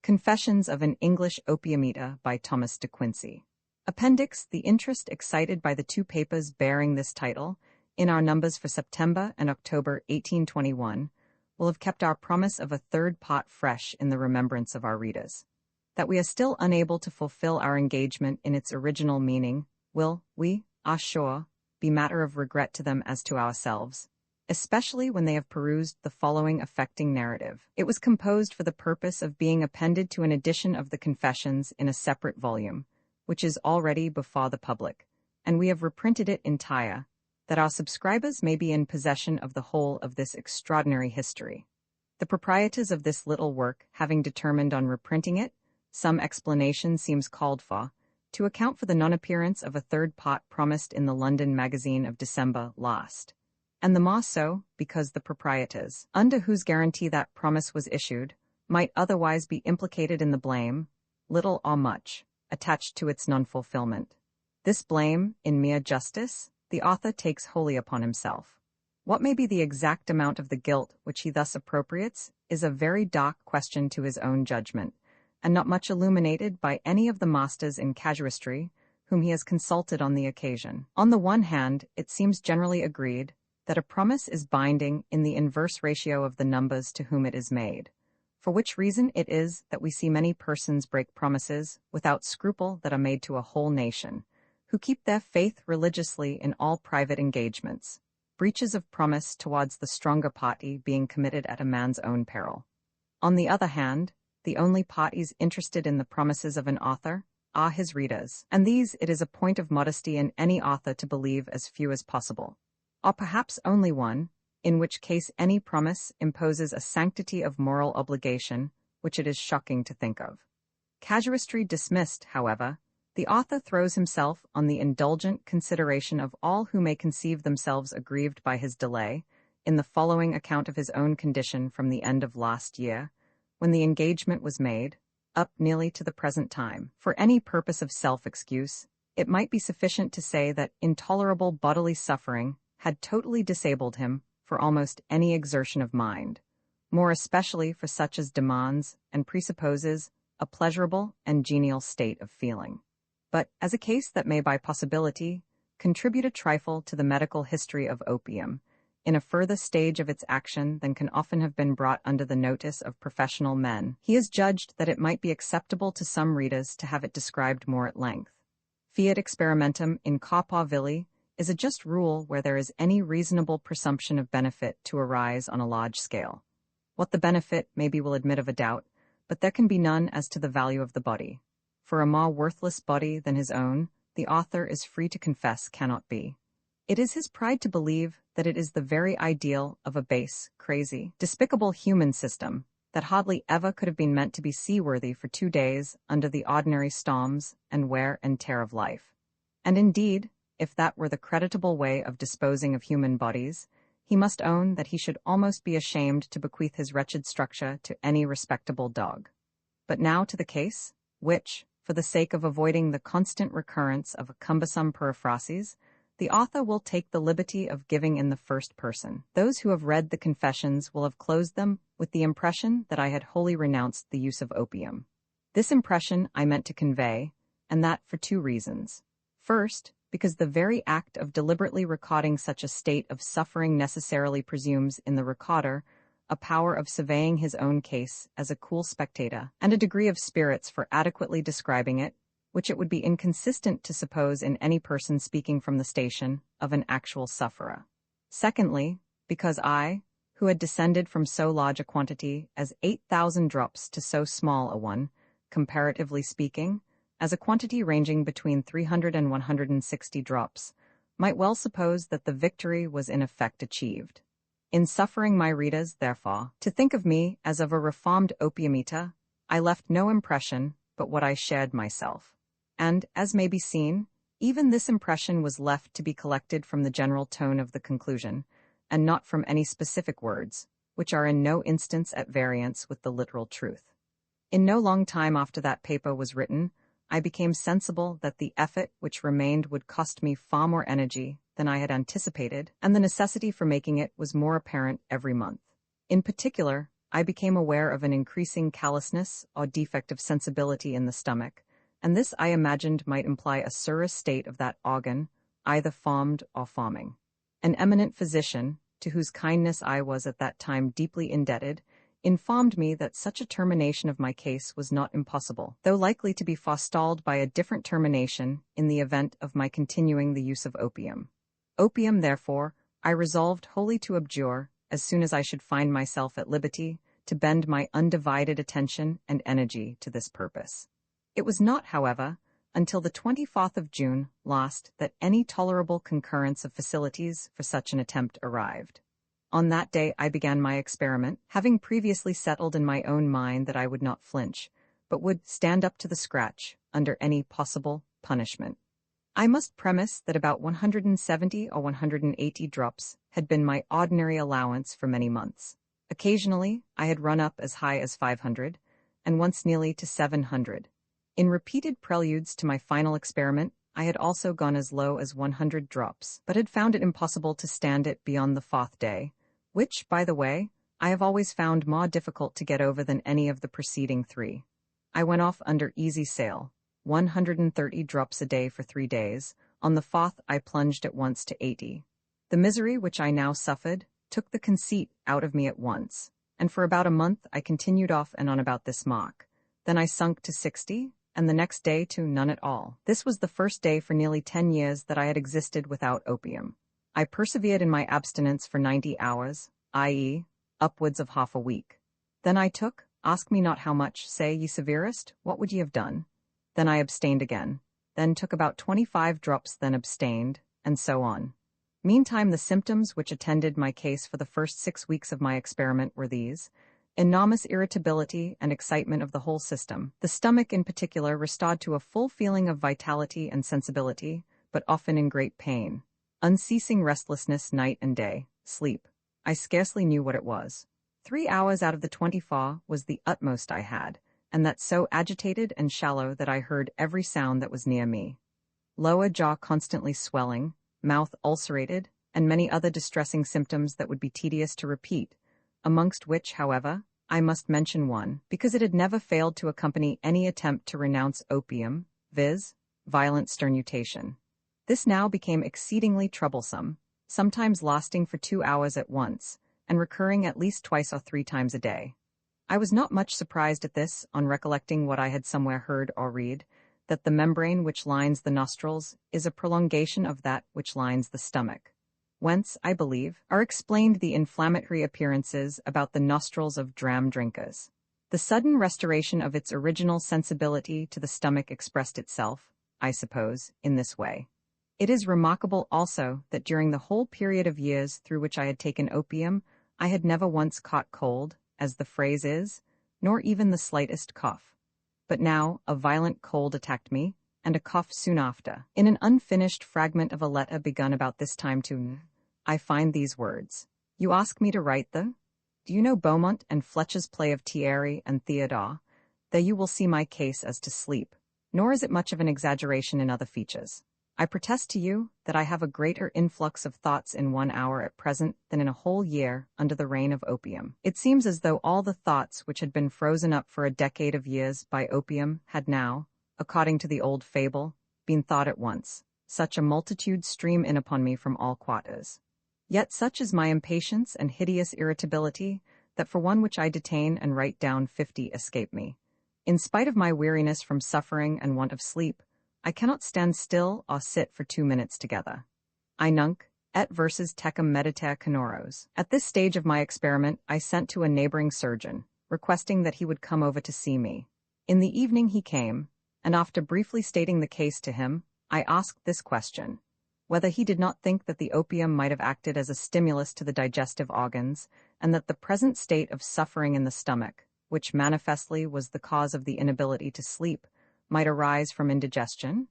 Confessions of an English Opium Eater by Thomas de Quincey. Appendix: the interest excited by the two papers bearing this title, in our numbers for September and October 1821, will have kept our promise of a third part fresh in the remembrance of our readers. That we are still unable to fulfill our engagement in its original meaning will, we are sure, be matter of regret to them as to ourselves, especially when they have perused the following affecting narrative. It was composed for the purpose of being appended to an edition of the Confessions in a separate volume, which is already before the public, and we have reprinted it entire, that our subscribers may be in possession of the whole of this extraordinary history. The proprietors of this little work having determined on reprinting it, some explanation seems called for, to account for the non-appearance of a third part promised in the London Magazine of December last, and the more so, because the proprietors, under whose guarantee that promise was issued, might otherwise be implicated in the blame, little or much, attached to its non-fulfillment. This blame, in mere justice, the author takes wholly upon himself. What may be the exact amount of the guilt which he thus appropriates is a very dark question to his own judgment, and not much illuminated by any of the masters in casuistry whom he has consulted on the occasion. On the one hand, it seems generally agreed that a promise is binding in the inverse ratio of the numbers to whom it is made, for which reason it is that we see many persons break promises without scruple that are made to a whole nation, who keep their faith religiously in all private engagements, breaches of promise towards the stronger party being committed at a man's own peril. On the other hand, the only parties interested in the promises of an author are his readers, and these it is a point of modesty in any author to believe as few as possible, or perhaps only one, in which case any promise imposes a sanctity of moral obligation which it is shocking to think of. Casuistry dismissed, however, the author throws himself on the indulgent consideration of all who may conceive themselves aggrieved by his delay, in the following account of his own condition from the end of last year, when the engagement was made, up nearly to the present time. For any purpose of self-excuse, it might be sufficient to say that intolerable bodily suffering had totally disabled him for almost any exertion of mind, more especially for such as demands and presupposes a pleasurable and genial state of feeling. But, as a case that may by possibility contribute a trifle to the medical history of opium, in a further stage of its action than can often have been brought under the notice of professional men, he has judged that it might be acceptable to some readers to have it described more at length. Fiat experimentum in corpore vili is a just rule where there is any reasonable presumption of benefit to arise on a large scale. What the benefit maybe will admit of a doubt, but there can be none as to the value of the body. For a more worthless body than his own, the author is free to confess cannot be. It is his pride to believe that it is the very ideal of a base, crazy, despicable human system that hardly ever could have been meant to be seaworthy for 2 days under the ordinary storms and wear and tear of life. And indeed, if that were the creditable way of disposing of human bodies, he must own that he should almost be ashamed to bequeath his wretched structure to any respectable dog. But now to the case, which, for the sake of avoiding the constant recurrence of a cumbersome periphrases, the author will take the liberty of giving in the first person. Those who have read the Confessions will have closed them with the impression that I had wholly renounced the use of opium. This impression I meant to convey, and that for 2 reasons. First, because the very act of deliberately recording such a state of suffering necessarily presumes in the recorder a power of surveying his own case as a cool spectator, and a degree of spirits for adequately describing it, which it would be inconsistent to suppose in any person speaking from the station of an actual sufferer. Secondly, because I, who had descended from so large a quantity as 8,000 drops to so small a one, comparatively speaking, as a quantity ranging between 300 and 160 drops, might well suppose that the victory was in effect achieved. In suffering my readers, therefore, to think of me as of a reformed opium eater, I left no impression but what I shared myself. And, as may be seen, even this impression was left to be collected from the general tone of the conclusion, and not from any specific words, which are in no instance at variance with the literal truth. In no long time after that paper was written, I became sensible that the effort which remained would cost me far more energy than I had anticipated, and the necessity for making it was more apparent every month. In particular, I became aware of an increasing callousness or defect of sensibility in the stomach, and this I imagined might imply a serous state of that organ, either formed or forming. An eminent physician, to whose kindness I was at that time deeply indebted, informed me that such a termination of my case was not impossible, though likely to be forestalled by a different termination in the event of my continuing the use of opium. Opium, therefore, I resolved wholly to abjure, as soon as I should find myself at liberty to bend my undivided attention and energy to this purpose. It was not, however, until the 24th of June last that any tolerable concurrence of facilities for such an attempt arrived. On that day I began my experiment, having previously settled in my own mind that I would not flinch, but would stand up to the scratch under any possible punishment. I must premise that about 170 or 180 drops had been my ordinary allowance for many months. Occasionally, I had run up as high as 500, and once nearly to 700. In repeated preludes to my final experiment, I had also gone as low as 100 drops, but had found it impossible to stand it beyond the 4th day, which, by the way, I have always found more difficult to get over than any of the preceding 3. I went off under easy sail, 130 drops a day for 3 days. On the 4th I plunged at once to 80. The misery which I now suffered took the conceit out of me at once, and for about a month I continued off and on about this mark. Then I sunk to 60, and the next day to none at all. This was the first day for nearly 10 years that I had existed without opium. I persevered in my abstinence for 90 hours, i.e., upwards of half a week. Then I took, ask me not how much, say ye severest, what would ye have done? Then I abstained again, then took about 25 drops, then abstained, and so on. Meantime the symptoms which attended my case for the first 6 weeks of my experiment were these: enormous irritability and excitement of the whole system, the stomach in particular restored to a full feeling of vitality and sensibility, but often in great pain, unceasing restlessness night and day, sleep. I scarcely knew what it was. 3 hours out of the 24 was the utmost I had, and that so agitated and shallow that I heard every sound that was near me. Lower jaw constantly swelling, mouth ulcerated, and many other distressing symptoms that would be tedious to repeat, amongst which, however, I must mention one, because it had never failed to accompany any attempt to renounce opium, viz., violent sternutation. This now became exceedingly troublesome, sometimes lasting for 2 hours at once, and recurring at least 2 or 3 times a day. I was not much surprised at this, on recollecting what I had somewhere heard or read, that the membrane which lines the nostrils is a prolongation of that which lines the stomach, whence, I believe, are explained the inflammatory appearances about the nostrils of dram drinkers. The sudden restoration of its original sensibility to the stomach expressed itself, I suppose, in this way. It is remarkable also that during the whole period of years through which I had taken opium, I had never once caught cold, as the phrase is, nor even the slightest cough. But now a violent cold attacked me, and a cough soon after. In an unfinished fragment of a letter begun about this time to I find these words. You ask me to write the? Do you know Beaumont and Fletcher's play of Thierry and Theodore? There you will see my case as to sleep, nor is it much of an exaggeration in other features. I protest to you that I have a greater influx of thoughts in 1 hour at present than in a whole year under the reign of opium. It seems as though all the thoughts which had been frozen up for a decade of years by opium had now, according to the old fable, been thought at once. Such a multitude stream in upon me from all quarters. Yet such is my impatience and hideous irritability that for one which I detain and write down 50 escape me. In spite of my weariness from suffering and want of sleep, I cannot stand still or sit for 2 minutes together. I nunc, et versus tecum mediter canoros. At this stage of my experiment, I sent to a neighboring surgeon, requesting that he would come over to see me. In the evening he came, and after briefly stating the case to him, I asked this question: whether he did not think that the opium might have acted as a stimulus to the digestive organs, and that the present state of suffering in the stomach, which manifestly was the cause of the inability to sleep, might arise from indigestion?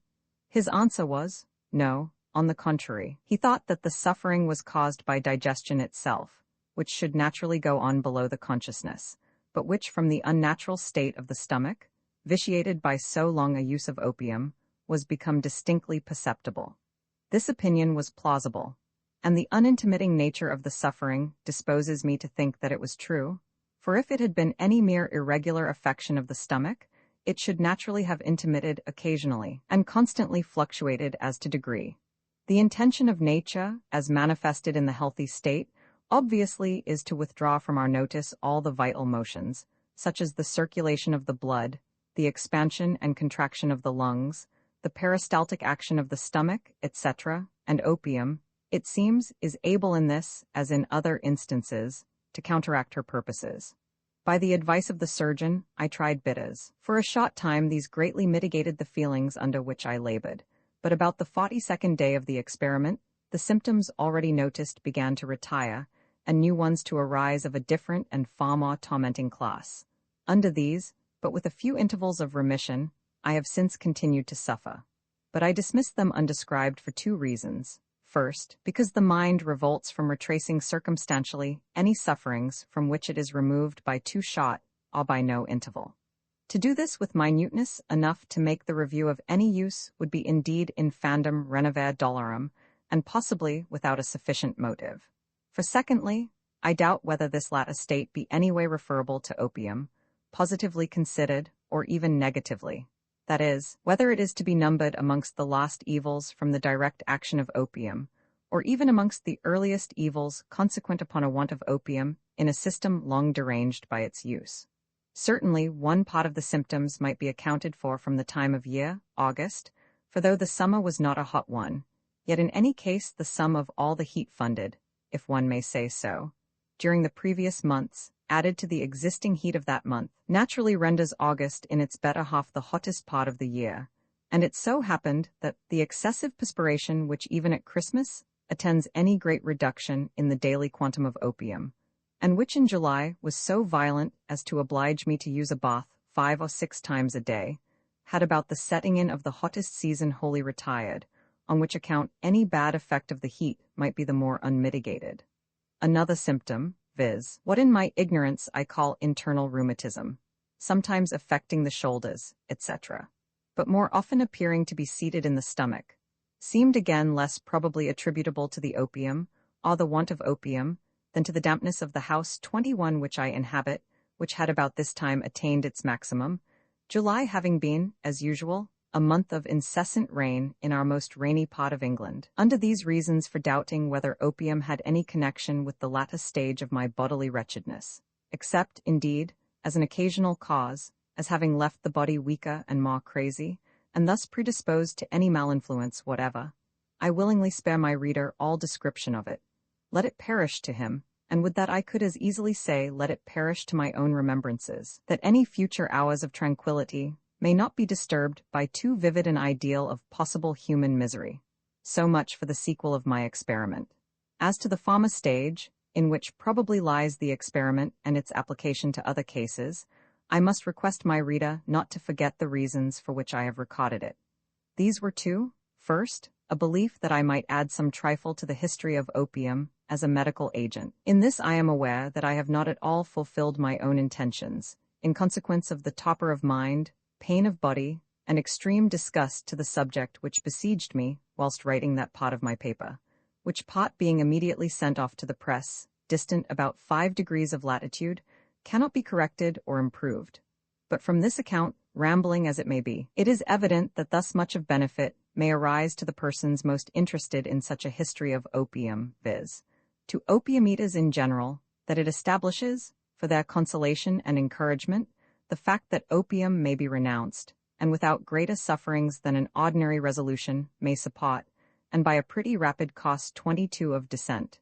His answer was, no, on the contrary. He thought that the suffering was caused by digestion itself, which should naturally go on below the consciousness, but which from the unnatural state of the stomach, vitiated by so long a use of opium, was become distinctly perceptible. This opinion was plausible, and the unintimating nature of the suffering disposes me to think that it was true. For if it had been any mere irregular affection of the stomach, it should naturally have intermitted occasionally, and constantly fluctuated as to degree. The intention of nature, as manifested in the healthy state, obviously is to withdraw from our notice all the vital motions, such as the circulation of the blood, the expansion and contraction of the lungs, the peristaltic action of the stomach, etc., and opium, it seems, is able in this, as in other instances, to counteract her purposes. By the advice of the surgeon, I tried bitters. For a short time these greatly mitigated the feelings under which I labored, but about the 42nd day of the experiment, the symptoms already noticed began to retire, and new ones to arise of a different and far more tormenting class. Under these, but with a few intervals of remission, I have since continued to suffer. But I dismiss them undescribed for two reasons. First, because the mind revolts from retracing circumstantially any sufferings from which it is removed by too short or by no interval. To do this with minuteness enough to make the review of any use would be indeed infandum renovare dolorum, and possibly without a sufficient motive. For secondly, I doubt whether this latter state be any way referable to opium, positively considered, or even negatively. That is, whether it is to be numbered amongst the lost evils from the direct action of opium, or even amongst the earliest evils consequent upon a want of opium in a system long deranged by its use. Certainly, one part of the symptoms might be accounted for from the time of year, August, for though the summer was not a hot one, yet in any case the sum of all the heat funded, if one may say so, during the previous months, added to the existing heat of that month, naturally renders August in its better half the hottest part of the year, and it so happened that the excessive perspiration which even at Christmas attends any great reduction in the daily quantum of opium, and which in July was so violent as to oblige me to use a bath 5 or 6 times a day, had about the setting in of the hottest season wholly retired, on which account any bad effect of the heat might be the more unmitigated. Another symptom, viz., what in my ignorance I call internal rheumatism, sometimes affecting the shoulders, etc., but more often appearing to be seated in the stomach, seemed again less probably attributable to the opium, or the want of opium, than to the dampness of the house 21 which I inhabit, which had about this time attained its maximum, July having been, as usual, a month of incessant rain in our most rainy part of England. Under these reasons for doubting whether opium had any connection with the latter stage of my bodily wretchedness, except, indeed, as an occasional cause, as having left the body weaker and more crazy, and thus predisposed to any malinfluence whatever, I willingly spare my reader all description of it. Let it perish to him, and would that I could as easily say, let it perish to my own remembrances, that any future hours of tranquillity may not be disturbed by too vivid an ideal of possible human misery. So much for the sequel of my experiment. As to the former stage, in which probably lies the experiment and its application to other cases, I must request my reader not to forget the reasons for which I have recorded it. These were two: first, a belief that I might add some trifle to the history of opium as a medical agent. In this I am aware that I have not at all fulfilled my own intentions, in consequence of the torpor of mind, pain of body, and extreme disgust to the subject which besieged me whilst writing that part of my paper, which part being immediately sent off to the press, distant about 5 degrees of latitude, cannot be corrected or improved. But from this account, rambling as it may be, it is evident that thus much of benefit may arise to the persons most interested in such a history of opium, viz., to opium eaters in general, that it establishes, for their consolation and encouragement, the fact that opium may be renounced, and without greater sufferings than an ordinary resolution may support, and by a pretty rapid cost 22 of descent.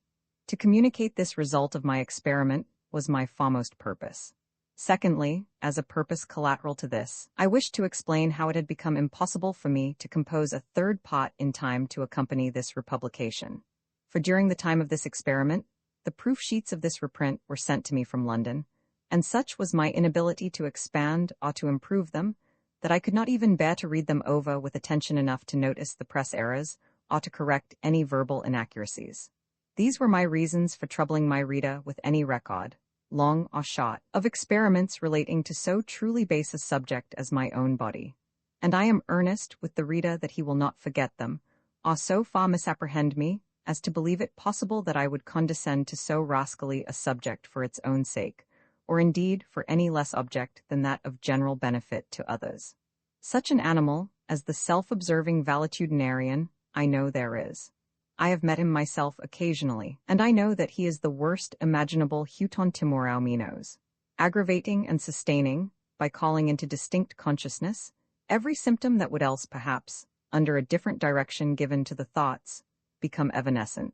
To communicate this result of my experiment was my foremost purpose. Secondly, as a purpose collateral to this, I wished to explain how it had become impossible for me to compose a third part in time to accompany this republication. For during the time of this experiment, the proof sheets of this reprint were sent to me from London, and such was my inability to expand or to improve them, that I could not even bear to read them over with attention enough to notice the press errors, or to correct any verbal inaccuracies. These were my reasons for troubling my reader with any record, long or short, of experiments relating to so truly base a subject as my own body, and I am earnest with the reader that he will not forget them, or so far misapprehend me, as to believe it possible that I would condescend to so rascally a subject for its own sake, or indeed for any less object than that of general benefit to others. Such an animal, as the self-observing valetudinarian, I know there is. I have met him myself occasionally, and I know that he is the worst imaginable Huton Timorau Minos, aggravating and sustaining, by calling into distinct consciousness, every symptom that would else perhaps, under a different direction given to the thoughts, become evanescent.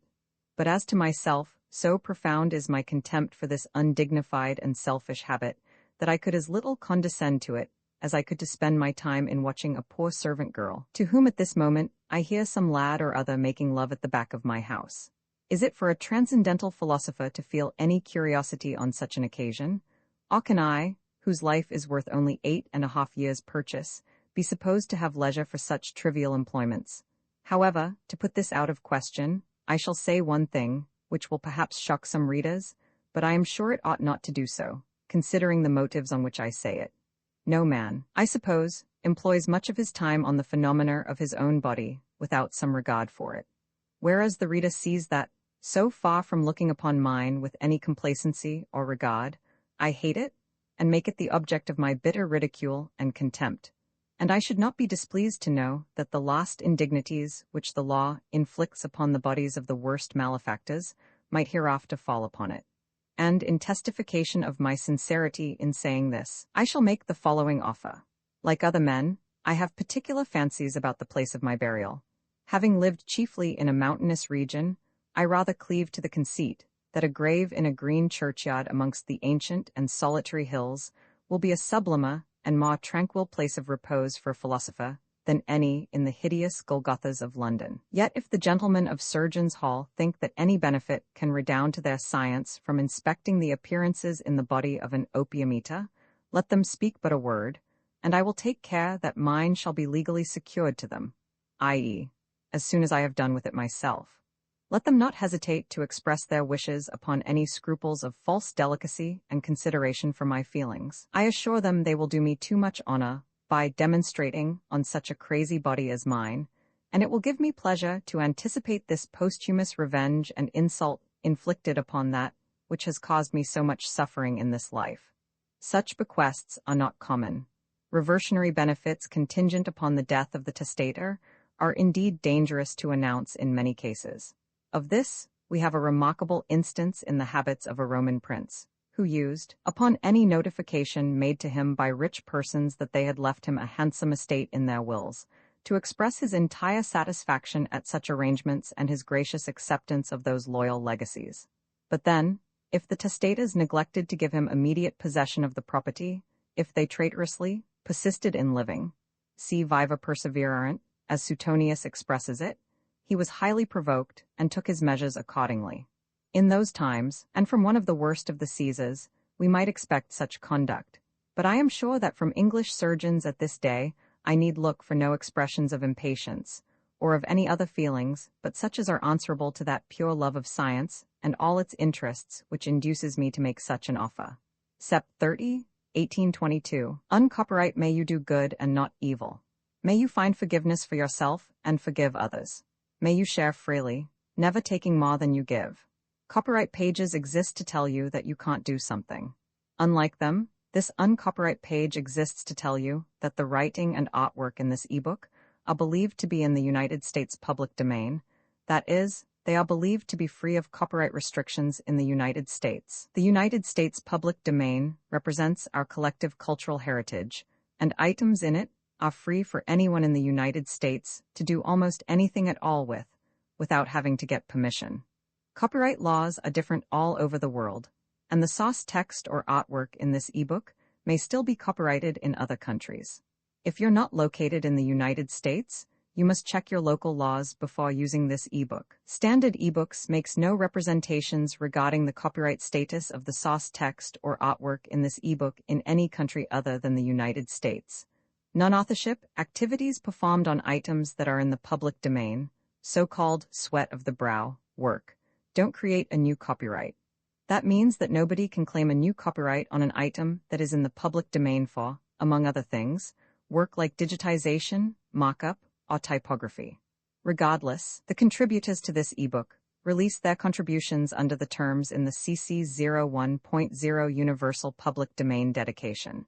But as to myself, so profound is my contempt for this undignified and selfish habit, that I could as little condescend to it as I could to spend my time in watching a poor servant girl, to whom at this moment I hear some lad or other making love at the back of my house. Is it for a transcendental philosopher to feel any curiosity on such an occasion? Or can I, whose life is worth only 8.5 years' purchase, be supposed to have leisure for such trivial employments? However, to put this out of question, I shall say one thing, which will perhaps shock some readers, but I am sure it ought not to do so, considering the motives on which I say it. No man, I suppose, employs much of his time on the phenomena of his own body, without some regard for it. Whereas the reader sees that, so far from looking upon mine with any complacency or regard, I hate it, and make it the object of my bitter ridicule and contempt. And I should not be displeased to know that the last indignities which the law inflicts upon the bodies of the worst malefactors might hereafter fall upon it. And in testification of my sincerity in saying this, I shall make the following offer. Like other men, I have particular fancies about the place of my burial. Having lived chiefly in a mountainous region, I rather cleave to the conceit that a grave in a green churchyard amongst the ancient and solitary hills will be a sublimer and more tranquil place of repose for a philosopher than any in the hideous Golgothas of London. Yet if the gentlemen of Surgeons' Hall think that any benefit can redound to their science from inspecting the appearances in the body of an opium eater, let them speak but a word, and I will take care that mine shall be legally secured to them, i.e., as soon as I have done with it myself. Let them not hesitate to express their wishes upon any scruples of false delicacy and consideration for my feelings. I assure them they will do me too much honor by demonstrating on such a crazy body as mine, and it will give me pleasure to anticipate this posthumous revenge and insult inflicted upon that which has caused me so much suffering in this life. Such bequests are not common. Reversionary benefits contingent upon the death of the testator are indeed dangerous to announce in many cases. Of this, we have a remarkable instance in the habits of a Roman prince, who used, upon any notification made to him by rich persons that they had left him a handsome estate in their wills, to express his entire satisfaction at such arrangements and his gracious acceptance of those loyal legacies. But then, if the testators neglected to give him immediate possession of the property, if they traitorously persisted in living, si viva perseverant, as Suetonius expresses it, he was highly provoked and took his measures accordingly. In those times, and from one of the worst of the Caesars, we might expect such conduct, but I am sure that from English surgeons at this day I need look for no expressions of impatience, or of any other feelings but such as are answerable to that pure love of science and all its interests which induces me to make such an offer. Sept. 30, 1822. Uncopyright may you do good and not evil. May you find forgiveness for yourself and forgive others. May you share freely, never taking more than you give. Copyright pages exist to tell you that you can't do something. Unlike them, this uncopyright page exists to tell you that the writing and artwork in this ebook are believed to be in the United States public domain. That is, they are believed to be free of copyright restrictions in the United States. The United States public domain represents our collective cultural heritage, and items in it are free for anyone in the United States to do almost anything at all with, without having to get permission. Copyright laws are different all over the world, and the source text or artwork in this ebook may still be copyrighted in other countries. If you're not located in the United States, you must check your local laws before using this ebook. Standard ebooks makes no representations regarding the copyright status of the source text or artwork in this ebook in any country other than the United States. Non-authorship activities performed on items that are in the public domain, so-called sweat of the brow work, don't create a new copyright. That means that nobody can claim a new copyright on an item that is in the public domain for, among other things, work like digitization, mock-up, or typography. Regardless, the contributors to this ebook, release their contributions under the terms in the CC 01.0 Universal Public Domain dedication,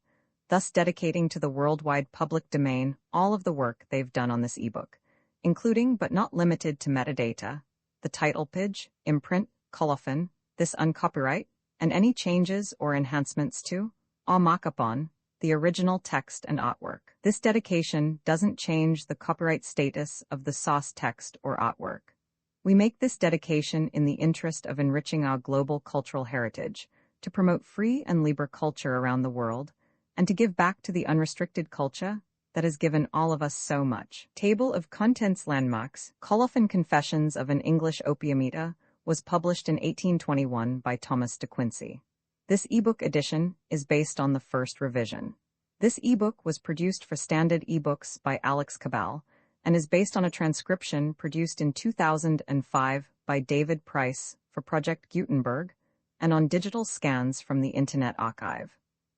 thus dedicating to the worldwide public domain all of the work they've done on this ebook, including but not limited to metadata, the title page, imprint, colophon, this uncopyright, and any changes or enhancements to, or markup on, the original text and artwork. This dedication doesn't change the copyright status of the source text or artwork. We make this dedication in the interest of enriching our global cultural heritage, to promote free and libre culture around the world, and to give back to the unrestricted culture that has given all of us so much. Table of Contents Landmarks, Colophon Confessions of an English Opium Eater, was published in 1821 by Thomas de Quincey. This ebook edition is based on the first revision. This ebook was produced for Standard eBooks by Alex Cabal and is based on a transcription produced in 2005 by David Price for Project Gutenberg and on digital scans from the Internet Archive.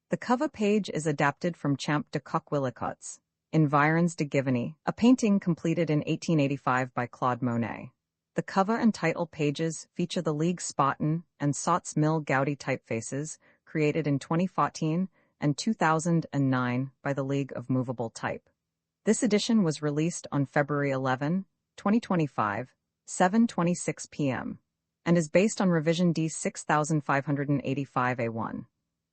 The cover page is adapted from Champ de Coquelicot's Environs de Givony, a painting completed in 1885 by Claude Monet. The cover and title pages feature the League Spartan and Sots Mill Gaudi typefaces created in 2014 and 2009 by the League of Movable Type. This edition was released on February 11, 2025, 7:26 p.m., and is based on revision D 6585A1.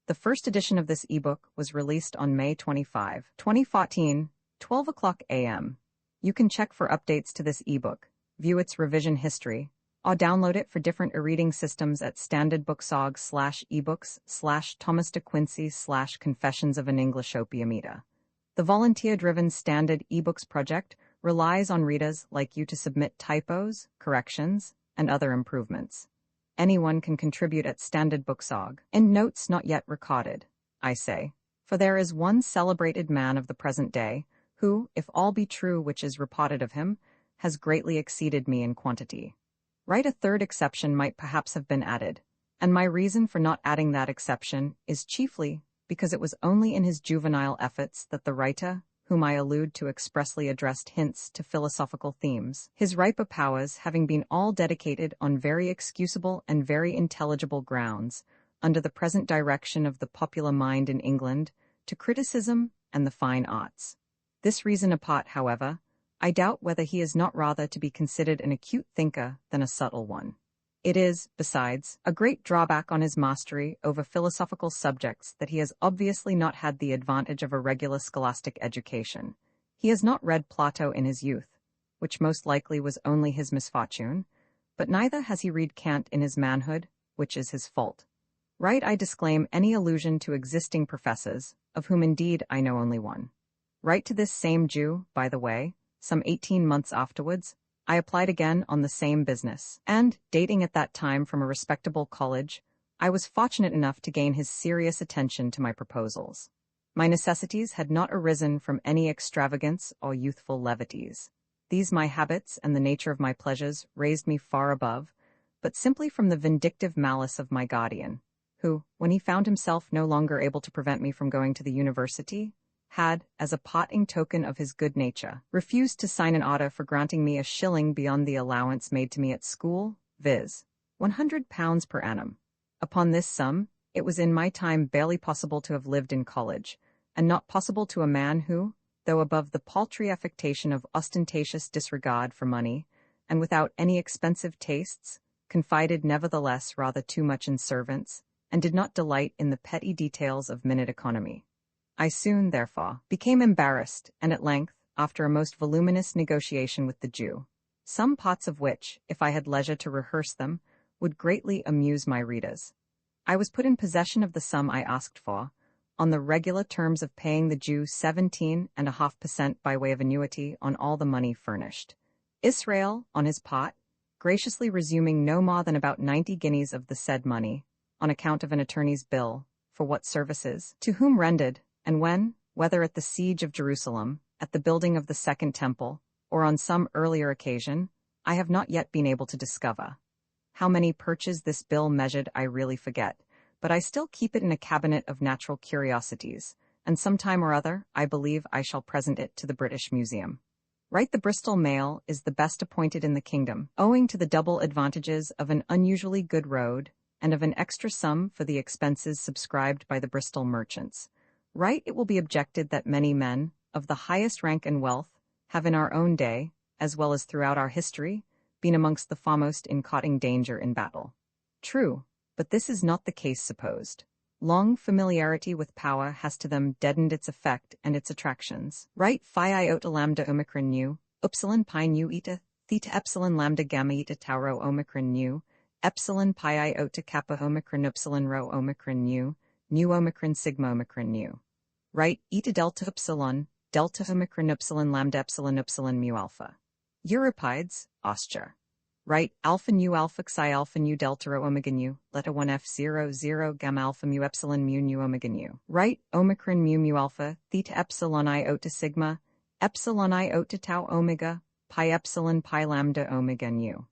The first edition of this ebook was released on May 25, 2014, 12 o'clock a.m. You can check for updates to this ebook, view its revision history, or download it for different e-reading systems at standardbooksorg/ebooks/Thomas de Quincey/Confessions of an English Opium Eater. The volunteer-driven Standard eBooks project relies on readers like you to submit typos, corrections, and other improvements. Anyone can contribute at standardbooksorg. In notes not yet recorded, I say, for there is one celebrated man of the present day, who, if all be true which is reported of him, has greatly exceeded me in quantity. Right, a third exception might perhaps have been added, and my reason for not adding that exception is chiefly because it was only in his juvenile efforts that the writer, whom I allude to expressly addressed hints to philosophical themes, his riper powers having been all dedicated on very excusable and very intelligible grounds, under the present direction of the popular mind in England, to criticism and the fine arts. This reason apart, however, I doubt whether he is not rather to be considered an acute thinker than a subtle one. It is, besides, a great drawback on his mastery over philosophical subjects that he has obviously not had the advantage of a regular scholastic education. He has not read Plato in his youth, which most likely was only his misfortune, but neither has he read Kant in his manhood, which is his fault. Right, I disclaim any allusion to existing professors, of whom indeed I know only one. Right, to this same Jew, by the way, some 18 months afterwards, I applied again on the same business, and, dating at that time from a respectable college, I was fortunate enough to gain his serious attention to my proposals. My necessities had not arisen from any extravagance or youthful levities. These my habits and the nature of my pleasures raised me far above, but simply from the vindictive malice of my guardian, who, when he found himself no longer able to prevent me from going to the university, had, as a parting token of his good nature, refused to sign an order for granting me a shilling beyond the allowance made to me at school, viz. £100 per annum. Upon this sum, it was in my time barely possible to have lived in college, and not possible to a man who, though above the paltry affectation of ostentatious disregard for money, and without any expensive tastes, confided nevertheless rather too much in servants, and did not delight in the petty details of minute economy. I soon, therefore, became embarrassed, and at length, after a most voluminous negotiation with the Jew, some parts of which, if I had leisure to rehearse them, would greatly amuse my readers, I was put in possession of the sum I asked for, on the regular terms of paying the Jew 17.5% by way of annuity on all the money furnished. Israel, on his part, graciously resuming no more than about 90 guineas of the said money, on account of an attorney's bill, for what services, to whom rendered, and when, whether at the siege of Jerusalem, at the building of the Second Temple, or on some earlier occasion, I have not yet been able to discover. How many perches this bill measured I really forget, but I still keep it in a cabinet of natural curiosities, and some time or other I believe I shall present it to the British Museum. Right, the Bristol mail is the best appointed in the kingdom, owing to the double advantages of an unusually good road and of an extra sum for the expenses subscribed by the Bristol merchants. Right, it will be objected that many men, of the highest rank and wealth, have in our own day, as well as throughout our history, been amongst the foremost in caughting danger in battle. True, but this is not the case supposed. Long familiarity with power has to them deadened its effect and its attractions. Right, phi iota lambda omicron nu, upsilon pi nu eta, theta epsilon lambda gamma eta tau rho omicron nu, epsilon pi iota kappa omicron upsilon rho omicron nu omicron sigma omicron nu. Right, eta delta omicron upsilon lambda epsilon mu alpha. Euripides, Ostia. Right, alpha nu alpha xi alpha nu delta rho omega nu, leta 1f0 gamma alpha mu epsilon mu nu omega nu. Right, omicron mu alpha, theta epsilon iota sigma, epsilon iota tau omega, pi epsilon pi lambda omega nu.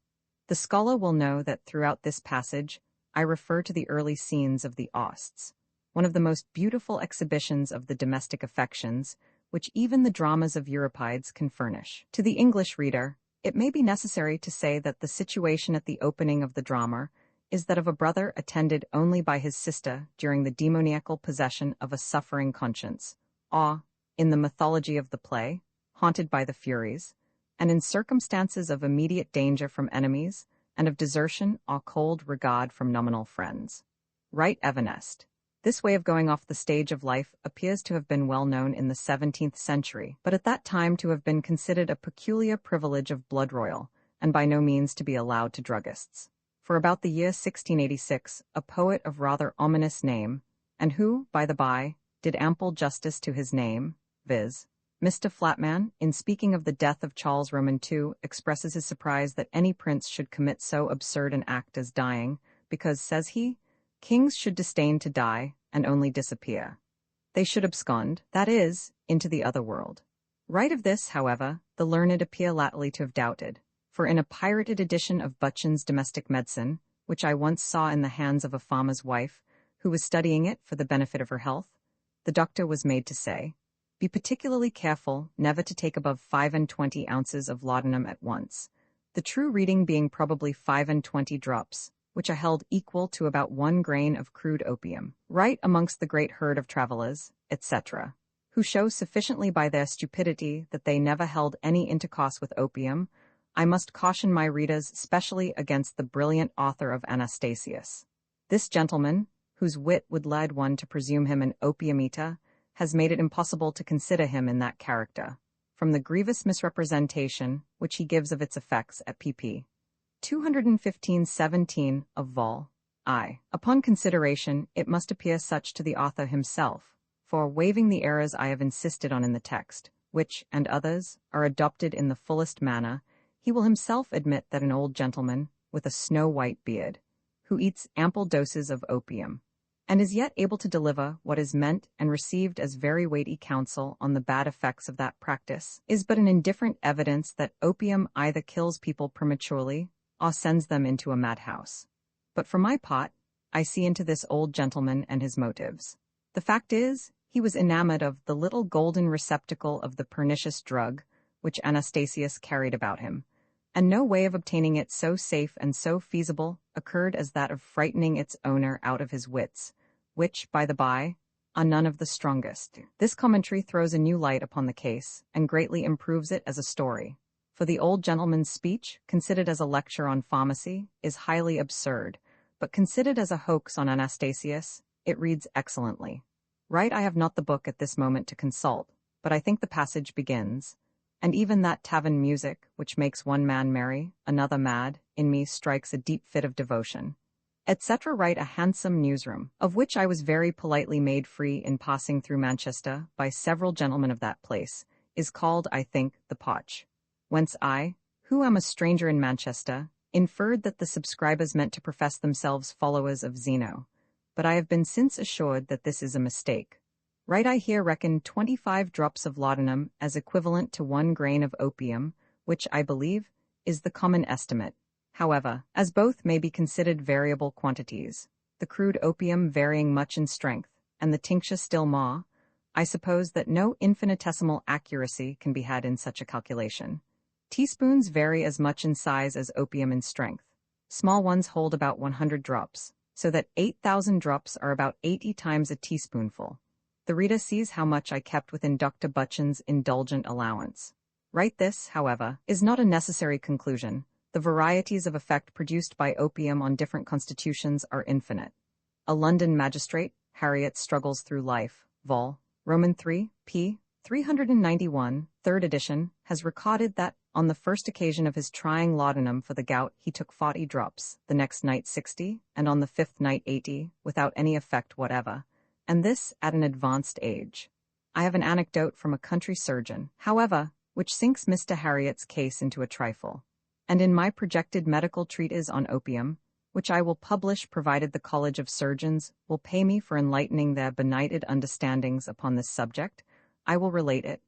The scholar will know that throughout this passage, I refer to the early scenes of the Osts, one of the most beautiful exhibitions of the domestic affections, which even the dramas of Euripides can furnish. To the English reader, it may be necessary to say that the situation at the opening of the drama is that of a brother attended only by his sister during the demoniacal possession of a suffering conscience, or, in the mythology of the play, haunted by the Furies, and in circumstances of immediate danger from enemies and of desertion or cold regard from nominal friends. Right, Evanest. This way of going off the stage of life appears to have been well known in the 17th century, but at that time to have been considered a peculiar privilege of blood royal, and by no means to be allowed to druggists. For about the year 1686, a poet of rather ominous name, and who, by the by, did ample justice to his name, viz., Mr. Flatman, in speaking of the death of Charles Roman II, expresses his surprise that any prince should commit so absurd an act as dying, because, says he, kings should disdain to die, and only disappear. They should abscond, that is, into the other world. Right of this, however, the learned appear latterly to have doubted, for in a pirated edition of Butchin's Domestic Medicine, which I once saw in the hands of a farmer's wife, who was studying it for the benefit of her health, the doctor was made to say, "Be particularly careful never to take above 25 ounces of laudanum at once," the true reading being probably 25 drops, which are held equal to about 1 grain of crude opium. Right, amongst the great herd of travelers, etc., who show sufficiently by their stupidity that they never held any intercourse with opium, I must caution my readers specially against the brilliant author of Anastasius. This gentleman, whose wit would lead one to presume him an opium eater, has made it impossible to consider him in that character, from the grievous misrepresentation which he gives of its effects at pp. 215-17 of Vol. I. Upon consideration, it must appear such to the author himself, for, waiving the errors I have insisted on in the text, which, and others, are adopted in the fullest manner, he will himself admit that an old gentleman, with a snow-white beard, who eats ample doses of opium, and is yet able to deliver what is meant and received as very weighty counsel on the bad effects of that practice, is but an indifferent evidence that opium either kills people prematurely or sends them into a madhouse. But for my part, I see into this old gentleman and his motives. The fact is, he was enamored of the little golden receptacle of the pernicious drug which Anastasius carried about him, and no way of obtaining it so safe and so feasible occurred as that of frightening its owner out of his wits, which, by the by, are none of the strongest. This commentary throws a new light upon the case, and greatly improves it as a story. For the old gentleman's speech, considered as a lecture on pharmacy, is highly absurd, but considered as a hoax on Anastasius, it reads excellently. Right, I have not the book at this moment to consult, but I think the passage begins, "And even that tavern music, which makes one man merry, another mad, in me strikes a deep fit of devotion," etc. Right, a handsome newsroom, of which I was very politely made free in passing through Manchester by several gentlemen of that place, is called, I think, the Potch. Whence I, who am a stranger in Manchester, inferred that the subscribers meant to profess themselves followers of Zeno, but I have been since assured that this is a mistake. Right, I here reckon 25 drops of laudanum as equivalent to 1 grain of opium, which, I believe, is the common estimate. However, as both may be considered variable quantities, the crude opium varying much in strength, and the tincture still more, I suppose that no infinitesimal accuracy can be had in such a calculation. Teaspoons vary as much in size as opium in strength. Small ones hold about 100 drops, so that 8,000 drops are about 80 times a teaspoonful. The reader sees how much I kept within Dr. Butchin's indulgent allowance. Right, this, however, is not a necessary conclusion. The varieties of effect produced by opium on different constitutions are infinite. A London magistrate, Harriet Struggles Through Life, Vol. Roman 3, p. 391, 3rd edition, has recorded that, on the first occasion of his trying laudanum for the gout, he took 40 drops, the next night 60, and on the 5th night 80, without any effect whatever, and this at an advanced age. I have an anecdote from a country surgeon, however, which sinks Mr. Harriet's case into a trifle. And in my projected medical treatise on opium, which I will publish provided the College of Surgeons will pay me for enlightening their benighted understandings upon this subject, I will relate it,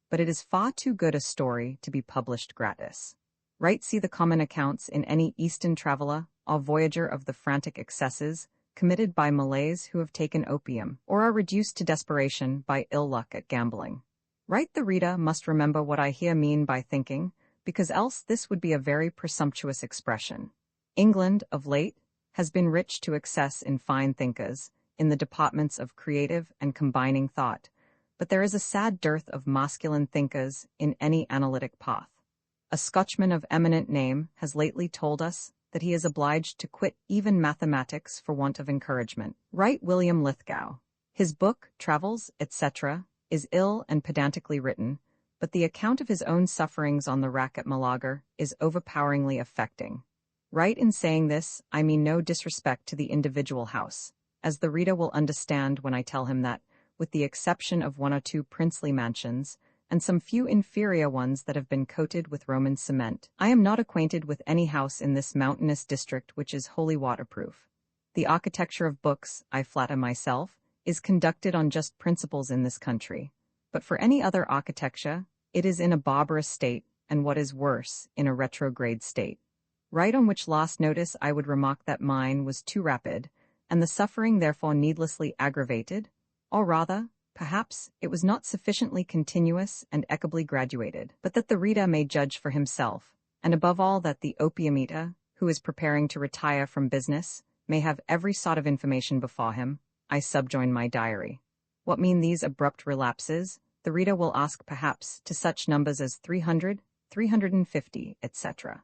but it is far too good a story to be published gratis. Right, see the common accounts in any Eastern traveler or voyager of the frantic excesses committed by Malays who have taken opium, or are reduced to desperation by ill luck at gambling. Right, the reader must remember what I here mean by thinking, because else this would be a very presumptuous expression. England, of late, has been rich to excess in fine thinkers, in the departments of creative and combining thought, but there is a sad dearth of masculine thinkers in any analytic path. A Scotchman of eminent name has lately told us that he is obliged to quit even mathematics for want of encouragement. Right, William Lithgow. His book, Travels, etc., is ill and pedantically written, but the account of his own sufferings on the rack at Malaga is overpoweringly affecting. Right, in saying this, I mean no disrespect to the individual house, as the reader will understand when I tell him that, with the exception of 1 or 2 princely mansions, and some few inferior ones that have been coated with Roman cement, I am not acquainted with any house in this mountainous district which is wholly waterproof. The architecture of books, I flatter myself, is conducted on just principles in this country, but for any other architecture, it is in a barbarous state, and what is worse, in a retrograde state. Right, on which last notice I would remark that mine was too rapid, and the suffering therefore needlessly aggravated, or rather, perhaps, it was not sufficiently continuous and equably graduated, but that the reader may judge for himself, and above all that the opium eater, who is preparing to retire from business, may have every sort of information before him, I subjoin my diary. What mean these abrupt relapses? The reader will ask perhaps to such numbers as 300, 350, etc.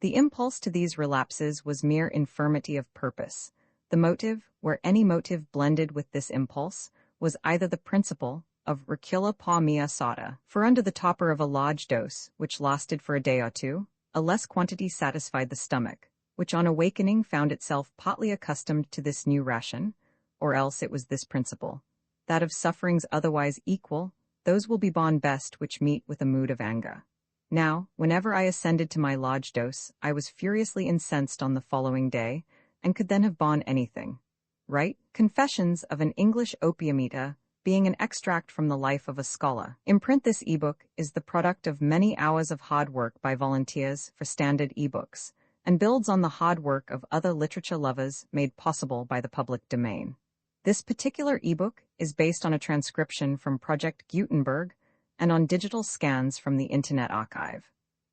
The impulse to these relapses was mere infirmity of purpose. The motive, where any motive blended with this impulse, was either the principle of recula pa mia soda, for under the topper of a large dose, which lasted for a day or two, a less quantity satisfied the stomach, which on awakening found itself partly accustomed to this new ration, or else it was this principle, that of sufferings otherwise equal, those will be borne best which meet with a mood of anger. Now, whenever I ascended to my large dose, I was furiously incensed on the following day, and could then have borne anything. Right? Confessions of an English opium eater, being an extract from the life of a scholar. Imprint this ebook is the product of many hours of hard work by volunteers for standard ebooks, and builds on the hard work of other literature lovers made possible by the public domain. This particular ebook is based on a transcription from Project Gutenberg and on digital scans from the Internet Archive.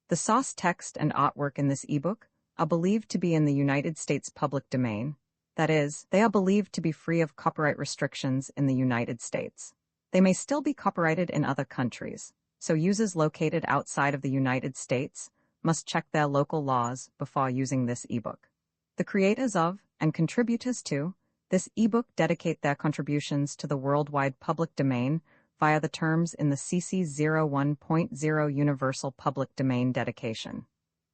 The source text and artwork in this ebook are believed to be in the United States public domain. That is, they are believed to be free of copyright restrictions in the United States. They may still be copyrighted in other countries, so users located outside of the United States must check their local laws before using this ebook. The creators of, and contributors to, this ebook dedicate their contributions to the worldwide public domain via the terms in the CC 01.0 Universal Public Domain Dedication.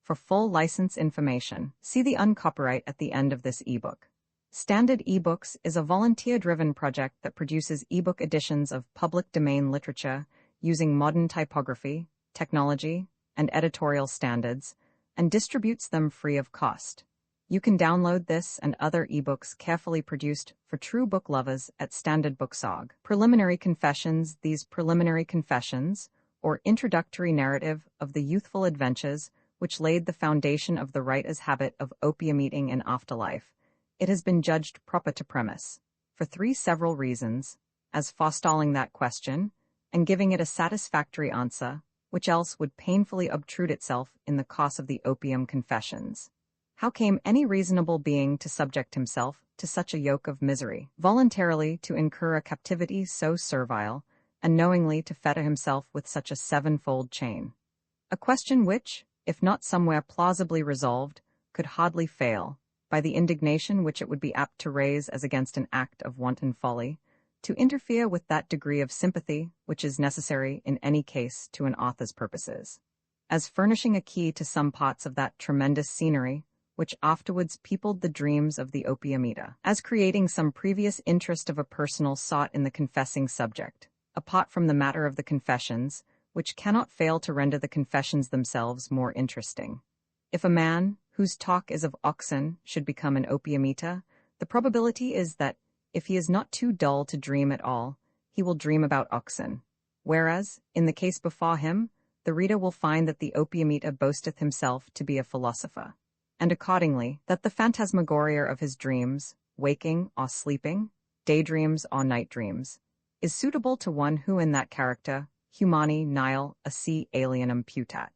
For full license information, see the uncopyright at the end of this ebook. Standard eBooks is a volunteer-driven project that produces ebook editions of public domain literature using modern typography, technology, and editorial standards, and distributes them free of cost. You can download this and other ebooks carefully produced for true book lovers at Standard Books.org. Preliminary Confessions. These preliminary confessions, or introductory narrative of the youthful adventures which laid the foundation of the writer's habit of opium eating in afterlife, it has been judged proper to premise, for 3 several reasons, as forestalling that question, and giving it a satisfactory answer, which else would painfully obtrude itself in the course of the opium confessions. How came any reasonable being to subject himself to such a yoke of misery, voluntarily to incur a captivity so servile, and knowingly to fetter himself with such a sevenfold chain? A question which, if not somewhere plausibly resolved, could hardly fail, by the indignation which it would be apt to raise as against an act of wanton folly, to interfere with that degree of sympathy which is necessary in any case to an author's purposes, as furnishing a key to some parts of that tremendous scenery which afterwards peopled the dreams of the opium eater, as creating some previous interest of a personal sought in the confessing subject, apart from the matter of the confessions, which cannot fail to render the confessions themselves more interesting. If a man, whose talk is of oxen, should become an opium eater, the probability is that, if he is not too dull to dream at all, he will dream about oxen, whereas, in the case before him, the reader will find that the opium eater boasteth himself to be a philosopher, and accordingly, that the phantasmagoria of his dreams, waking or sleeping, daydreams or night dreams, is suitable to one who in that character, humani nihil esse alienum putat.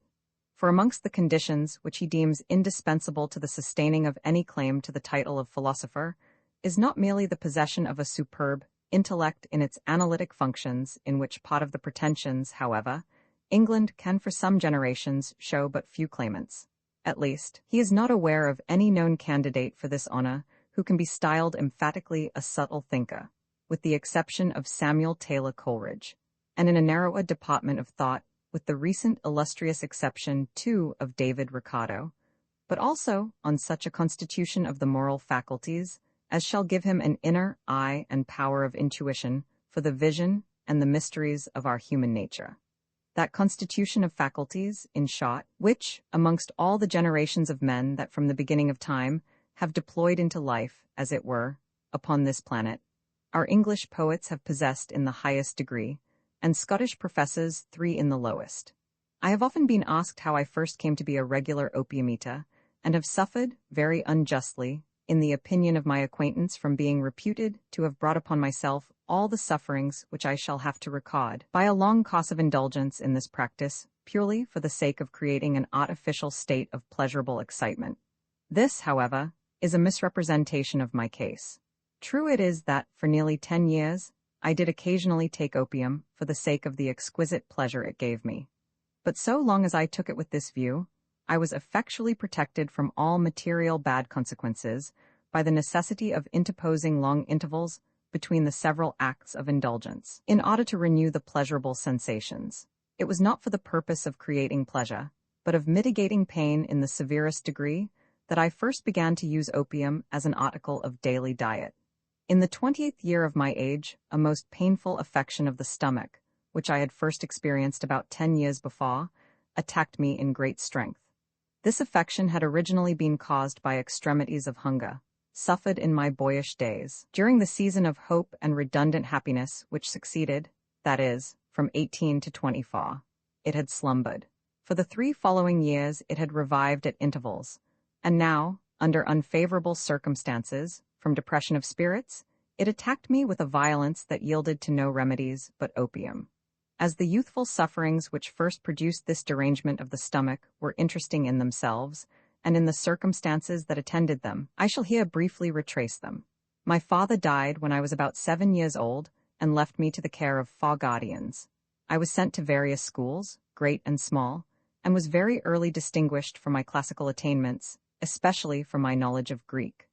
For amongst the conditions which he deems indispensable to the sustaining of any claim to the title of philosopher, is not merely the possession of a superb intellect in its analytic functions, in which part of the pretensions, however, England can for some generations show but few claimants. At least, he is not aware of any known candidate for this honor who can be styled emphatically a subtle thinker, with the exception of Samuel Taylor Coleridge, and in a narrower department of thought, with the recent illustrious exception, too, of David Ricardo, but also on such a constitution of the moral faculties as shall give him an inner eye and power of intuition for the vision and the mysteries of our human nature. That constitution of faculties, in short, which, amongst all the generations of men that from the beginning of time have deployed into life, as it were, upon this planet, our English poets have possessed in the highest degree, and Scottish professors 3 in the lowest. I have often been asked how I first came to be a regular opium eater, and have suffered, very unjustly, in the opinion of my acquaintance, from being reputed to have brought upon myself all the sufferings which I shall have to record, by a long course of indulgence in this practice, purely for the sake of creating an artificial state of pleasurable excitement. This, however, is a misrepresentation of my case. True it is that, for nearly 10 years, I did occasionally take opium for the sake of the exquisite pleasure it gave me. But so long as I took it with this view, I was effectually protected from all material bad consequences by the necessity of interposing long intervals between the several acts of indulgence, in order to renew the pleasurable sensations. It was not for the purpose of creating pleasure, but of mitigating pain in the severest degree, that I first began to use opium as an article of daily diet. In the 20th year of my age, a most painful affection of the stomach, which I had first experienced about 10 years before, attacked me in great strength. This affection had originally been caused by extremities of hunger, suffered in my boyish days, during the season of hope and redundant happiness which succeeded, that is, from 18 to 24. It had slumbered. For the 3 following years it had revived at intervals, and now, under unfavorable circumstances, from depression of spirits, it attacked me with a violence that yielded to no remedies but opium. As the youthful sufferings which first produced this derangement of the stomach were interesting in themselves, and in the circumstances that attended them, I shall here briefly retrace them. My father died when I was about 7 years old, and left me to the care of 4 guardians. I was sent to various schools, great and small, and was very early distinguished for my classical attainments, especially for my knowledge of Greek.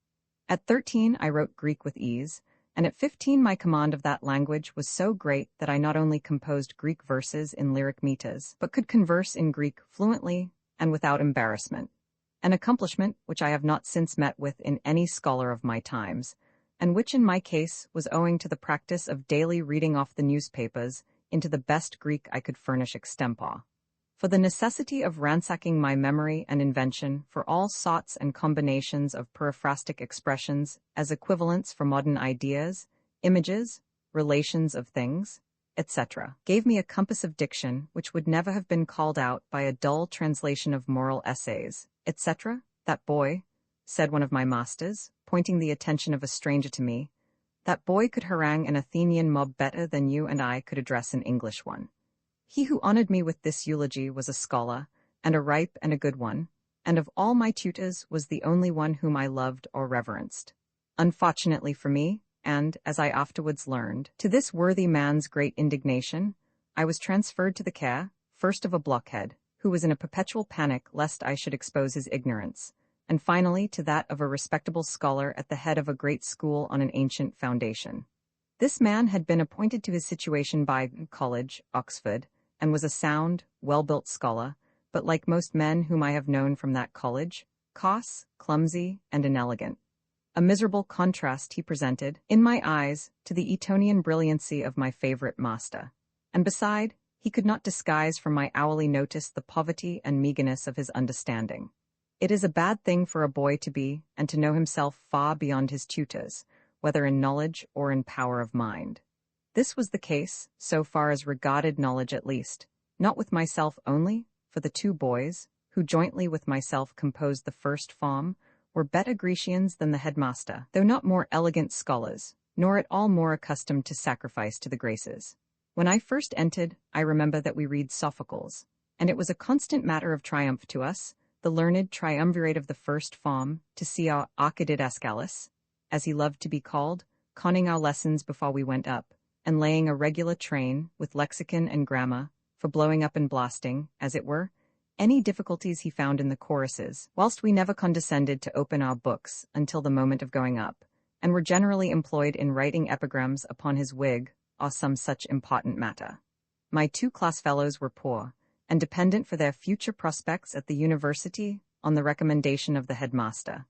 At 13 I wrote Greek with ease, and at 15 my command of that language was so great that I not only composed Greek verses in lyric meters, but could converse in Greek fluently and without embarrassment, an accomplishment which I have not since met with in any scholar of my times, and which in my case was owing to the practice of daily reading off the newspapers into the best Greek I could furnish extempore. For the necessity of ransacking my memory and invention for all sorts and combinations of periphrastic expressions as equivalents for modern ideas, images, relations of things, etc., gave me a compass of diction which would never have been called out by a dull translation of moral essays, etc. That boy, said one of my masters, pointing the attention of a stranger to me, That boy could harangue an Athenian mob better than you and I could address an English one. He who honored me with this eulogy was a scholar, and a ripe and a good one, and of all my tutors was the only one whom I loved or reverenced. Unfortunately for me, and, as I afterwards learned, to this worthy man's great indignation, I was transferred to the care, first of a blockhead, who was in a perpetual panic lest I should expose his ignorance, and finally to that of a respectable scholar at the head of a great school on an ancient foundation. This man had been appointed to his situation by College, Oxford, and was a sound, well-built scholar, but like most men whom I have known from that college, coarse, clumsy, and inelegant. A miserable contrast he presented, in my eyes, to the Etonian brilliancy of my favorite master. And beside, he could not disguise from my hourly notice the poverty and meagreness of his understanding. It is a bad thing for a boy to be, and to know himself far beyond his tutors, whether in knowledge or in power of mind. This was the case, so far as regarded knowledge at least, not with myself only, for the two boys, who jointly with myself composed the first form, were better Grecians than the headmaster, though not more elegant scholars, nor at all more accustomed to sacrifice to the graces. When I first entered, I remember that we read Sophocles, and it was a constant matter of triumph to us, the learned triumvirate of the first form, to see our Archididascalis, as he loved to be called, conning our lessons before we went up, and laying a regular train, with lexicon and grammar, for blowing up and blasting, as it were, any difficulties he found in the choruses, whilst we never condescended to open our books until the moment of going up, and were generally employed in writing epigrams upon his wig, or some such important matter. My two class-fellows were poor, and dependent for their future prospects at the university on the recommendation of the headmaster.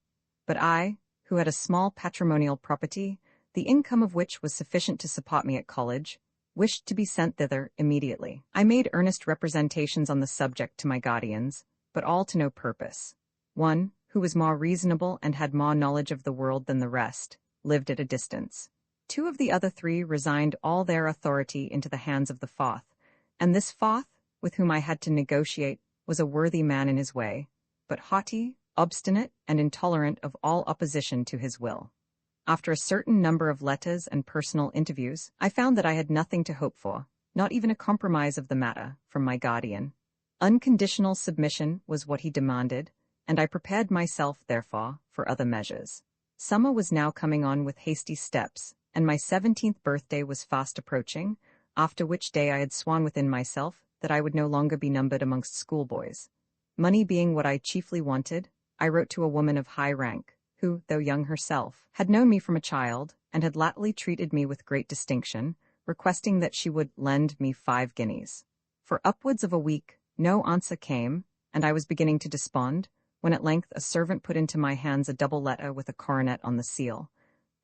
But I, who had a small patrimonial property, the income of which was sufficient to support me at college, wished to be sent thither immediately. I made earnest representations on the subject to my guardians, but all to no purpose. One, who was more reasonable and had more knowledge of the world than the rest, lived at a distance. Two of the other three resigned all their authority into the hands of the fourth, and this fourth, with whom I had to negotiate, was a worthy man in his way, but haughty, obstinate, and intolerant of all opposition to his will. After a certain number of letters and personal interviews, I found that I had nothing to hope for, not even a compromise of the matter, from my guardian. Unconditional submission was what he demanded, and I prepared myself, therefore, for other measures. Summer was now coming on with hasty steps, and my 17th birthday was fast approaching, after which day I had sworn within myself that I would no longer be numbered amongst schoolboys. Money being what I chiefly wanted, I wrote to a woman of high rank, who, though young herself, had known me from a child, and had latterly treated me with great distinction, requesting that she would lend me 5 guineas. For upwards of a week no answer came, and I was beginning to despond, when at length a servant put into my hands a double letter with a coronet on the seal.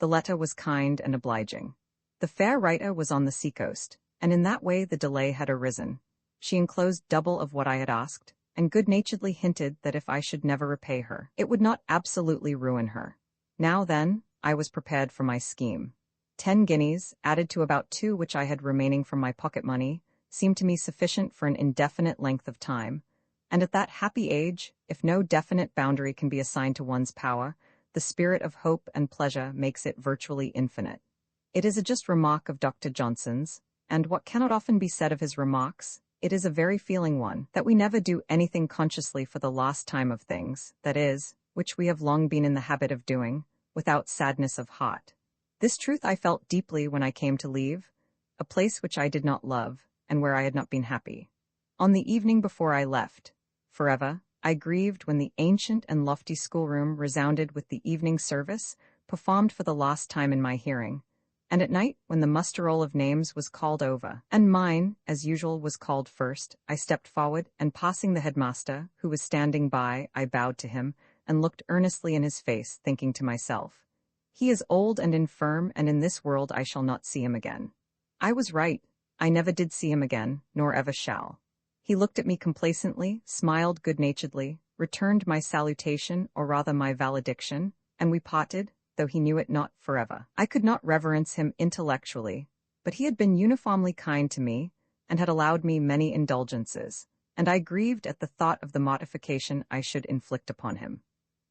The letter was kind and obliging. The fair writer was on the sea-coast, and in that way the delay had arisen. She enclosed double of what I had asked, and good-naturedly hinted that if I should never repay her, it would not absolutely ruin her. Now then, I was prepared for my scheme. 10 guineas, added to about 2 which I had remaining from my pocket money, seemed to me sufficient for an indefinite length of time, and at that happy age, if no definite boundary can be assigned to one's power, the spirit of hope and pleasure makes it virtually infinite. It is a just remark of Dr. Johnson's, and what cannot often be said of his remarks, it is a very feeling one, that we never do anything consciously for the last time of things, that is, which we have long been in the habit of doing, without sadness of heart. This truth I felt deeply when I came to leave, a place which I did not love, and where I had not been happy. On the evening before I left, forever, I grieved when the ancient and lofty schoolroom resounded with the evening service, performed for the last time in my hearing, and at night, when the muster roll of names was called over, and mine, as usual, was called first, I stepped forward, and passing the headmaster, who was standing by, I bowed to him, and looked earnestly in his face, thinking to myself, "He is old and infirm, and in this world I shall not see him again." I was right. I never did see him again, nor ever shall. He looked at me complacently, smiled good-naturedly, returned my salutation, or rather my valediction, and we parted, though he knew it not, forever. I could not reverence him intellectually, but he had been uniformly kind to me, and had allowed me many indulgences, and I grieved at the thought of the mortification I should inflict upon him.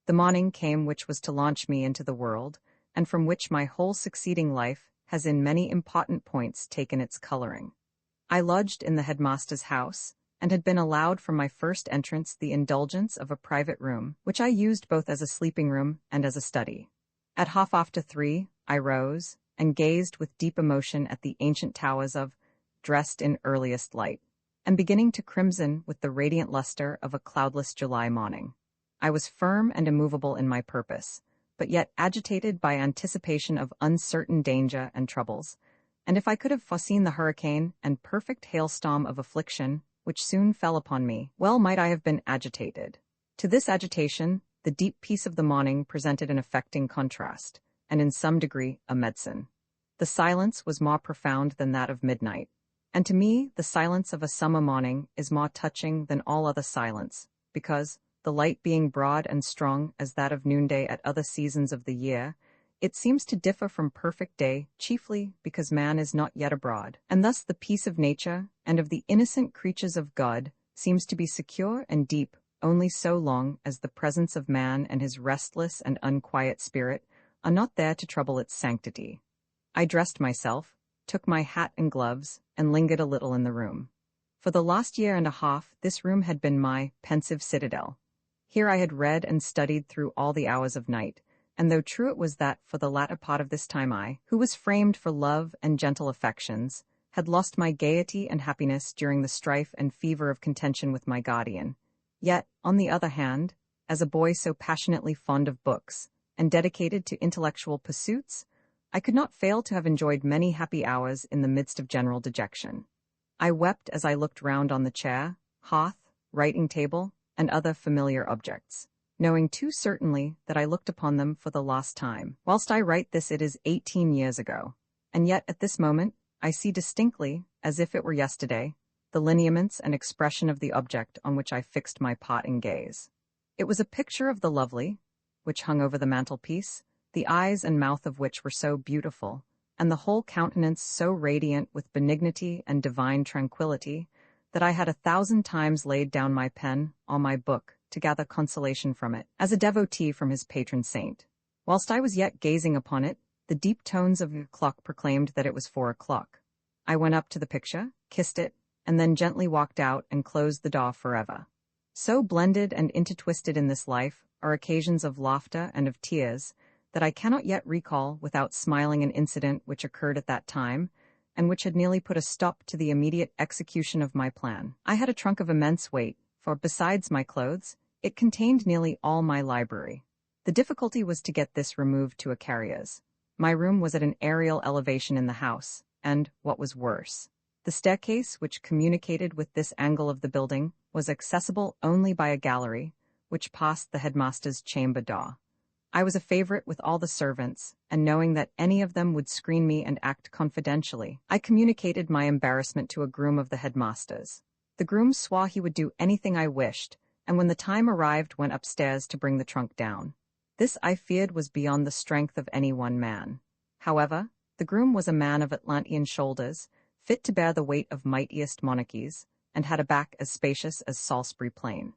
The morning came which was to launch me into the world, and from which my whole succeeding life has in many important points taken its coloring. I lodged in the headmaster's house, and had been allowed from my first entrance the indulgence of a private room, which I used both as a sleeping room and as a study. At 3:30, I rose, and gazed with deep emotion at the ancient towers of, dressed in earliest light, and beginning to crimson with the radiant luster of a cloudless July morning. I was firm and immovable in my purpose, but yet agitated by anticipation of uncertain danger and troubles, and if I could have foreseen the hurricane and perfect hailstorm of affliction which soon fell upon me, well might I have been agitated. To this agitation, the deep peace of the morning presented an affecting contrast, and in some degree a medicine. The silence was more profound than that of midnight, and to me the silence of a summer morning is more touching than all other silence, because, the light being broad and strong as that of noonday at other seasons of the year, it seems to differ from perfect day chiefly because man is not yet abroad, and thus the peace of nature and of the innocent creatures of God seems to be secure and deep only so long as the presence of man and his restless and unquiet spirit are not there to trouble its sanctity. I dressed myself, took my hat and gloves, and lingered a little in the room. For the last year and a half this room had been my pensive citadel. Here I had read and studied through all the hours of night, and though true it was that for the latter part of this time I, who was framed for love and gentle affections, had lost my gaiety and happiness during the strife and fever of contention with my guardian, yet, on the other hand, as a boy so passionately fond of books, and dedicated to intellectual pursuits, I could not fail to have enjoyed many happy hours in the midst of general dejection. I wept as I looked round on the chair, hearth, writing table, and other familiar objects, knowing too certainly that I looked upon them for the last time. Whilst I write this it is 18 years ago, and yet at this moment I see distinctly, as if it were yesterday, the lineaments and expression of the object on which I fixed my parting gaze. It was a picture of the lovely, which hung over the mantelpiece, the eyes and mouth of which were so beautiful, and the whole countenance so radiant with benignity and divine tranquillity, that I had 1,000 times laid down my pen or my book to gather consolation from it, as a devotee from his patron saint. Whilst I was yet gazing upon it, the deep tones of the clock proclaimed that it was 4 o'clock. I went up to the picture, kissed it, and then gently walked out and closed the door forever. So blended and intertwisted in this life are occasions of laughter and of tears, that I cannot yet recall without smiling an incident which occurred at that time, and which had nearly put a stop to the immediate execution of my plan. I had a trunk of immense weight, for besides my clothes, it contained nearly all my library. The difficulty was to get this removed to a carrier's. My room was at an aerial elevation in the house, and, what was worse, the staircase which communicated with this angle of the building was accessible only by a gallery, which passed the headmaster's chamber door. I was a favorite with all the servants, and knowing that any of them would screen me and act confidentially, I communicated my embarrassment to a groom of the headmaster's. The groom swore he would do anything I wished, and when the time arrived went upstairs to bring the trunk down. This I feared was beyond the strength of any one man. However, the groom was a man of Atlantean shoulders, fit to bear the weight of mightiest monarchies, and had a back as spacious as Salisbury Plain.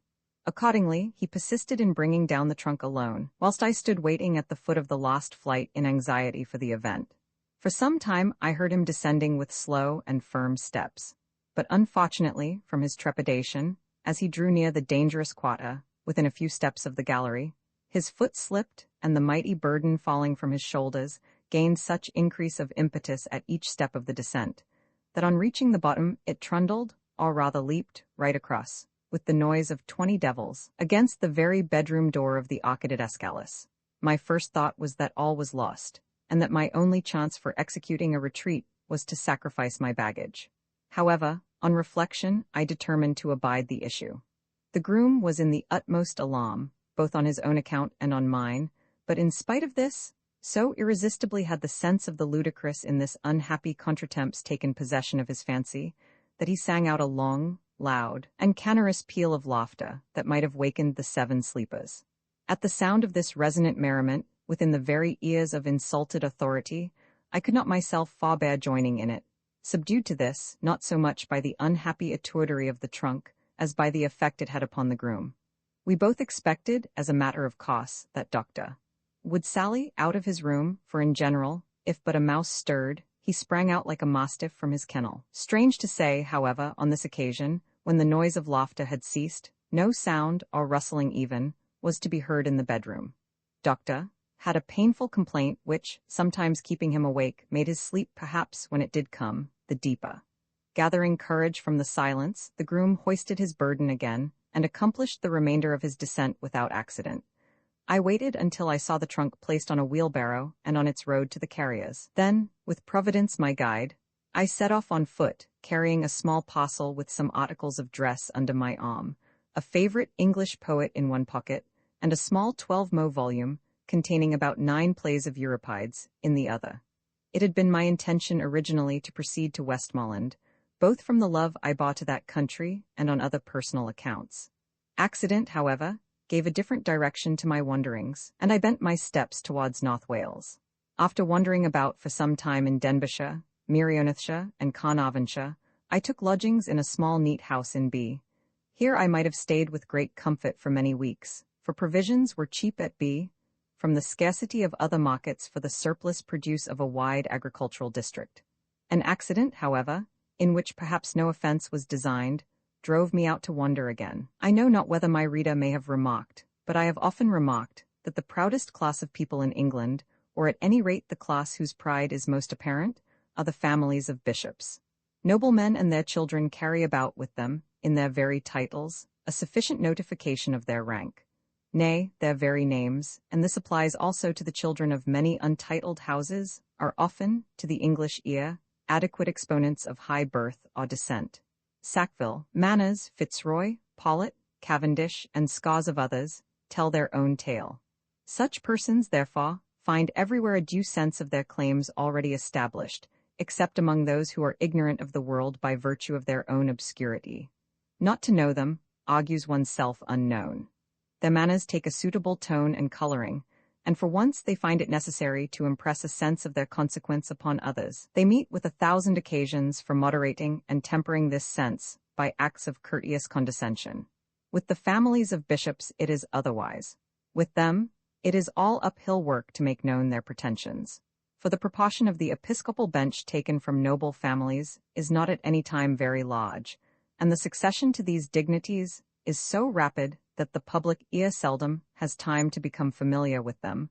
Accordingly, he persisted in bringing down the trunk alone, whilst I stood waiting at the foot of the last flight in anxiety for the event. For some time I heard him descending with slow and firm steps, but unfortunately, from his trepidation, as he drew near the dangerous quarter, within a few steps of the gallery, his foot slipped, and the mighty burden falling from his shoulders gained such increase of impetus at each step of the descent, that on reaching the bottom it trundled, or rather leaped, right across, with the noise of 20 devils, against the very bedroom door of the arcaded escalice. My first thought was that all was lost, and that my only chance for executing a retreat was to sacrifice my baggage. However, on reflection, I determined to abide the issue. The groom was in the utmost alarm, both on his own account and on mine, but in spite of this, so irresistibly had the sense of the ludicrous in this unhappy contretemps taken possession of his fancy, that he sang out a long, loud, and canorous peal of laughter that might have wakened the 7 sleepers. At the sound of this resonant merriment, within the very ears of insulted authority, I could not myself forbear joining in it, subdued to this, not so much by the unhappy étourderie of the trunk, as by the effect it had upon the groom. We both expected, as a matter of course, that Doctor would sally out of his room, for in general, if but a mouse stirred, he sprang out like a mastiff from his kennel. Strange to say, however, on this occasion, when the noise of laughter had ceased, no sound, or rustling even, was to be heard in the bedroom. Doctor had a painful complaint which, sometimes keeping him awake, made his sleep perhaps, when it did come, the deeper. Gathering courage from the silence, the groom hoisted his burden again, and accomplished the remainder of his descent without accident. I waited until I saw the trunk placed on a wheelbarrow and on its road to the carrier's. Then, with Providence my guide, I set off on foot, carrying a small parcel with some articles of dress under my arm, a favorite English poet in one pocket, and a small 12mo volume, containing about 9 plays of Euripides, in the other. It had been my intention originally to proceed to Westmoreland, both from the love I bore to that country and on other personal accounts. Accident, however, gave a different direction to my wanderings, and I bent my steps towards North Wales. After wandering about for some time in Denbighshire, Merionethshire, and Carnarvonshire, I took lodgings in a small neat house in B. Here I might have stayed with great comfort for many weeks, for provisions were cheap at B, from the scarcity of other markets for the surplus produce of a wide agricultural district. An accident, however, in which perhaps no offence was designed, drove me out to wander again. I know not whether my reader may have remarked, but I have often remarked, that the proudest class of people in England, or at any rate the class whose pride is most apparent, are the families of bishops. Noblemen and their children carry about with them, in their very titles, a sufficient notification of their rank. Nay, their very names, and this applies also to the children of many untitled houses, are often, to the English ear, adequate exponents of high birth or descent. Sackville, Manners, Fitzroy, Paulet, Cavendish, and scores of others, tell their own tale. Such persons, therefore, find everywhere a due sense of their claims already established, except among those who are ignorant of the world by virtue of their own obscurity. Not to know them argues oneself unknown. Their manners take a suitable tone and coloring, and for once they find it necessary to impress a sense of their consequence upon others. They meet with 1,000 occasions for moderating and tempering this sense by acts of courteous condescension. With the families of bishops it is otherwise. With them, it is all uphill work to make known their pretensions. For the proportion of the episcopal bench taken from noble families is not at any time very large, and the succession to these dignities is so rapid that the public ear seldom has time to become familiar with them,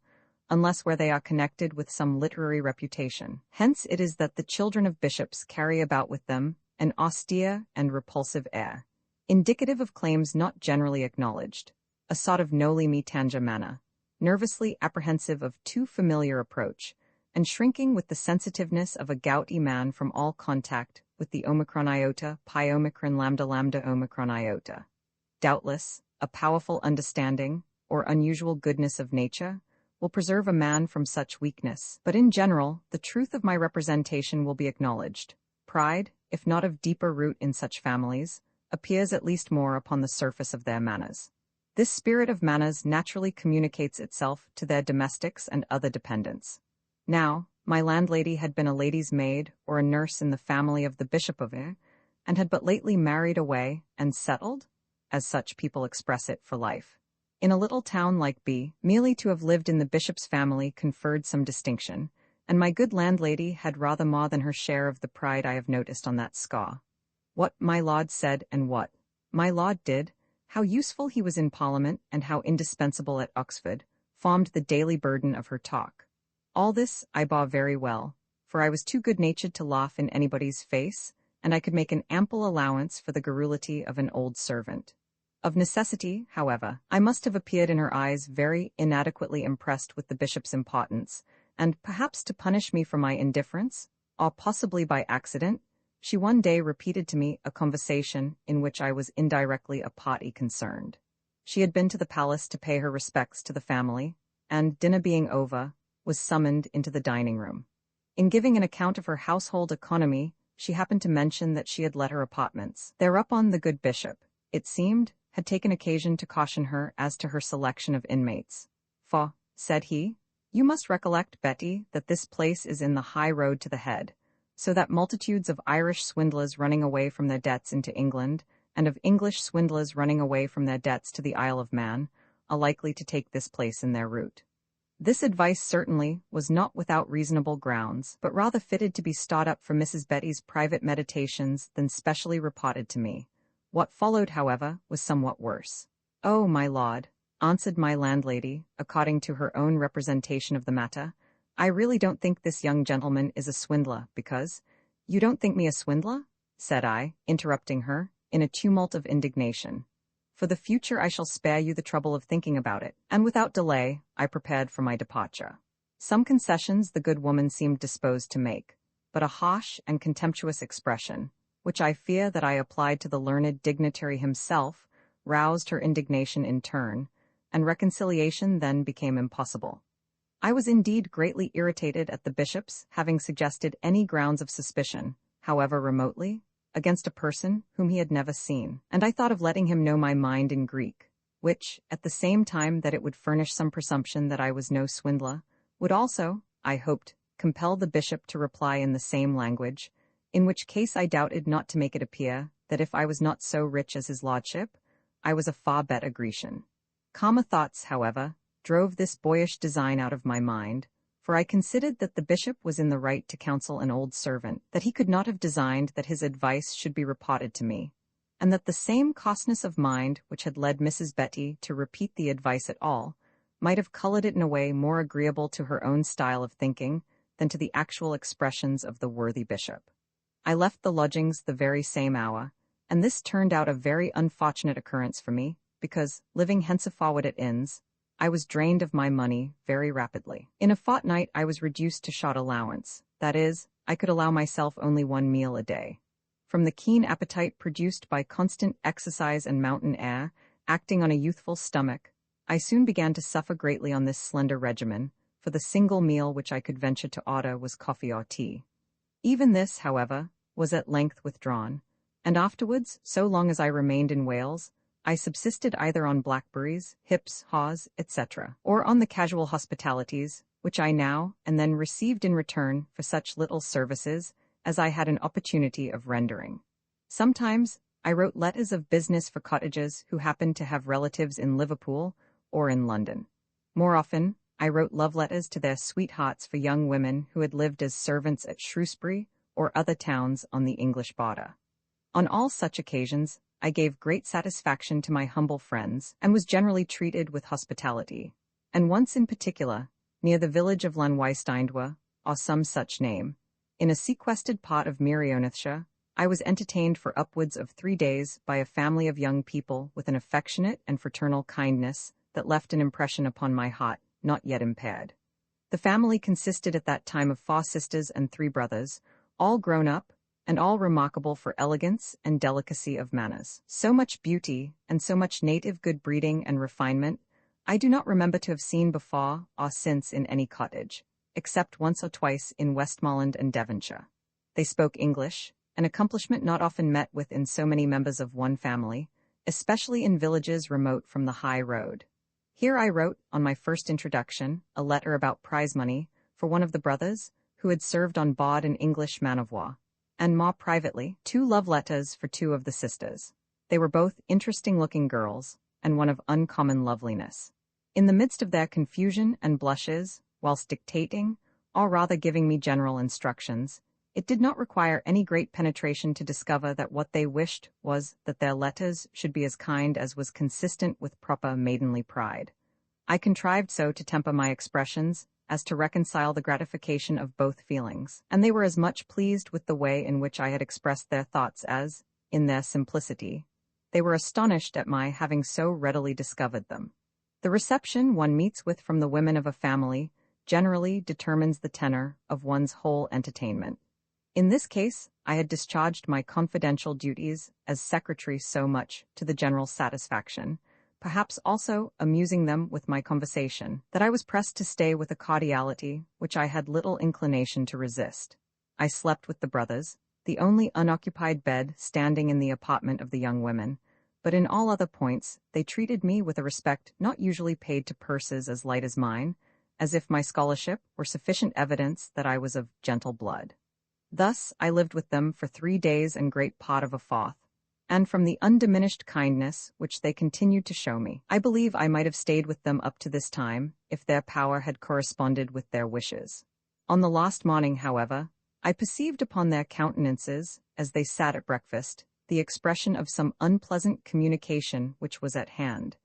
unless where they are connected with some literary reputation. Hence it is that the children of bishops carry about with them an austere and repulsive air, indicative of claims not generally acknowledged, a sort of noli me tangere manner, nervously apprehensive of too familiar approach, and shrinking with the sensitiveness of a gouty man from all contact with the omicron iota, pi omicron lambda lambda omicron iota. Doubtless, a powerful understanding, or unusual goodness of nature, will preserve a man from such weakness, but in general, the truth of my representation will be acknowledged. Pride, if not of deeper root in such families, appears at least more upon the surface of their manners. This spirit of manners naturally communicates itself to their domestics and other dependents. Now, my landlady had been a lady's maid or a nurse in the family of the Bishop of Ayr, and had but lately married away and settled, as such people express it, for life. In a little town like B, merely to have lived in the bishop's family conferred some distinction, and my good landlady had rather more than her share of the pride I have noticed on that score. What my lord said and what my lord did, how useful he was in Parliament and how indispensable at Oxford, formed the daily burden of her talk. All this I bore very well, for I was too good-natured to laugh in anybody's face, and I could make an ample allowance for the garrulity of an old servant. Of necessity, however, I must have appeared in her eyes very inadequately impressed with the bishop's importance, and perhaps to punish me for my indifference, or possibly by accident, she one day repeated to me a conversation in which I was indirectly a party concerned. She had been to the palace to pay her respects to the family, and, dinner being over, was summoned into the dining-room. In giving an account of her household economy, she happened to mention that she had let her apartments. Thereupon the good bishop, it seemed, had taken occasion to caution her as to her selection of inmates. For, said he, you must recollect, Betty, that this place is in the high road to the head, so that multitudes of Irish swindlers running away from their debts into England, and of English swindlers running away from their debts to the Isle of Man, are likely to take this place in their route. This advice certainly was not without reasonable grounds, but rather fitted to be stored up for Mrs. Betty's private meditations than specially reported to me. What followed, however, was somewhat worse. "Oh, my lord," answered my landlady, according to her own representation of the matter, "I really don't think this young gentleman is a swindler, because—" "You don't think me a swindler?" said I, interrupting her, in a tumult of indignation. "For the future I shall spare you the trouble of thinking about it," and without delay I prepared for my departure. Some concessions the good woman seemed disposed to make, but a harsh and contemptuous expression, which I fear that I applied to the learned dignitary himself, roused her indignation in turn, and reconciliation then became impossible. I was indeed greatly irritated at the bishop's having suggested any grounds of suspicion, however remotely, against a person whom he had never seen, and I thought of letting him know my mind in Greek, which, at the same time that it would furnish some presumption that I was no swindler, would also, I hoped, compel the bishop to reply in the same language, in which case I doubted not to make it appear that if I was not so rich as his lordship, I was a far better Grecian. Calmer thoughts, however, drove this boyish design out of my mind, for I considered that the bishop was in the right to counsel an old servant, that he could not have designed that his advice should be reported to me, and that the same costness of mind which had led Mrs. Betty to repeat the advice at all might have colored it in a way more agreeable to her own style of thinking than to the actual expressions of the worthy bishop. I left the lodgings the very same hour, and this turned out a very unfortunate occurrence for me, because, living henceforward at inns, I was drained of my money very rapidly. In a fortnight I was reduced to short allowance, that is, I could allow myself only one meal a day. From the keen appetite produced by constant exercise and mountain air, acting on a youthful stomach, I soon began to suffer greatly on this slender regimen, for the single meal which I could venture to order was coffee or tea. Even this, however, was at length withdrawn, and afterwards, so long as I remained in Wales, I subsisted either on blackberries, hips, haws, etc., or on the casual hospitalities, which I now and then received in return for such little services as I had an opportunity of rendering. Sometimes I wrote letters of business for cottagers who happened to have relatives in Liverpool or in London. More often, I wrote love letters to their sweethearts for young women who had lived as servants at Shrewsbury or other towns on the English border. On all such occasions, I gave great satisfaction to my humble friends, and was generally treated with hospitality. And once in particular, near the village of Llanwystindwa, or some such name, in a sequestered part of Merionethshire, I was entertained for upwards of 3 days by a family of young people with an affectionate and fraternal kindness that left an impression upon my heart not yet impaired. The family consisted at that time of 4 sisters and 3 brothers, all grown up, and all remarkable for elegance and delicacy of manners. So much beauty, and so much native good breeding and refinement, I do not remember to have seen before or since in any cottage, except once or twice in Westmoreland and Devonshire. They spoke English, an accomplishment not often met with in so many members of one family, especially in villages remote from the high road. Here I wrote, on my first introduction, a letter about prize money for one of the brothers, who had served on board an English man-of-war, and more privately, 2 love letters for 2 of the sisters. They were both interesting-looking girls, and one of uncommon loveliness. In the midst of their confusion and blushes, whilst dictating, or rather giving me general instructions, it did not require any great penetration to discover that what they wished was that their letters should be as kind as was consistent with proper maidenly pride. I contrived so to temper my expressions as to reconcile the gratification of both feelings, and they were as much pleased with the way in which I had expressed their thoughts as, in their simplicity, they were astonished at my having so readily discovered them. The reception one meets with from the women of a family generally determines the tenor of one's whole entertainment. In this case, I had discharged my confidential duties as secretary so much to the general satisfaction, perhaps also amusing them with my conversation, that I was pressed to stay with a cordiality which I had little inclination to resist. I slept with the brothers, the only unoccupied bed standing in the apartment of the young women, but in all other points they treated me with a respect not usually paid to purses as light as mine, as if my scholarship were sufficient evidence that I was of gentle blood. Thus I lived with them for 3 days and great part of a 4th, and from the undiminished kindness which they continued to show me. I believe I might have stayed with them up to this time, if their power had corresponded with their wishes. On the last morning, however, I perceived upon their countenances, as they sat at breakfast, the expression of some unpleasant communication which was at hand.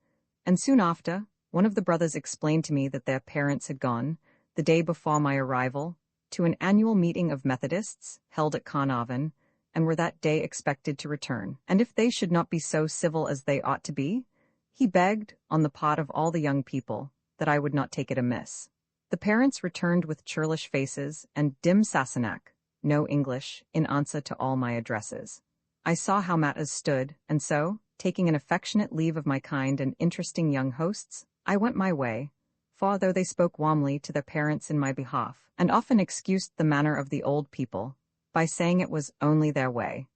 And soon after, one of the brothers explained to me that their parents had gone, the day before my arrival, to an annual meeting of Methodists, held at Carnarvon, and were that day expected to return. And if they should not be so civil as they ought to be, he begged, on the part of all the young people, that I would not take it amiss. The parents returned with churlish faces and dim Sassenach, no English, in answer to all my addresses. I saw how matters stood, and so, taking an affectionate leave of my kind and interesting young hosts, I went my way, for though they spoke warmly to their parents in my behalf, and often excused the manner of the old people, by saying it was only their way,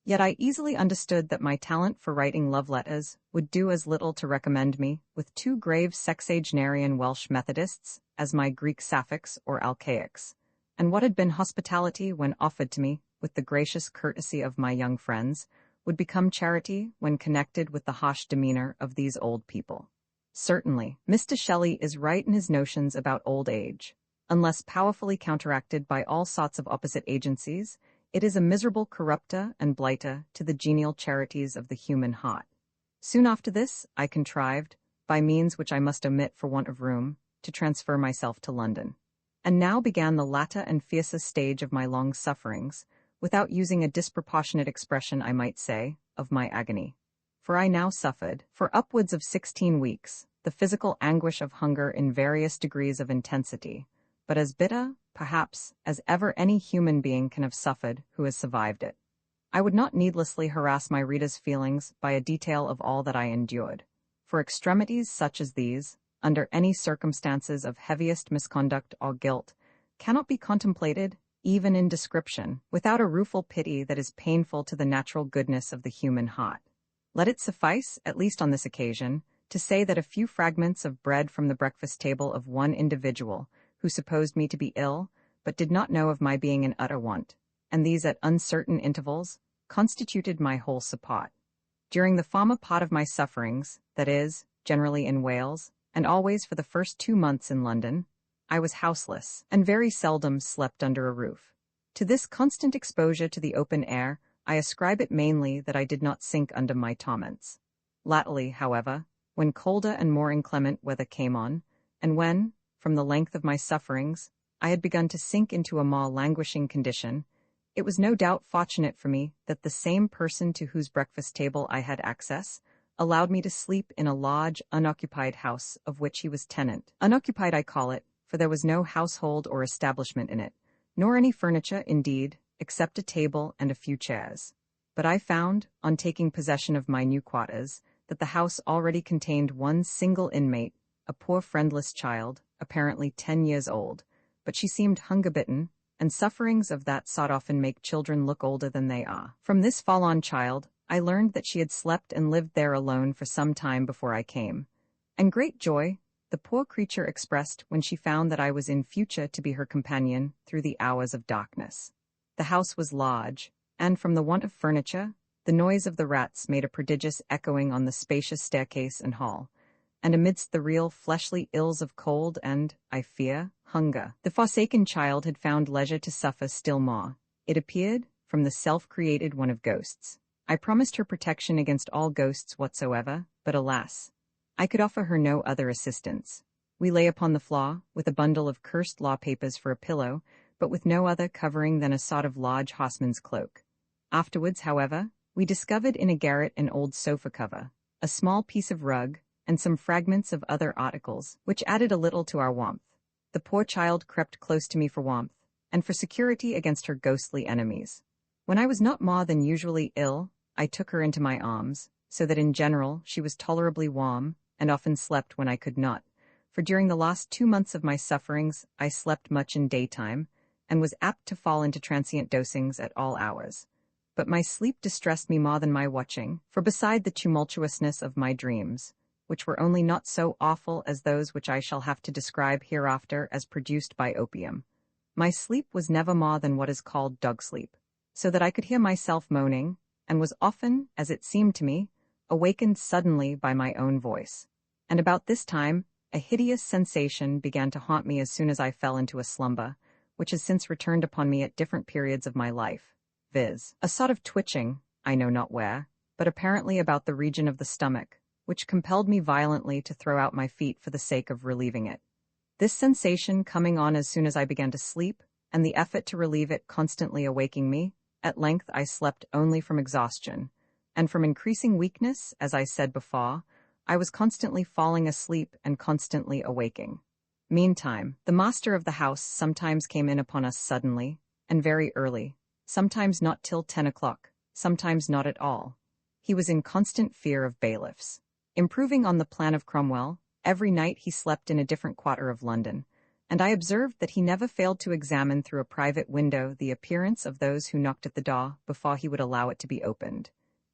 yet I easily understood that my talent for writing love letters would do as little to recommend me with two grave sexagenarian Welsh Methodists as my Greek Sapphics or Alcaics, and what had been hospitality when offered to me with the gracious courtesy of my young friends would become charity when connected with the harsh demeanor of these old people. Certainly, Mr. Shelley is right in his notions about old age. Unless powerfully counteracted by all sorts of opposite agencies, it is a miserable corrupter and blighter to the genial charities of the human heart. Soon after this, I contrived, by means which I must omit for want of room, to transfer myself to London. And now began the latter and fiercest stage of my long sufferings, without using a disproportionate expression, I might say, of my agony. For I now suffered, for upwards of 16 weeks, the physical anguish of hunger in various degrees of intensity, but as bitter, perhaps, as ever any human being can have suffered who has survived it. I would not needlessly harass my reader's feelings by a detail of all that I endured, for extremities such as these, under any circumstances of heaviest misconduct or guilt, cannot be contemplated, even in description, without a rueful pity that is painful to the natural goodness of the human heart. Let it suffice, at least on this occasion, to say that a few fragments of bread from the breakfast table of one individual, who supposed me to be ill, but did not know of my being in utter want, and these at uncertain intervals, constituted my whole support. During the former part of my sufferings, that is, generally in Wales, and always for the first 2 months in London, I was houseless, and very seldom slept under a roof. To this constant exposure to the open air, I ascribe it mainly that I did not sink under my torments. Latterly, however, when colder and more inclement weather came on, and when, from the length of my sufferings, I had begun to sink into a more languishing condition, it was no doubt fortunate for me that the same person to whose breakfast table I had access allowed me to sleep in a large, unoccupied house of which he was tenant. Unoccupied I call it, for there was no household or establishment in it, nor any furniture, indeed, except a table and a few chairs. But I found, on taking possession of my new quarters, that the house already contained one single inmate, a poor friendless child, apparently 10 years old, but she seemed hunger-bitten, and sufferings of that sort often make children look older than they are. From this forlorn child, I learned that she had slept and lived there alone for some time before I came, and great joy the poor creature expressed when she found that I was in future to be her companion through the hours of darkness. The house was large, and from the want of furniture, the noise of the rats made a prodigious echoing on the spacious staircase and hall, and amidst the real fleshly ills of cold and, I fear, hunger, the forsaken child had found leisure to suffer still more. It appeared, from the self-created one of ghosts. I promised her protection against all ghosts whatsoever, but alas, I could offer her no other assistance. We lay upon the floor, with a bundle of cursed law papers for a pillow, but with no other covering than a sort of large horseman's cloak. Afterwards, however, we discovered in a garret an old sofa cover, a small piece of rug, and some fragments of other articles, which added a little to our warmth. The poor child crept close to me for warmth, and for security against her ghostly enemies. When I was not more than usually ill, I took her into my arms, so that in general she was tolerably warm, and often slept when I could not, for during the last 2 months of my sufferings I slept much in daytime, and was apt to fall into transient dosings at all hours. But my sleep distressed me more than my watching, for beside the tumultuousness of my dreams, which were only not so awful as those which I shall have to describe hereafter as produced by opium, my sleep was never more than what is called dog sleep, so that I could hear myself moaning, and was often, as it seemed to me, awakened suddenly by my own voice. And about this time, a hideous sensation began to haunt me as soon as I fell into a slumber, which has since returned upon me at different periods of my life, viz., a sort of twitching, I know not where, but apparently about the region of the stomach, which compelled me violently to throw out my feet for the sake of relieving it. This sensation coming on as soon as I began to sleep, and the effort to relieve it constantly awaking me, at length I slept only from exhaustion, and from increasing weakness, as I said before, I was constantly falling asleep and constantly awaking. Meantime, the master of the house sometimes came in upon us suddenly, and very early, sometimes not till 10 o'clock, sometimes not at all. He was in constant fear of bailiffs. Improving on the plan of Cromwell, every night he slept in a different quarter of London, and I observed that he never failed to examine through a private window the appearance of those who knocked at the door before he would allow it to be opened.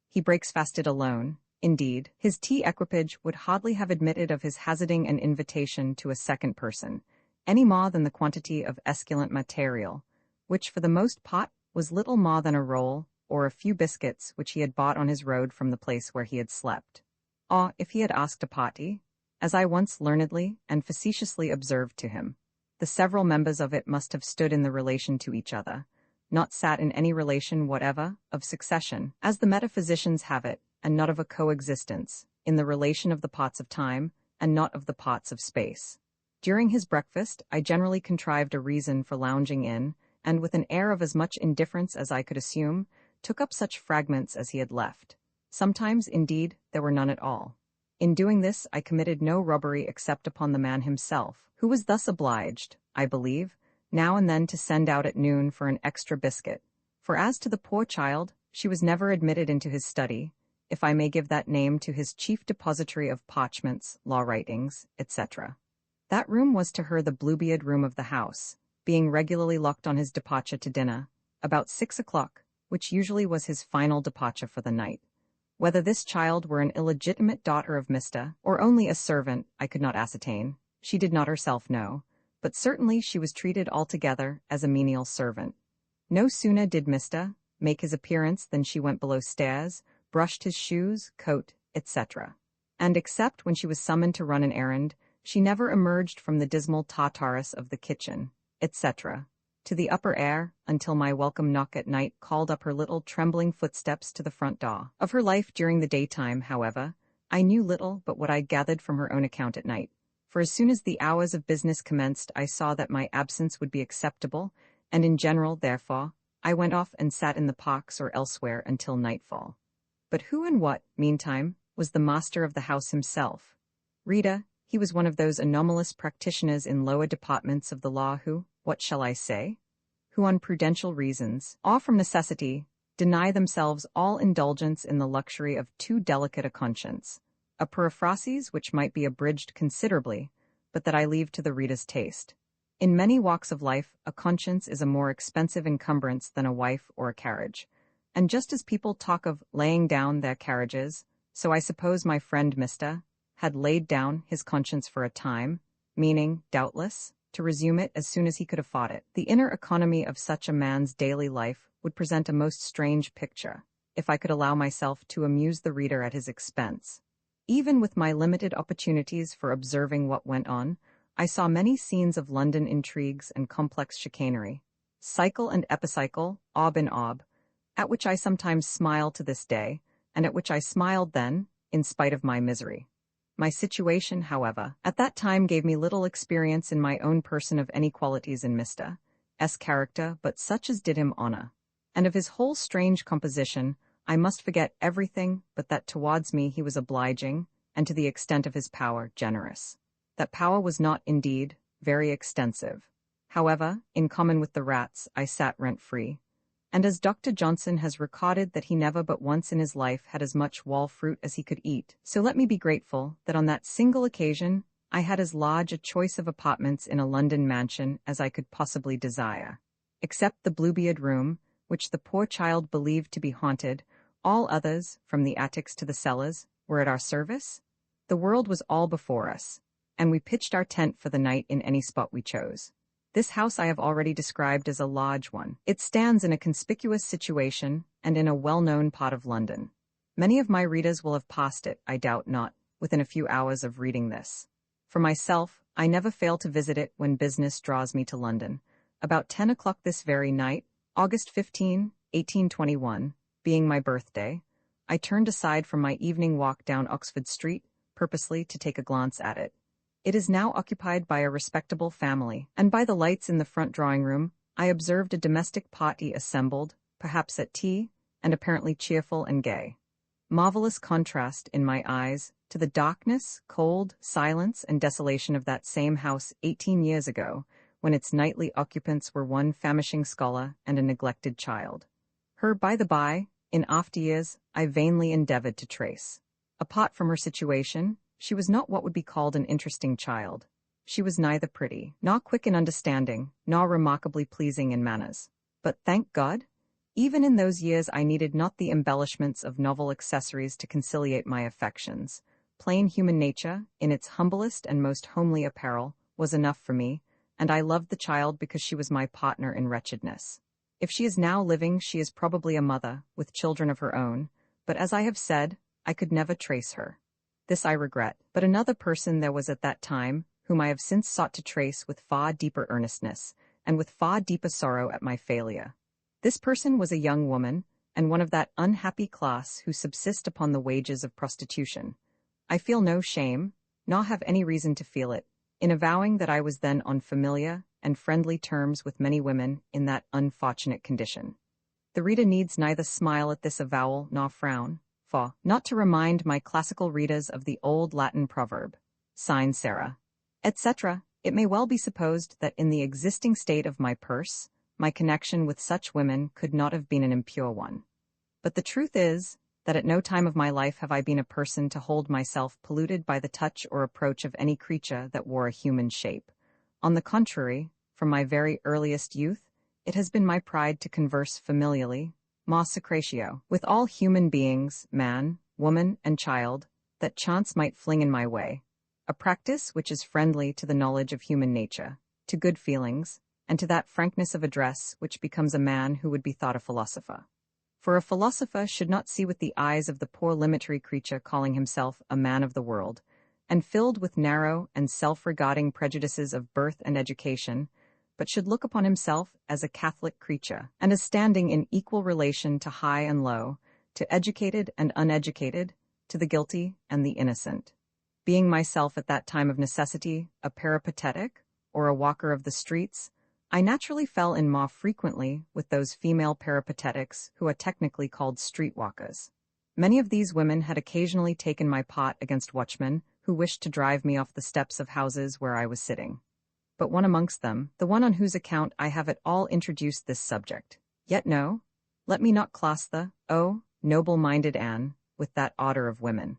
He breaks fasted alone. Indeed, his tea equipage would hardly have admitted of his hazarding an invitation to a second person, any more than the quantity of esculent material, which for the most part was little more than a roll or a few biscuits which he had bought on his road from the place where he had slept. Or if he had asked a party, as I once learnedly and facetiously observed to him, the several members of it must have stood in the relation to each other, not sat in any relation whatever, of succession, as the metaphysicians have it, and not of a coexistence, in the relation of the parts of time, and not of the parts of space. During his breakfast, I generally contrived a reason for lounging in, and with an air of as much indifference as I could assume, took up such fragments as he had left. Sometimes, indeed, there were none at all. In doing this, I committed no robbery except upon the man himself, who was thus obliged, I believe, now and then to send out at noon for an extra biscuit. For as to the poor child, she was never admitted into his study, if I may give that name to his chief depository of parchments, law writings, etc. That room was to her the Bluebeard room of the house, being regularly locked on his departure to dinner, about 6 o'clock, which usually was his final departure for the night. Whether this child were an illegitimate daughter of Mr., or only a servant, I could not ascertain. She did not herself know, but certainly she was treated altogether as a menial servant. No sooner did Mr. make his appearance than she went below stairs, brushed his shoes, coat, etc. And except when she was summoned to run an errand, she never emerged from the dismal Tartarus of the kitchen, etc., to the upper air, until my welcome knock at night called up her little trembling footsteps to the front door. Of her life during the daytime, however, I knew little but what I gathered from her own account at night, for as soon as the hours of business commenced I saw that my absence would be acceptable, and in general, therefore, I went off and sat in the parks or elsewhere until nightfall. But who and what, meantime, was the master of the house himself? Rita, he was one of those anomalous practitioners in lower departments of the law who, what shall I say? Who on prudential reasons, or from necessity, deny themselves all indulgence in the luxury of too delicate a conscience, a periphrasis which might be abridged considerably, but that I leave to the reader's taste. In many walks of life, a conscience is a more expensive encumbrance than a wife or a carriage. And just as people talk of laying down their carriages, so I suppose my friend Mr. had laid down his conscience for a time, meaning, doubtless, to resume it as soon as he could afford it. The inner economy of such a man's daily life would present a most strange picture, if I could allow myself to amuse the reader at his expense. Even with my limited opportunities for observing what went on, I saw many scenes of London intrigues and complex chicanery, cycle and epicycle, ob in ob, at which I sometimes smile to this day, and at which I smiled then, in spite of my misery. My situation, however, at that time gave me little experience in my own person of any qualities in Mr. S. character but such as did him honor. And of his whole strange composition, I must forget everything but that towards me he was obliging, and to the extent of his power, generous. That power was not, indeed, very extensive. However, in common with the rats, I sat rent-free. And as Dr. Johnson has recorded that he never but once in his life had as much wall fruit as he could eat, so let me be grateful that on that single occasion I had as large a choice of apartments in a London mansion as I could possibly desire. Except the Bluebeard room, which the poor child believed to be haunted, all others, from the attics to the cellars, were at our service. The world was all before us, and we pitched our tent for the night in any spot we chose. This house I have already described as a large one. It stands in a conspicuous situation and in a well-known part of London. Many of my readers will have passed it, I doubt not, within a few hours of reading this. For myself, I never fail to visit it when business draws me to London. About 10 o'clock this very night, August 15, 1821, being my birthday, I turned aside from my evening walk down Oxford Street, purposely to take a glance at it. It is now occupied by a respectable family, and by the lights in the front drawing-room, I observed a domestic party assembled, perhaps at tea, and apparently cheerful and gay. Marvelous contrast, in my eyes, to the darkness, cold, silence, and desolation of that same house 18 years ago, when its nightly occupants were one famishing scholar and a neglected child. Her, by the by, in after years, I vainly endeavored to trace. Apart from her situation, she was not what would be called an interesting child. She was neither pretty, nor quick in understanding, nor remarkably pleasing in manners. But thank God, even in those years I needed not the embellishments of novel accessories to conciliate my affections. Plain human nature, in its humblest and most homely apparel, was enough for me, and I loved the child because she was my partner in wretchedness. If she is now living, she is probably a mother, with children of her own, but as I have said, I could never trace her. This I regret, but another person there was at that time, whom I have since sought to trace with far deeper earnestness, and with far deeper sorrow at my failure. This person was a young woman, and one of that unhappy class who subsist upon the wages of prostitution. I feel no shame, nor have any reason to feel it, in avowing that I was then on familiar and friendly terms with many women in that unfortunate condition. The reader needs neither smile at this avowal nor frown, for, not to remind my classical readers of the old Latin proverb, sine cera, etc., it may well be supposed that in the existing state of my purse, my connection with such women could not have been an impure one. But the truth is, that at no time of my life have I been a person to hold myself polluted by the touch or approach of any creature that wore a human shape. On the contrary, from my very earliest youth, it has been my pride to converse familiarly, ma secretio, with all human beings, man, woman, and child, that chance might fling in my way, a practice which is friendly to the knowledge of human nature, to good feelings, and to that frankness of address which becomes a man who would be thought a philosopher. For a philosopher should not see with the eyes of the poor limitary creature calling himself a man of the world, and filled with narrow and self-regarding prejudices of birth and education, but should look upon himself as a Catholic creature, and as standing in equal relation to high and low, to educated and uneducated, to the guilty and the innocent. Being myself at that time of necessity a peripatetic, or a walker of the streets, I naturally fell in more frequently with those female peripatetics who are technically called streetwalkers. Many of these women had occasionally taken my part against watchmen who wished to drive me off the steps of houses where I was sitting. But one amongst them, the one on whose account I have at all introduced this subject. Yet no, let me not class the, noble-minded Anne, with that order of women.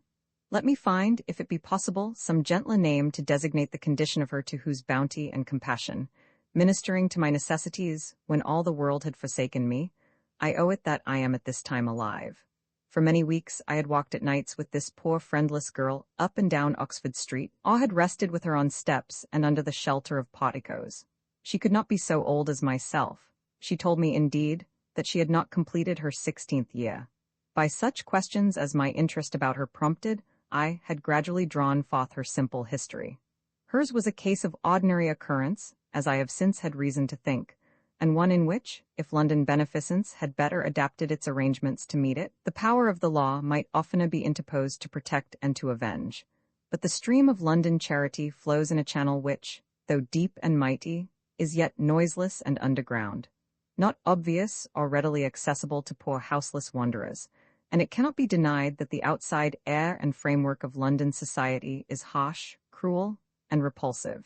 Let me find, if it be possible, some gentler name to designate the condition of her to whose bounty and compassion, ministering to my necessities when all the world had forsaken me, I owe it that I am at this time alive. For many weeks I had walked at nights with this poor friendless girl up and down Oxford Street, or had rested with her on steps and under the shelter of porticos. She could not be so old as myself. She told me, indeed, that she had not completed her 16th year. By such questions as my interest about her prompted, I had gradually drawn forth her simple history. Hers was a case of ordinary occurrence, as I have since had reason to think, and one in which, if London beneficence had better adapted its arrangements to meet it, the power of the law might oftener be interposed to protect and to avenge. But the stream of London charity flows in a channel which, though deep and mighty, is yet noiseless and underground, not obvious or readily accessible to poor houseless wanderers, and it cannot be denied that the outside air and framework of London society is harsh, cruel, and repulsive.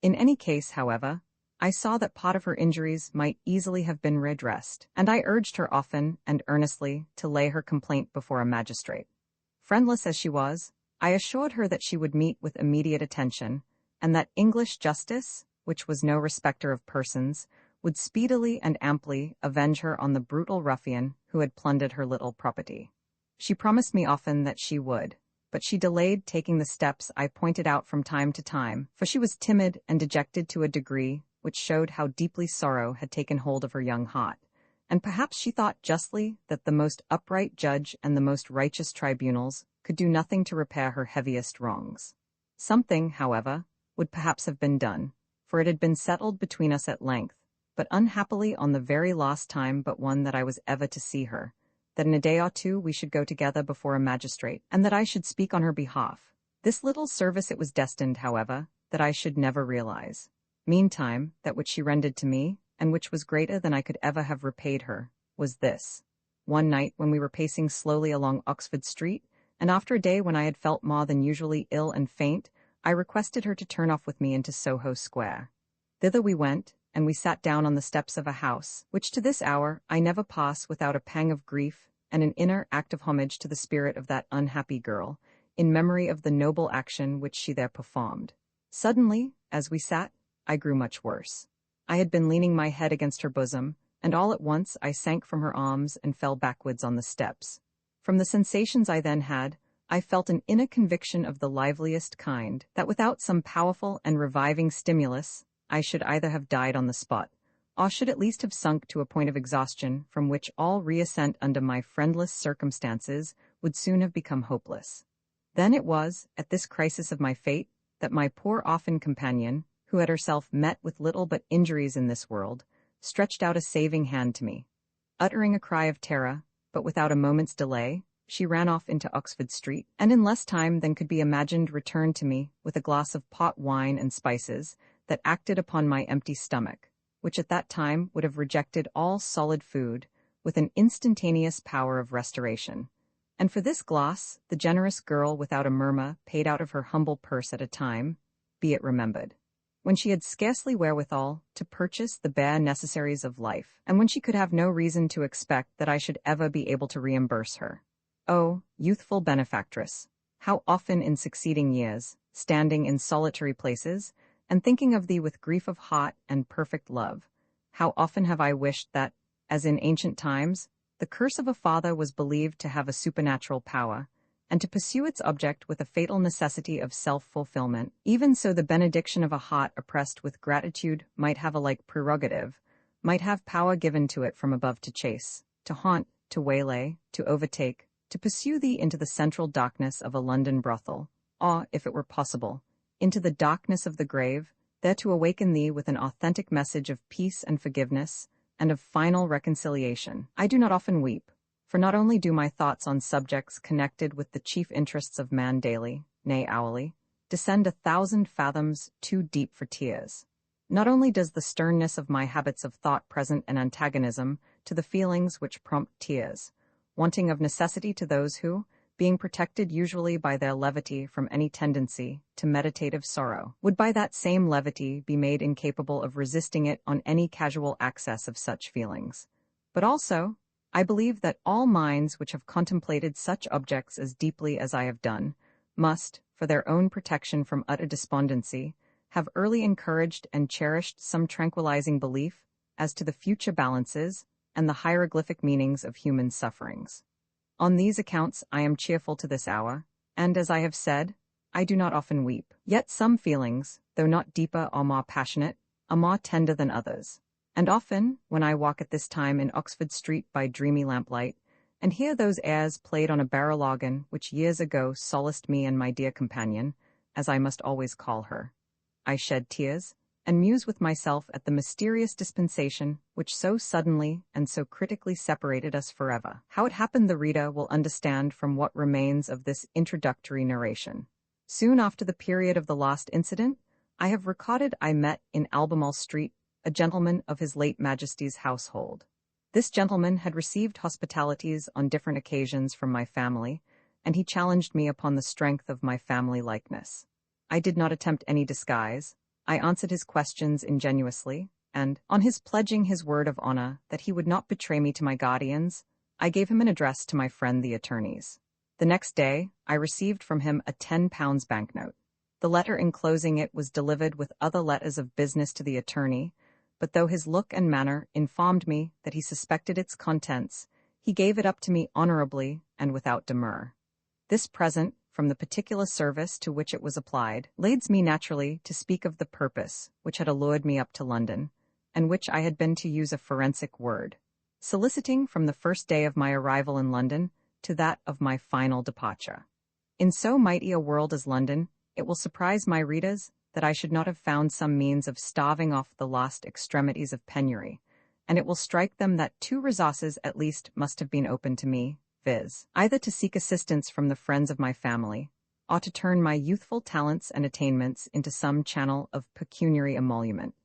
In any case, however, I saw that part of her injuries might easily have been redressed, and I urged her often and earnestly to lay her complaint before a magistrate. Friendless as she was, I assured her that she would meet with immediate attention, and that English justice, which was no respecter of persons, would speedily and amply avenge her on the brutal ruffian who had plundered her little property. She promised me often that she would, but she delayed taking the steps I pointed out from time to time, for she was timid and dejected to a degree which showed how deeply sorrow had taken hold of her young heart, and perhaps she thought justly that the most upright judge and the most righteous tribunals could do nothing to repair her heaviest wrongs. Something, however, would perhaps have been done, for it had been settled between us at length, but unhappily on the very last time but one that I was ever to see her, that in a day or two we should go together before a magistrate, and that I should speak on her behalf. This little service it was destined, however, that I should never realize. Meantime, that which she rendered to me, and which was greater than I could ever have repaid her, was this. One night, when we were pacing slowly along Oxford Street, and after a day when I had felt more than usually ill and faint, I requested her to turn off with me into Soho Square. Thither we went, and we sat down on the steps of a house, which to this hour I never pass without a pang of grief and an inner act of homage to the spirit of that unhappy girl, in memory of the noble action which she there performed. Suddenly, as we sat, I grew much worse. I had been leaning my head against her bosom, and all at once I sank from her arms and fell backwards on the steps. From the sensations I then had, I felt an inner conviction of the liveliest kind, that without some powerful and reviving stimulus, I should either have died on the spot, or should at least have sunk to a point of exhaustion from which all reascent under my friendless circumstances would soon have become hopeless. Then it was, at this crisis of my fate, that my poor orphan companion, who had herself met with little but injuries in this world, stretched out a saving hand to me. Uttering a cry of terror, but without a moment's delay, she ran off into Oxford Street, and in less time than could be imagined returned to me with a glass of pot wine and spices that acted upon my empty stomach, which at that time would have rejected all solid food, with an instantaneous power of restoration. And for this glass, the generous girl without a murmur paid out of her humble purse at a time, be it remembered, when she had scarcely wherewithal to purchase the bare necessaries of life, and when she could have no reason to expect that I should ever be able to reimburse her. Oh, youthful benefactress, how often in succeeding years, standing in solitary places, and thinking of thee with grief of heart and perfect love, how often have I wished that, as in ancient times, the curse of a father was believed to have a supernatural power, and to pursue its object with a fatal necessity of self-fulfillment, even so the benediction of a heart oppressed with gratitude might have a like prerogative, might have power given to it from above to chase, to haunt, to waylay, to overtake, to pursue thee into the central darkness of a London brothel, or, if it were possible, into the darkness of the grave, there to awaken thee with an authentic message of peace and forgiveness, and of final reconciliation. I do not often weep, for not only do my thoughts on subjects connected with the chief interests of man daily, nay hourly, descend 1,000 fathoms too deep for tears. Not only does the sternness of my habits of thought present an antagonism to the feelings which prompt tears, wanting of necessity to those who, being protected usually by their levity from any tendency to meditative sorrow, would by that same levity be made incapable of resisting it on any casual access of such feelings. But also, I believe that all minds which have contemplated such objects as deeply as I have done, must, for their own protection from utter despondency, have early encouraged and cherished some tranquilizing belief as to the future balances and the hieroglyphic meanings of human sufferings. On these accounts I am cheerful to this hour, and as I have said, I do not often weep. Yet some feelings, though not deeper or more passionate, are more tender than others. And often, when I walk at this time in Oxford Street by dreamy lamplight, and hear those airs played on a barrel organ which years ago solaced me and my dear companion, as I must always call her, I shed tears, and muse with myself at the mysterious dispensation which so suddenly and so critically separated us forever. How it happened the reader will understand from what remains of this introductory narration. Soon after the period of the lost incident, I have recorded I met in Albemarle Street a gentleman of his late Majesty's household. This gentleman had received hospitalities on different occasions from my family, and he challenged me upon the strength of my family likeness. I did not attempt any disguise. I answered his questions ingenuously, and, on his pledging his word of honor that he would not betray me to my guardians, I gave him an address to my friend the attorneys. The next day, I received from him a £10 banknote. The letter enclosing it was delivered with other letters of business to the attorney, but though his look and manner informed me that he suspected its contents, he gave it up to me honorably and without demur. This present, from the particular service to which it was applied, leads me naturally to speak of the purpose which had allured me up to London, and which I had been, to use a forensic word, soliciting from the first day of my arrival in London to that of my final departure. In so mighty a world as London, it will surprise my readers that I should not have found some means of staving off the last extremities of penury, and it will strike them that two resources at least must have been open to me, viz., either to seek assistance from the friends of my family, or to turn my youthful talents and attainments into some channel of pecuniary emolument.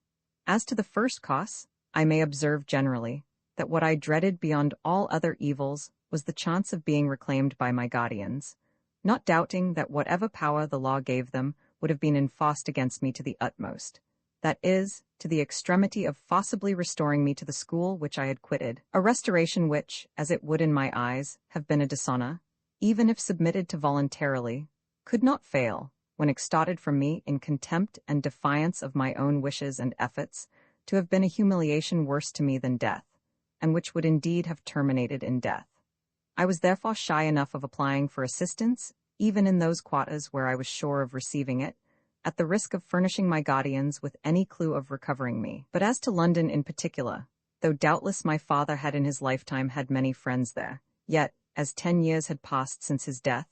As to the first cause, I may observe generally that what I dreaded beyond all other evils was the chance of being reclaimed by my guardians, not doubting that whatever power the law gave them would have been enforced against me to the utmost, that is, to the extremity of forcibly restoring me to the school which I had quitted, a restoration which, as it would in my eyes have been a dishonor, even if submitted to voluntarily, could not fail, when extorted from me in contempt and defiance of my own wishes and efforts, to have been a humiliation worse to me than death, and which would indeed have terminated in death. I was therefore shy enough of applying for assistance, even in those quarters where I was sure of receiving it, at the risk of furnishing my guardians with any clue of recovering me. But as to London in particular, though doubtless my father had in his lifetime had many friends there, yet, as 10 years had passed since his death,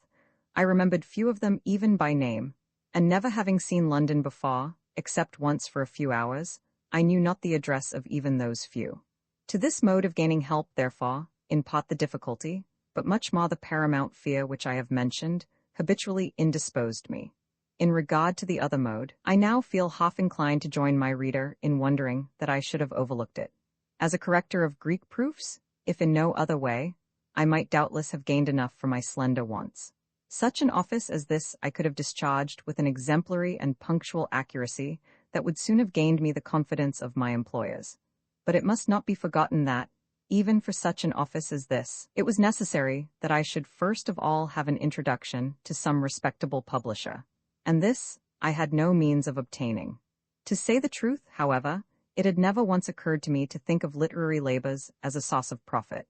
I remembered few of them even by name, and never having seen London before, except once for a few hours, I knew not the address of even those few. To this mode of gaining help, therefore, in part the difficulty, but much more the paramount fear which I have mentioned, habitually indisposed me. In regard to the other mode, I now feel half inclined to join my reader in wondering that I should have overlooked it. As a corrector of Greek proofs, if in no other way, I might doubtless have gained enough for my slender wants. Such an office as this I could have discharged with an exemplary and punctual accuracy that would soon have gained me the confidence of my employers. But it must not be forgotten that, even for such an office as this, it was necessary that I should first of all have an introduction to some respectable publisher, and this I had no means of obtaining. To say the truth, however, it had never once occurred to me to think of literary labors as a source of profit.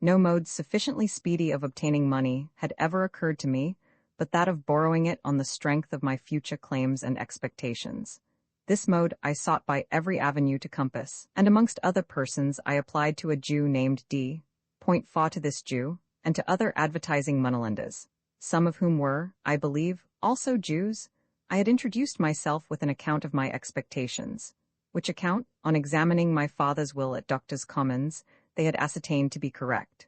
No mode sufficiently speedy of obtaining money had ever occurred to me, but that of borrowing it on the strength of my future claims and expectations. This mode I sought by every avenue to compass, and amongst other persons I applied to a Jew named D. Point to this Jew, and to other advertising moneylenders, some of whom were, I believe, also Jews. I had introduced myself with an account of my expectations, which account, on examining my father's will at Doctors' Commons, they had ascertained to be correct.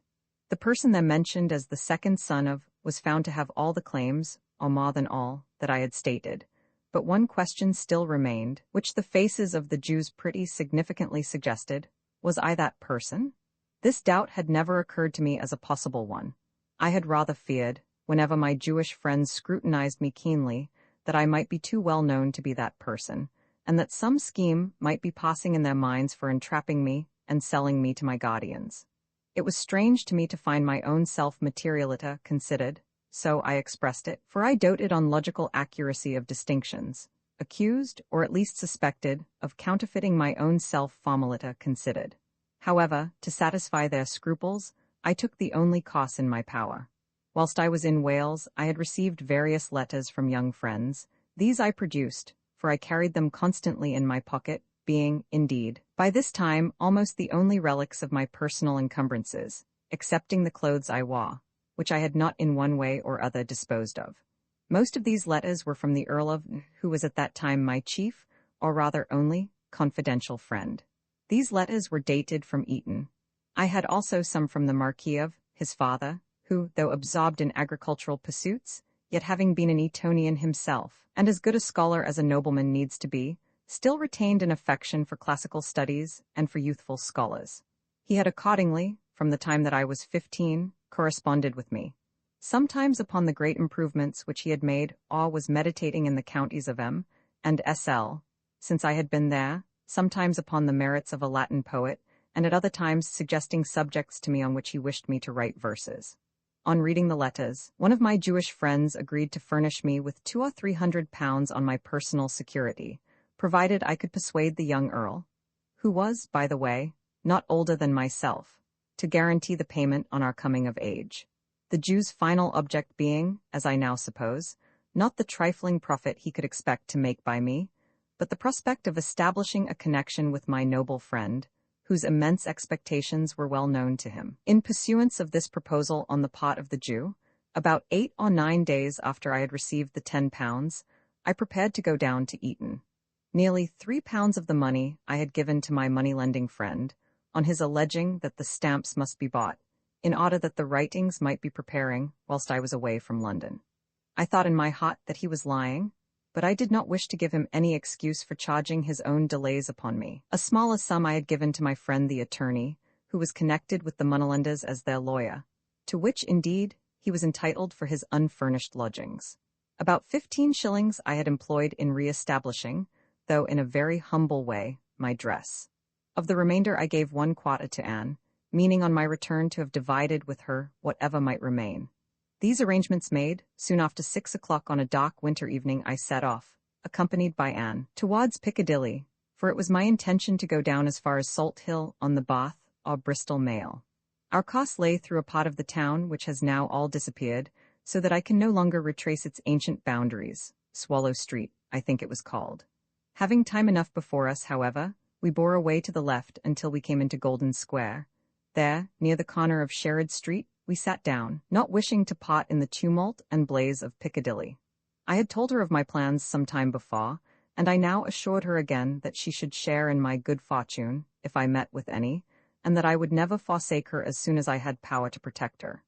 The person then mentioned as the second son of was found to have all the claims, or more than all, that I had stated. But one question still remained, which the faces of the Jews pretty significantly suggested. Was I that person? This doubt had never occurred to me as a possible one. I had rather feared, whenever my Jewish friends scrutinized me keenly, that I might be too well known to be that person, and that some scheme might be passing in their minds for entrapping me and selling me to my guardians. It was strange to me to find my own self-materiality considered, so I expressed it, for I doted on logical accuracy of distinctions, accused, or at least suspected, of counterfeiting my own self-formality considered. However, to satisfy their scruples, I took the only course in my power. Whilst I was in Wales, I had received various letters from young friends. These I produced, for I carried them constantly in my pocket, being, indeed, by this time almost the only relics of my personal encumbrances, excepting the clothes I wore, which I had not in one way or other disposed of. Most of these letters were from the Earl of, who was at that time my chief, or rather only, confidential friend. These letters were dated from Eton. I had also some from the Marquis of, his father, who, though absorbed in agricultural pursuits, yet having been an Etonian himself, and as good a scholar as a nobleman needs to be, still retained an affection for classical studies and for youthful scholars. He had accordingly, from the time that I was 15, corresponded with me, sometimes upon the great improvements which he had made, or was meditating in the counties of M. and SL, since I had been there, sometimes upon the merits of a Latin poet, and at other times suggesting subjects to me on which he wished me to write verses. On reading the letters, one of my Jewish friends agreed to furnish me with 200 or 300 pounds on my personal security, provided I could persuade the young Earl, who was, by the way, not older than myself, to guarantee the payment on our coming of age. the Jew's final object being, as I now suppose, not the trifling profit he could expect to make by me, but the prospect of establishing a connection with my noble friend, whose immense expectations were well known to him. In pursuance of this proposal on the part of the Jew, about 8 or 9 days after I had received the £10, I prepared to go down to Eton. Nearly £3 of the money I had given to my money-lending friend, on his alleging that the stamps must be bought, in order that the writings might be preparing whilst I was away from London. I thought in my heart that he was lying, but I did not wish to give him any excuse for charging his own delays upon me. A smaller sum I had given to my friend the attorney, who was connected with the moneylenders as their lawyer, to which, indeed, he was entitled for his unfurnished lodgings. About 15 shillings I had employed in re-establishing, though in a very humble way, my dress. Of the remainder I gave 1/4 to Anne, meaning on my return to have divided with her whatever might remain. These arrangements made, soon after 6 o'clock on a dark winter evening I set off, accompanied by Anne, towards Piccadilly, for it was my intention to go down as far as Salt Hill on the Bath or Bristol Mail. Our course lay through a part of the town which has now all disappeared, so that I can no longer retrace its ancient boundaries. Swallow Street, I think it was called. Having time enough before us, however, we bore away to the left until we came into Golden Square. There, near the corner of Sherrod Street, we sat down, not wishing to part in the tumult and blaze of Piccadilly. I had told her of my plans some time before, and I now assured her again that she should share in my good fortune, if I met with any, and that I would never forsake her as soon as I had power to protect her.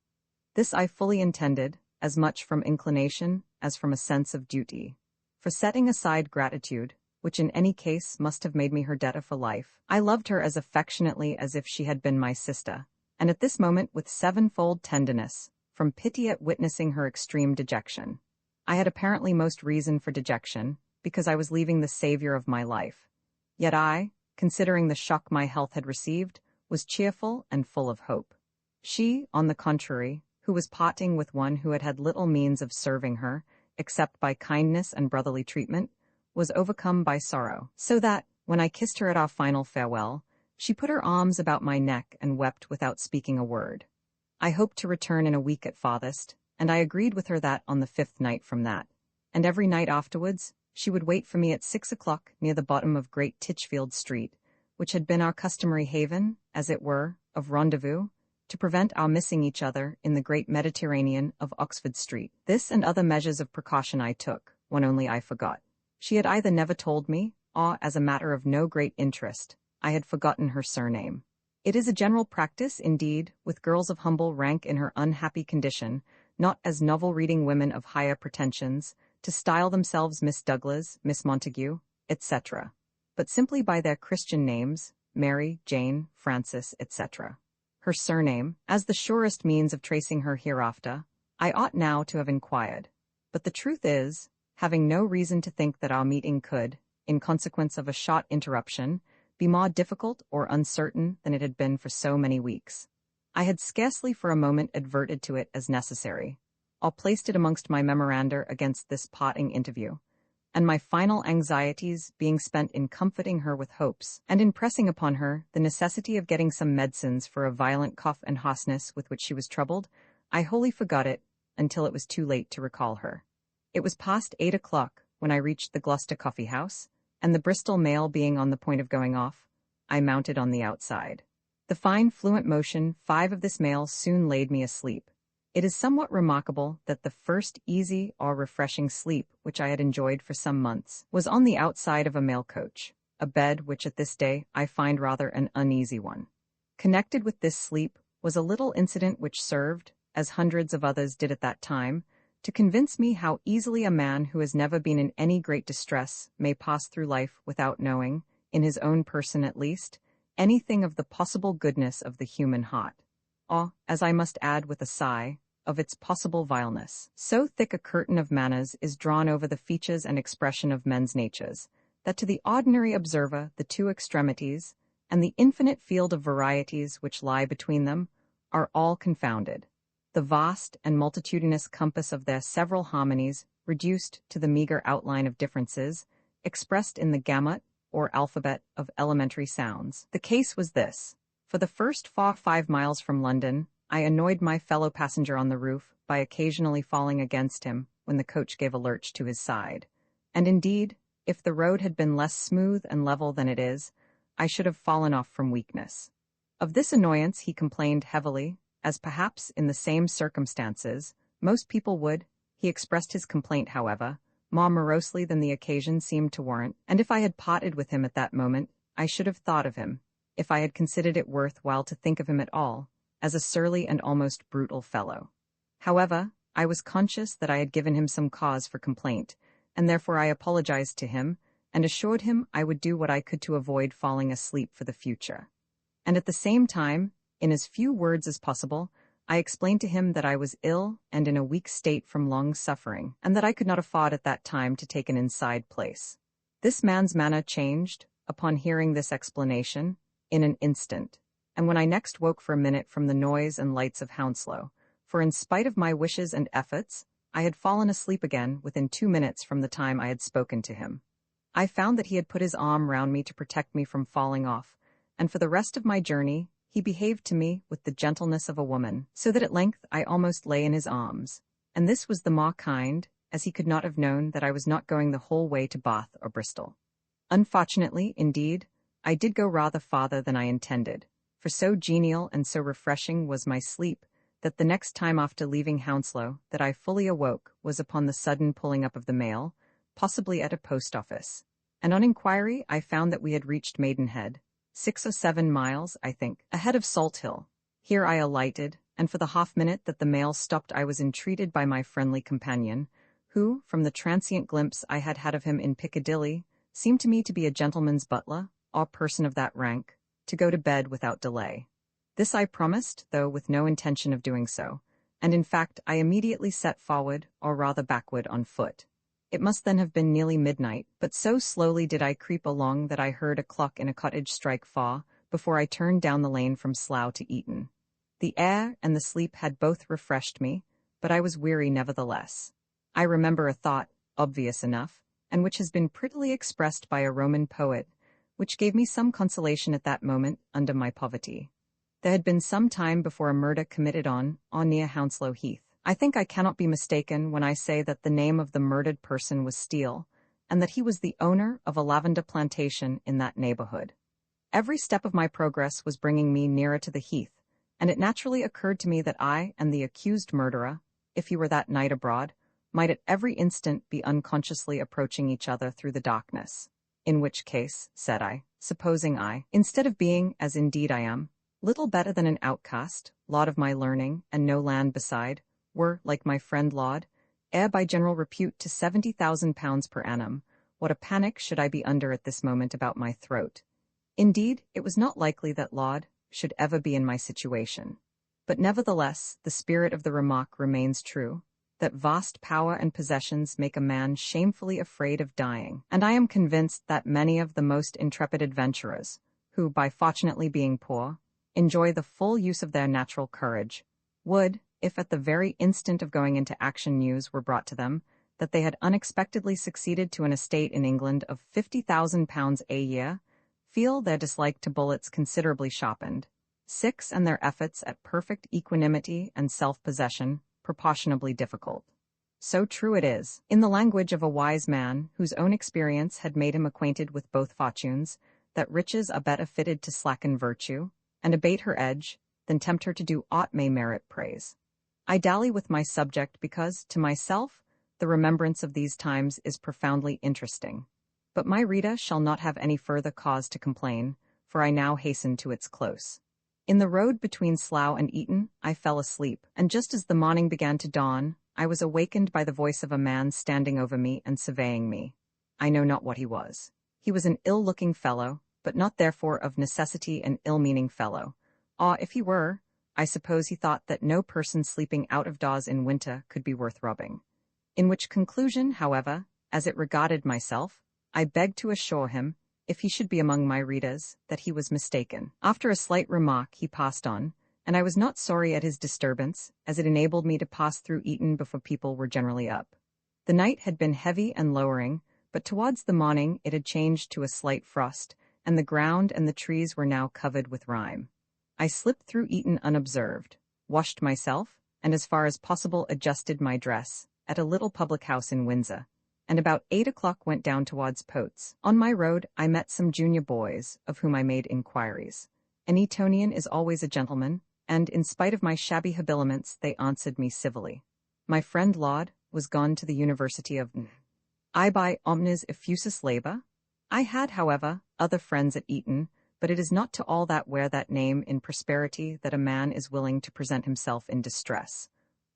This I fully intended, as much from inclination as from a sense of duty. For setting aside gratitude, which in any case must have made me her debtor for life, I loved her as affectionately as if she had been my sister, and at this moment with sevenfold tenderness, from pity at witnessing her extreme dejection. I had apparently most reason for dejection, because I was leaving the saviour of my life. Yet I, considering the shock my health had received, was cheerful and full of hope. She, on the contrary, who was parting with one who had had little means of serving her, except by kindness and brotherly treatment, was overcome by sorrow, so that, when I kissed her at our final farewell, she put her arms about my neck and wept without speaking a word. I hoped to return in a week at farthest, and I agreed with her that on the 5th night from that, and every night afterwards, she would wait for me at 6 o'clock near the bottom of Great Titchfield Street, which had been our customary haven, as it were, of rendezvous, to prevent our missing each other in the great Mediterranean of Oxford Street. This and other measures of precaution I took, one only I forgot. She had either never told me, or, as a matter of no great interest, I had forgotten her surname. It is a general practice, indeed, with girls of humble rank in her unhappy condition, not as novel-reading women of higher pretensions, to style themselves Miss Douglas, Miss Montague, etc., but simply by their Christian names, Mary, Jane, Frances, etc. Her surname, as the surest means of tracing her hereafter, I ought now to have inquired, but the truth is, having no reason to think that our meeting could, in consequence of a short interruption, be more difficult or uncertain than it had been for so many weeks, I had scarcely for a moment adverted to it as necessary, or placed it amongst my memoranda against this parting interview, and my final anxieties being spent in comforting her with hopes, and in pressing upon her the necessity of getting some medicines for a violent cough and hoarseness with which she was troubled, I wholly forgot it until it was too late to recall her. It was past 8 o'clock when I reached the Gloucester Coffee House, and the Bristol mail being on the point of going off, I mounted on the outside. The fine fluent motion 5 of this mail soon laid me asleep. It is somewhat remarkable that the first easy or refreshing sleep which I had enjoyed for some months was on the outside of a mail coach, a bed which at this day I find rather an uneasy one. Connected with this sleep was a little incident which served, as hundreds of others did at that time, to convince me how easily a man who has never been in any great distress may pass through life without knowing, in his own person at least, anything of the possible goodness of the human heart, or, as I must add with a sigh, of its possible vileness. So thick a curtain of manners is drawn over the features and expression of men's natures, that to the ordinary observer the two extremities, and the infinite field of varieties which lie between them, are all confounded. The vast and multitudinous compass of their several harmonies reduced to the meagre outline of differences, expressed in the gamut, or alphabet, of elementary sounds. The case was this. For the first 5 miles from London, I annoyed my fellow passenger on the roof by occasionally falling against him when the coach gave a lurch to his side. And indeed, if the road had been less smooth and level than it is, I should have fallen off from weakness. Of this annoyance he complained heavily, as perhaps in the same circumstances most people would. He expressed his complaint, however, more morosely than the occasion seemed to warrant, and if I had parted with him at that moment, I should have thought of him, if I had considered it worth while to think of him at all, as a surly and almost brutal fellow. However, I was conscious that I had given him some cause for complaint, and therefore I apologized to him, and assured him I would do what I could to avoid falling asleep for the future. And at the same time, in as few words as possible, I explained to him that I was ill and in a weak state from long suffering, and that I could not afford at that time to take an inside place. This man's manner changed, upon hearing this explanation, in an instant, and when I next woke for a minute from the noise and lights of Hounslow, for in spite of my wishes and efforts, I had fallen asleep again within 2 minutes from the time I had spoken to him. I found that he had put his arm round me to protect me from falling off, and for the rest of my journey, he behaved to me with the gentleness of a woman, so that at length I almost lay in his arms, and this was the more kind, as he could not have known that I was not going the whole way to Bath or Bristol. Unfortunately, indeed, I did go rather farther than I intended, for so genial and so refreshing was my sleep, that the next time after leaving Hounslow that I fully awoke was upon the sudden pulling up of the mail, possibly at a post office, and on inquiry I found that we had reached Maidenhead, 6 or 7 miles, I think, ahead of Salt Hill. Here I alighted, and for the half-minute that the mail stopped I was entreated by my friendly companion, who, from the transient glimpse I had had of him in Piccadilly, seemed to me to be a gentleman's butler, or person of that rank, to go to bed without delay. This I promised, though with no intention of doing so, and in fact I immediately set forward, or rather backward, on foot. It must then have been nearly midnight, but so slowly did I creep along that I heard a clock in a cottage strike 4 before I turned down the lane from Slough to Eton. The air and the sleep had both refreshed me, but I was weary nevertheless. I remember a thought, obvious enough, and which has been prettily expressed by a Roman poet, which gave me some consolation at that moment under my poverty. There had been some time before a murder committed on or near Hounslow Heath. I think I cannot be mistaken when I say that the name of the murdered person was Steele, and that he was the owner of a lavender plantation in that neighborhood. Every step of my progress was bringing me nearer to the heath, and it naturally occurred to me that I and the accused murderer, if he were that night abroad, might at every instant be unconsciously approaching each other through the darkness. In which case, said I, supposing I, instead of being, as indeed I am, little better than an outcast, laud of my learning, and no land beside, were, like my friend Laud, heir by general repute to £70,000 per annum, what a panic should I be under at this moment about my throat. Indeed, it was not likely that Laud should ever be in my situation. But nevertheless, the spirit of the remark remains true, that vast power and possessions make a man shamefully afraid of dying, and I am convinced that many of the most intrepid adventurers, who, by fortunately being poor, enjoy the full use of their natural courage, would, if at the very instant of going into action news were brought to them that they had unexpectedly succeeded to an estate in England of £50,000 a year, feel their dislike to bullets considerably sharpened, 6 and their efforts at perfect equanimity and self-possession proportionably difficult. So true it is, in the language of a wise man whose own experience had made him acquainted with both fortunes, that riches are better fitted to slacken virtue, and abate her edge, than tempt her to do aught may merit praise. I dally with my subject because, to myself, the remembrance of these times is profoundly interesting. But my reader shall not have any further cause to complain, for I now hasten to its close. In the road between Slough and Eton, I fell asleep, and just as the morning began to dawn, I was awakened by the voice of a man standing over me and surveying me. I know not what he was. He was an ill-looking fellow, but not therefore of necessity an ill-meaning fellow. Or, if he were, I suppose he thought that no person sleeping out of doors in winter could be worth robbing. In which conclusion, however, as it regarded myself, I begged to assure him, if he should be among my readers, that he was mistaken. After a slight remark, he passed on, and I was not sorry at his disturbance, as it enabled me to pass through Eton before people were generally up. The night had been heavy and lowering, but towards the morning it had changed to a slight frost, and the ground and the trees were now covered with rime. I slipped through Eton unobserved. washed myself, and as far as possible adjusted my dress, at a little public house in Windsor, and about 8 o'clock went down towards Potes. On my road I met some junior boys, of whom I made inquiries. An Etonian is always a gentleman, and in spite of my shabby habiliments they answered me civilly. My friend Laud was gone to the University of I by omnes effusus labor. I had, however, other friends at Eton, but it is not to all that wear that name in prosperity that a man is willing to present himself in distress.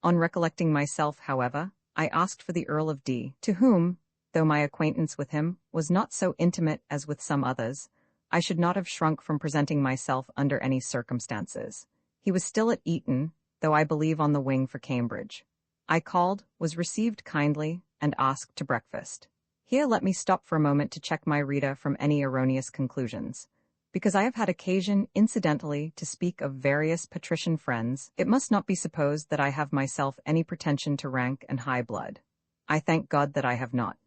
On recollecting myself, however, I asked for the Earl of D, to whom, though my acquaintance with him was not so intimate as with some others, I should not have shrunk from presenting myself under any circumstances. He was still at Eton, though I believe on the wing for Cambridge. I called, was received kindly, and asked to breakfast. Here let me stop for a moment to check my reader from any erroneous conclusions. Because I have had occasion, incidentally, to speak of various patrician friends, it must not be supposed that I have myself any pretension to rank and high blood. I thank God that I have not.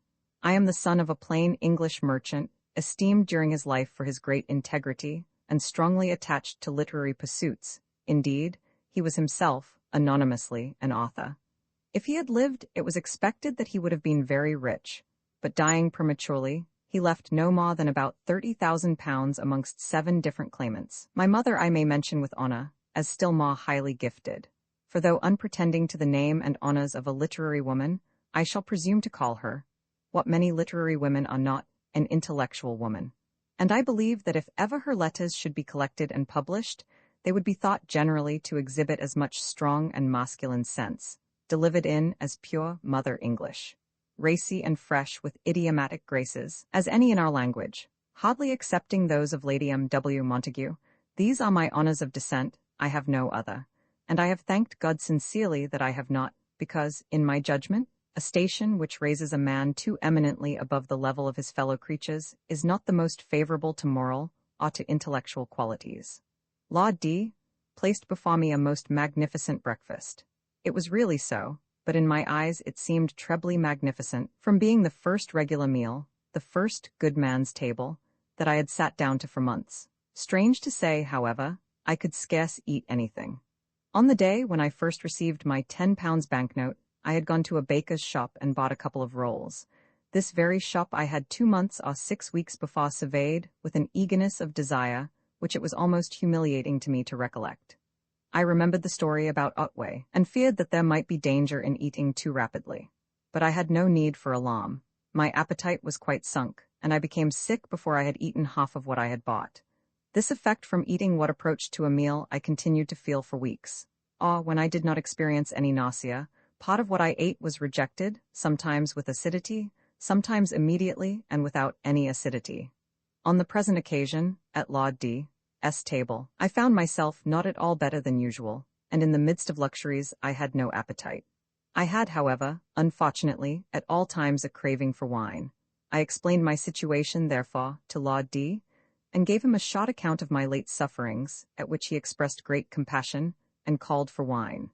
I am the son of a plain English merchant, esteemed during his life for his great integrity, and strongly attached to literary pursuits. Indeed, he was himself, anonymously, an author. If he had lived, it was expected that he would have been very rich, but dying prematurely, he left no more than about £30,000 amongst 7 different claimants. My mother I may mention with honor, as still more highly gifted. For though unpretending to the name and honors of a literary woman, I shall presume to call her, what many literary women are not, an intellectual woman. And I believe that if ever her letters should be collected and published, they would be thought generally to exhibit as much strong and masculine sense, delivered in as pure mother English, racy and fresh with idiomatic graces, as any in our language, hardly excepting those of Lady M. W. Montague. These are my honors of descent, I have no other, and I have thanked God sincerely that I have not, because, in my judgment, a station which raises a man too eminently above the level of his fellow creatures is not the most favorable to moral or to intellectual qualities. Laud D. placed before me a most magnificent breakfast. It was really so, but in my eyes it seemed trebly magnificent, from being the first regular meal, the first good man's table, that I had sat down to for months. Strange to say, however, I could scarce eat anything. On the day when I first received my £10 banknote, I had gone to a baker's shop and bought a couple of rolls. This very shop I had 2 months or 6 weeks before surveyed with an eagerness of desire which it was almost humiliating to me to recollect. I remembered the story about Otway, and feared that there might be danger in eating too rapidly. But I had no need for alarm. My appetite was quite sunk, and I became sick before I had eaten half of what I had bought. This effect from eating what approached to a meal I continued to feel for weeks. When I did not experience any nausea, part of what I ate was rejected, sometimes with acidity, sometimes immediately and without any acidity. On the present occasion, at Laud D.'s table, I found myself not at all better than usual, and in the midst of luxuries I had no appetite. I had, however, unfortunately, at all times a craving for wine. I explained my situation, therefore, to Laud D., and gave him a short account of my late sufferings, at which he expressed great compassion, and called for wine.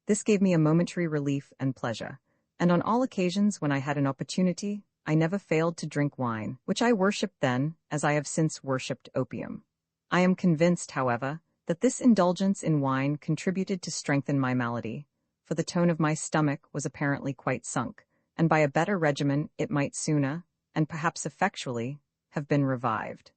This gave me a momentary relief and pleasure, and on all occasions when I had an opportunity, I never failed to drink wine, which I worshipped then, as I have since worshipped opium. I am convinced, however, that this indulgence in wine contributed to strengthen my malady, for the tone of my stomach was apparently quite sunk, and by a better regimen it might sooner, and perhaps effectually, have been revived.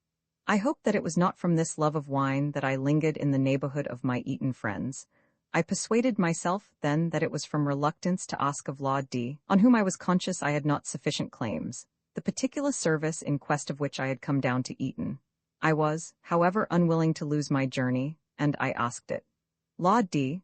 I hope that it was not from this love of wine that I lingered in the neighborhood of my Eton friends. I persuaded myself then that it was from reluctance to ask of Laud D., on whom I was conscious I had not sufficient claims, the particular service in quest of which I had come down to Eton. I was, however, unwilling to lose my journey, and I asked it. Laud D.,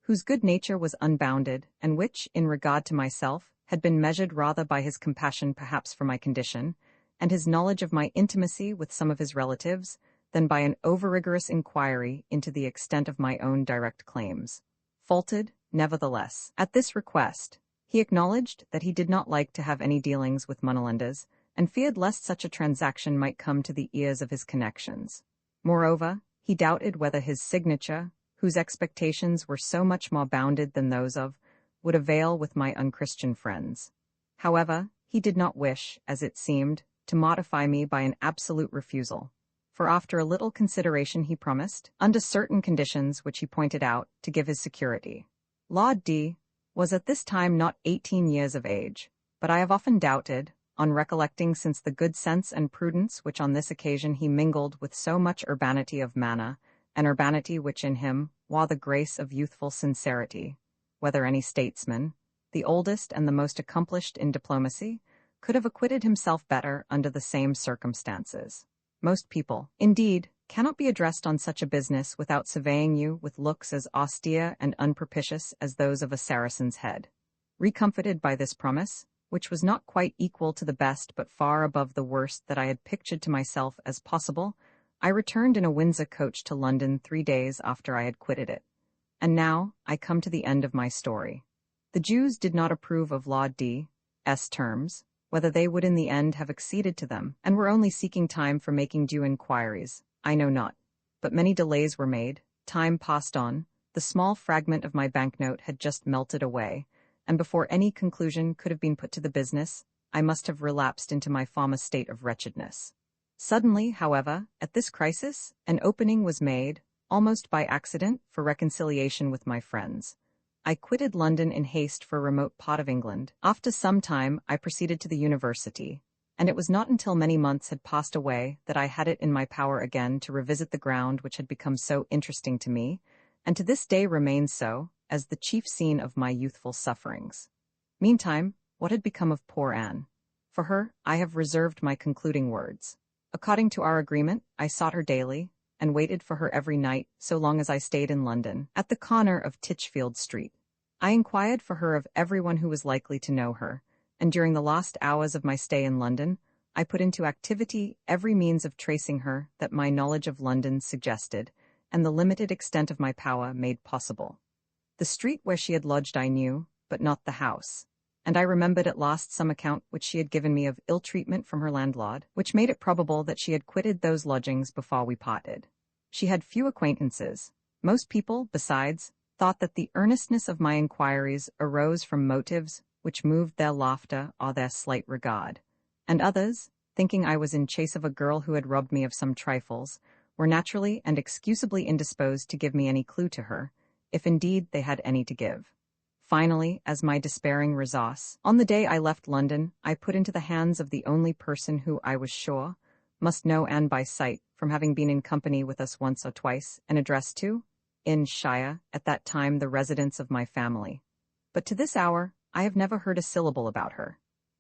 whose good nature was unbounded, and which, in regard to myself, had been measured rather by his compassion perhaps for my condition, and his knowledge of my intimacy with some of his relatives, than by an over-rigorous inquiry into the extent of my own direct claims, faltered, nevertheless, at this request. He acknowledged that he did not like to have any dealings with moneylenders, and feared lest such a transaction might come to the ears of his connections. Moreover, he doubted whether his signature, whose expectations were so much more bounded than those of, would avail with my unchristian friends. However, he did not wish, as it seemed, to mortify me by an absolute refusal. for after a little consideration he promised, under certain conditions which he pointed out, to give his security. Lord D was at this time not 18 years of age, but I have often doubted, on recollecting since the good sense and prudence which on this occasion he mingled with so much urbanity of manner, an urbanity which in him, while the grace of youthful sincerity, whether any statesman, the oldest and the most accomplished in diplomacy, could have acquitted himself better under the same circumstances. Most people, indeed, cannot be addressed on such a business without surveying you with looks as austere and unpropitious as those of a Saracen's head. Recomforted by this promise, which was not quite equal to the best but far above the worst that I had pictured to myself as possible, I returned in a Windsor coach to London 3 days after I had quitted it. And now I come to the end of my story. The Jews did not approve of Lord D.'s terms, whether they would in the end have acceded to them, and were only seeking time for making due inquiries, I know not. But many delays were made, time passed on, the small fragment of my banknote had just melted away, and before any conclusion could have been put to the business, I must have relapsed into my former state of wretchedness. Suddenly, however, at this crisis, an opening was made, almost by accident, for reconciliation with my friends. I quitted London in haste for a remote part of England. After some time, I proceeded to the university, and it was not until many months had passed away that I had it in my power again to revisit the ground which had become so interesting to me, and to this day remains so, as the chief scene of my youthful sufferings. Meantime, what had become of poor Anne? For her, I have reserved my concluding words. According to our agreement, I sought her daily, and waited for her every night, so long as I stayed in London, at the corner of Titchfield Street. I inquired for her of everyone who was likely to know her, and during the last hours of my stay in London, I put into activity every means of tracing her that my knowledge of London suggested, and the limited extent of my power made possible. The street where she had lodged I knew, but not the house, and I remembered at last some account which she had given me of ill treatment from her landlord, which made it probable that she had quitted those lodgings before we parted. She had few acquaintances. Most people, besides, thought that the earnestness of my inquiries arose from motives which moved their laughter or their slight regard, and others, thinking I was in chase of a girl who had robbed me of some trifles, were naturally and excusably indisposed to give me any clue to her, if indeed they had any to give. Finally, as my despairing resource, on the day I left London, I put into the hands of the only person who, I was sure, must know Anne by sight, from having been in company with us once or twice, an address to, in shire, at that time the residence of my family. But to this hour, I have never heard a syllable about her.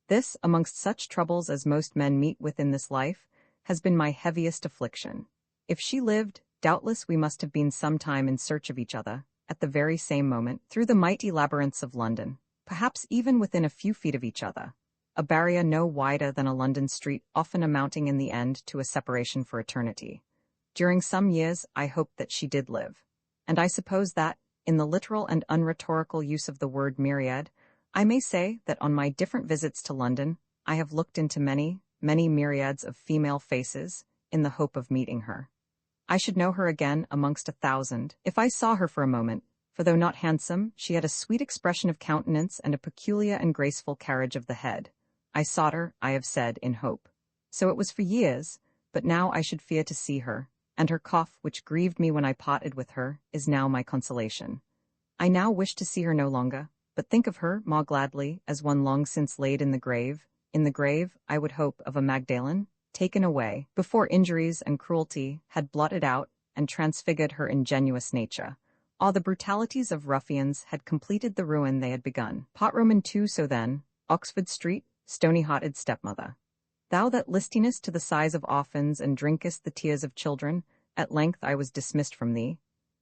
This, amongst such troubles as most men meet with in this life, has been my heaviest affliction. If she lived, doubtless we must have been some time in search of each other, at the very same moment, through the mighty labyrinths of London, perhaps even within a few feet of each other, a barrier no wider than a London street, often amounting in the end to a separation for eternity. During some years I hoped that she did live, and I suppose that, in the literal and unrhetorical use of the word myriad, I may say that on my different visits to London, I have looked into many, many myriads of female faces, in the hope of meeting her. I should know her again amongst 1,000, if I saw her for a moment, for though not handsome, she had a sweet expression of countenance and a peculiar and graceful carriage of the head. I sought her, I have said, in hope. So it was for years, but now I should fear to see her, and her cough, which grieved me when I parted with her, is now my consolation. I now wish to see her no longer, but think of her more gladly as one long since laid in the grave, I would hope, of a Magdalen, taken away, before injuries and cruelty had blotted out and transfigured her ingenuous nature. All the brutalities of ruffians had completed the ruin they had begun. Pot Roman 2. So then, Oxford Street, stony-hearted stepmother. Thou that listinest to the sighs of orphans and drinkest the tears of children, at length I was dismissed from thee.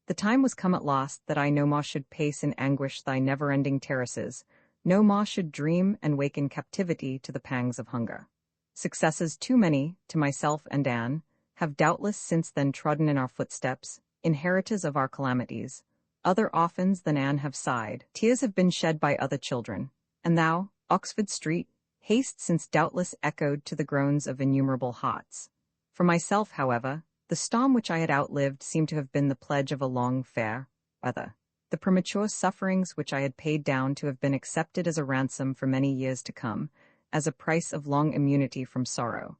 The time was come at last that I no more should pace in anguish thy never-ending terraces, no more should dream and wake in captivity to the pangs of hunger. Successes too many, to myself and Anne, have doubtless since then trodden in our footsteps, inheritors of our calamities. Other orphans than Anne have sighed, tears have been shed by other children, and thou, Oxford Street, haste since doubtless echoed to the groans of innumerable hearts. For myself, however, the storm which I had outlived seemed to have been the pledge of a long, fair weather. The premature sufferings which I had paid down to have been accepted as a ransom for many years to come, as a price of long immunity from sorrow.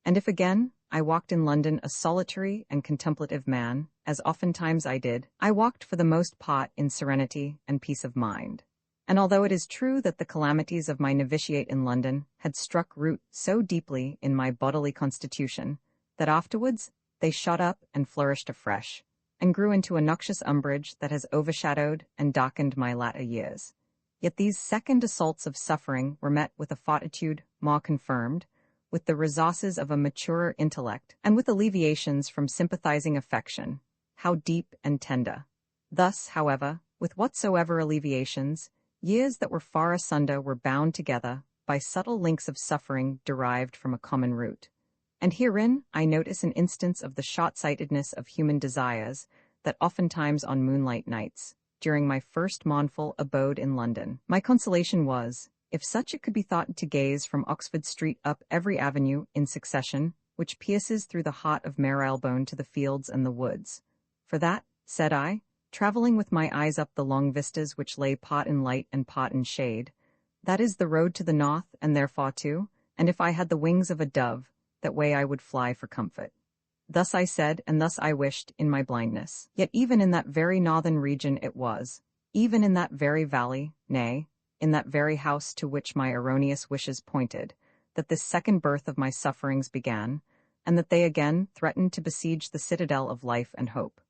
And if again I walked in London a solitary and contemplative man, as oftentimes I did. I walked for the most part in serenity and peace of mind. And although it is true that the calamities of my novitiate in London had struck root so deeply in my bodily constitution, that afterwards they shot up and flourished afresh, and grew into a noxious umbrage that has overshadowed and darkened my latter years. Yet these second assaults of suffering were met with a fortitude more confirmed, with the resources of a maturer intellect, and with alleviations from sympathizing affection, how deep and tender. Thus, however, with whatsoever alleviations, years that were far asunder were bound together by subtle links of suffering derived from a common root. And herein I notice an instance of the short-sightedness of human desires that oftentimes on moonlight nights, during my first mournful abode in London, my consolation was, if such it could be thought, to gaze from Oxford Street up every avenue in succession, which pierces through the heart of Marylebone to the fields and the woods. For that, said I, travelling with my eyes up the long vistas which lay part in light and part in shade, that is the road to the north, and therefore too, and if I had the wings of a dove, that way I would fly for comfort. Thus I said, and thus I wished, in my blindness. Yet even in that very northern region it was, even in that very valley, nay, in that very house to which my erroneous wishes pointed, that this second birth of my sufferings began, and that they again threatened to besiege the citadel of life and hope.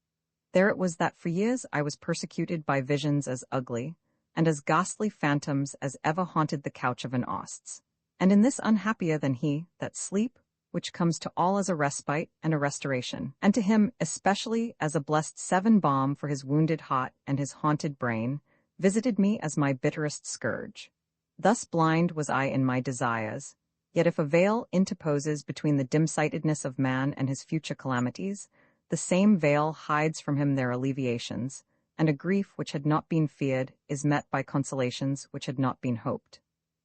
There it was that for years I was persecuted by visions as ugly, and as ghastly phantoms as ever haunted the couch of an Osts. And in this unhappier than he, that sleep, which comes to all as a respite and a restoration, and to him especially as a blessed seven balm for his wounded heart and his haunted brain, visited me as my bitterest scourge. Thus blind was I in my desires, yet if a veil interposes between the dim-sightedness of man and his future calamities, the same veil hides from him their alleviations, and a grief which had not been feared is met by consolations which had not been hoped.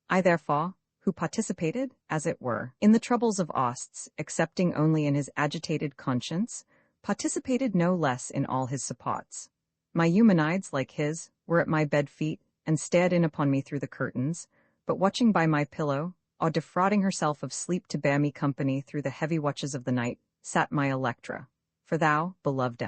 I therefore, who participated, as it were, in the troubles of Osts, excepting only in his agitated conscience, participated no less in all his supports. My Eumenides, like his, were at my bed feet, and stared in upon me through the curtains, but watching by my pillow, or defrauding herself of sleep to bear me company through the heavy watches of the night, sat my Electra. For thou, beloved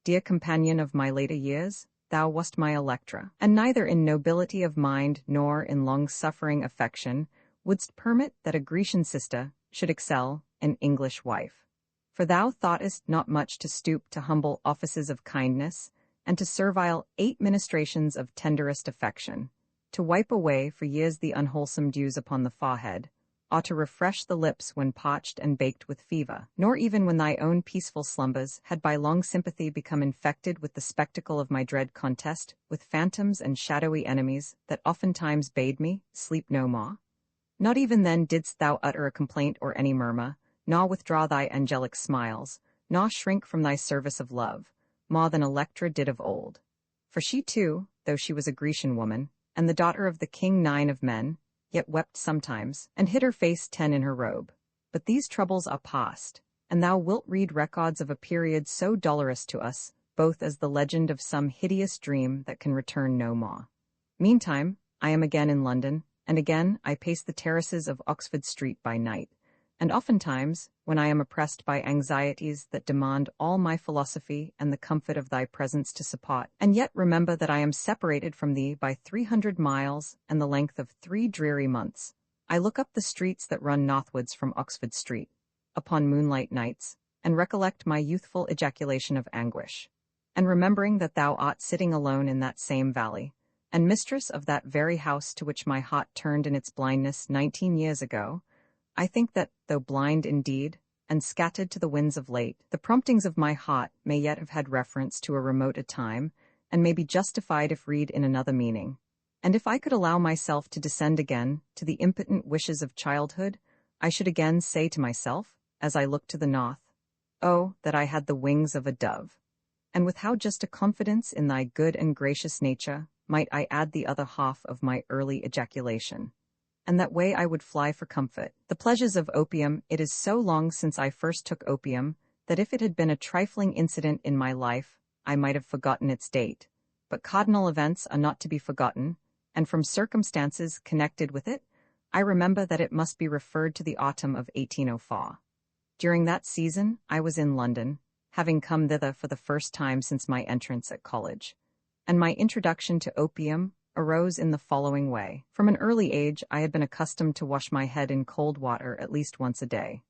dear companion of my later years, thou wast my Electra, and neither in nobility of mind nor in long-suffering affection wouldst permit that a Grecian sister should excel an English wife. For thou thoughtest not much to stoop to humble offices of kindness, and to servile 8 ministrations of tenderest affection, to wipe away for years the unwholesome dews upon the forehead, or to refresh the lips when parched and baked with fever, nor even when thy own peaceful slumbers had by long sympathy become infected with the spectacle of my dread contest with phantoms and shadowy enemies that oftentimes bade me sleep no more. Not even then didst thou utter a complaint or any murmur, nor withdraw thy angelic smiles, nor shrink from thy service of love, more than Electra did of old. For she too, though she was a Grecian woman, and the daughter of the king 9 of men, yet wept sometimes, and hid her face 10 in her robe. But these troubles are past, and thou wilt read records of a period so dolorous to us, both as the legend of some hideous dream that can return no more. Meantime, I am again in London, and again I pace the terraces of Oxford Street by night, and oftentimes, when I am oppressed by anxieties that demand all my philosophy and the comfort of thy presence to support, and yet remember that I am separated from thee by 300 miles and the length of 3 dreary months, I look up the streets that run northwards from Oxford Street, upon moonlight nights, and recollect my youthful ejaculation of anguish. And remembering that thou art sitting alone in that same valley, and mistress of that very house to which my heart turned in its blindness 19 years ago, I think that, though blind indeed, and scattered to the winds of late, the promptings of my heart may yet have had reference to a remoter time, and may be justified if read in another meaning. And if I could allow myself to descend again to the impotent wishes of childhood, I should again say to myself, as I look to the north, "Oh, that I had the wings of a dove!" And with how just a confidence in thy good and gracious nature might I add the other half of my early ejaculation. And that way I would fly for comfort. The pleasures of opium, it is so long since I first took opium, that if it had been a trifling incident in my life, I might have forgotten its date. But cardinal events are not to be forgotten, and from circumstances connected with it, I remember that it must be referred to the autumn of 1804. During that season, I was in London, having come thither for the first time since my entrance at college. And my introduction to opium arose in the following way. From an early age, I had been accustomed to wash my head in cold water at least once a day.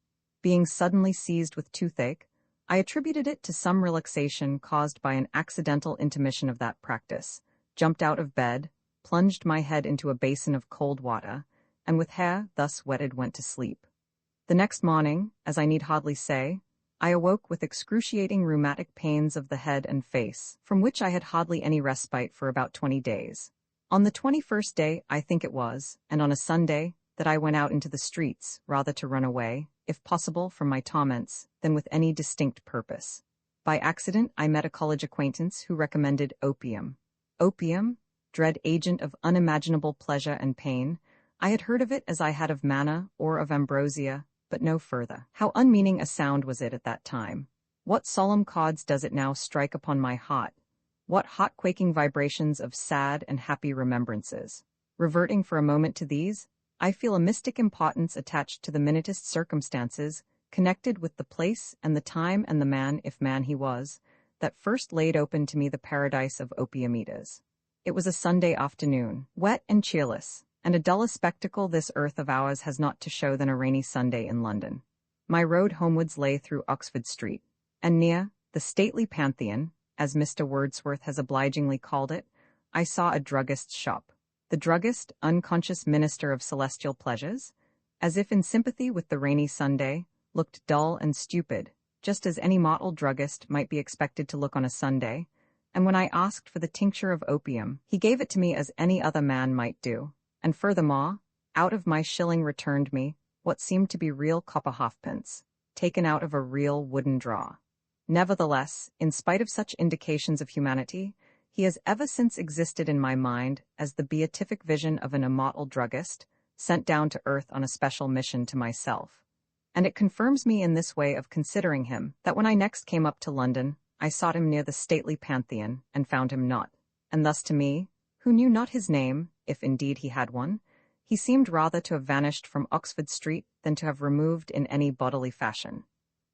Being suddenly seized with toothache, I attributed it to some relaxation caused by an accidental intermission of that practice, jumped out of bed, plunged my head into a basin of cold water, and with hair thus wetted went to sleep. The next morning, as I need hardly say, I awoke with excruciating rheumatic pains of the head and face, from which I had hardly any respite for about 20 days. On the 21st day, I think it was, and on a Sunday, that I went out into the streets, rather to run away, if possible, from my torments, than with any distinct purpose. By accident, I met a college acquaintance who recommended opium. Opium, dread agent of unimaginable pleasure and pain, I had heard of it as I had of manna or of ambrosia, but no further. How unmeaning a sound was it at that time! What solemn chords does it now strike upon my heart! What heart-quaking vibrations of sad and happy remembrances! Reverting for a moment to these, I feel a mystic importance attached to the minutest circumstances, connected with the place and the time and the man, if man he was, that first laid open to me the paradise of opium eaters. It was a Sunday afternoon, wet and cheerless, and a duller spectacle this earth of ours has not to show than a rainy Sunday in London. My road homewards lay through Oxford Street, and near the stately Pantheon, as Mr. Wordsworth has obligingly called it, I saw a druggist's shop. The druggist, unconscious minister of celestial pleasures, as if in sympathy with the rainy Sunday, looked dull and stupid, just as any mortal druggist might be expected to look on a Sunday, and when I asked for the tincture of opium, he gave it to me as any other man might do. And furthermore, out of my shilling returned me what seemed to be real copper halfpence, taken out of a real wooden drawer. Nevertheless, in spite of such indications of humanity, he has ever since existed in my mind as the beatific vision of an immortal druggist, sent down to earth on a special mission to myself. And it confirms me in this way of considering him, that when I next came up to London, I sought him near the stately Pantheon, and found him not. And thus to me, who knew not his name, if indeed he had one, he seemed rather to have vanished from Oxford Street than to have removed in any bodily fashion.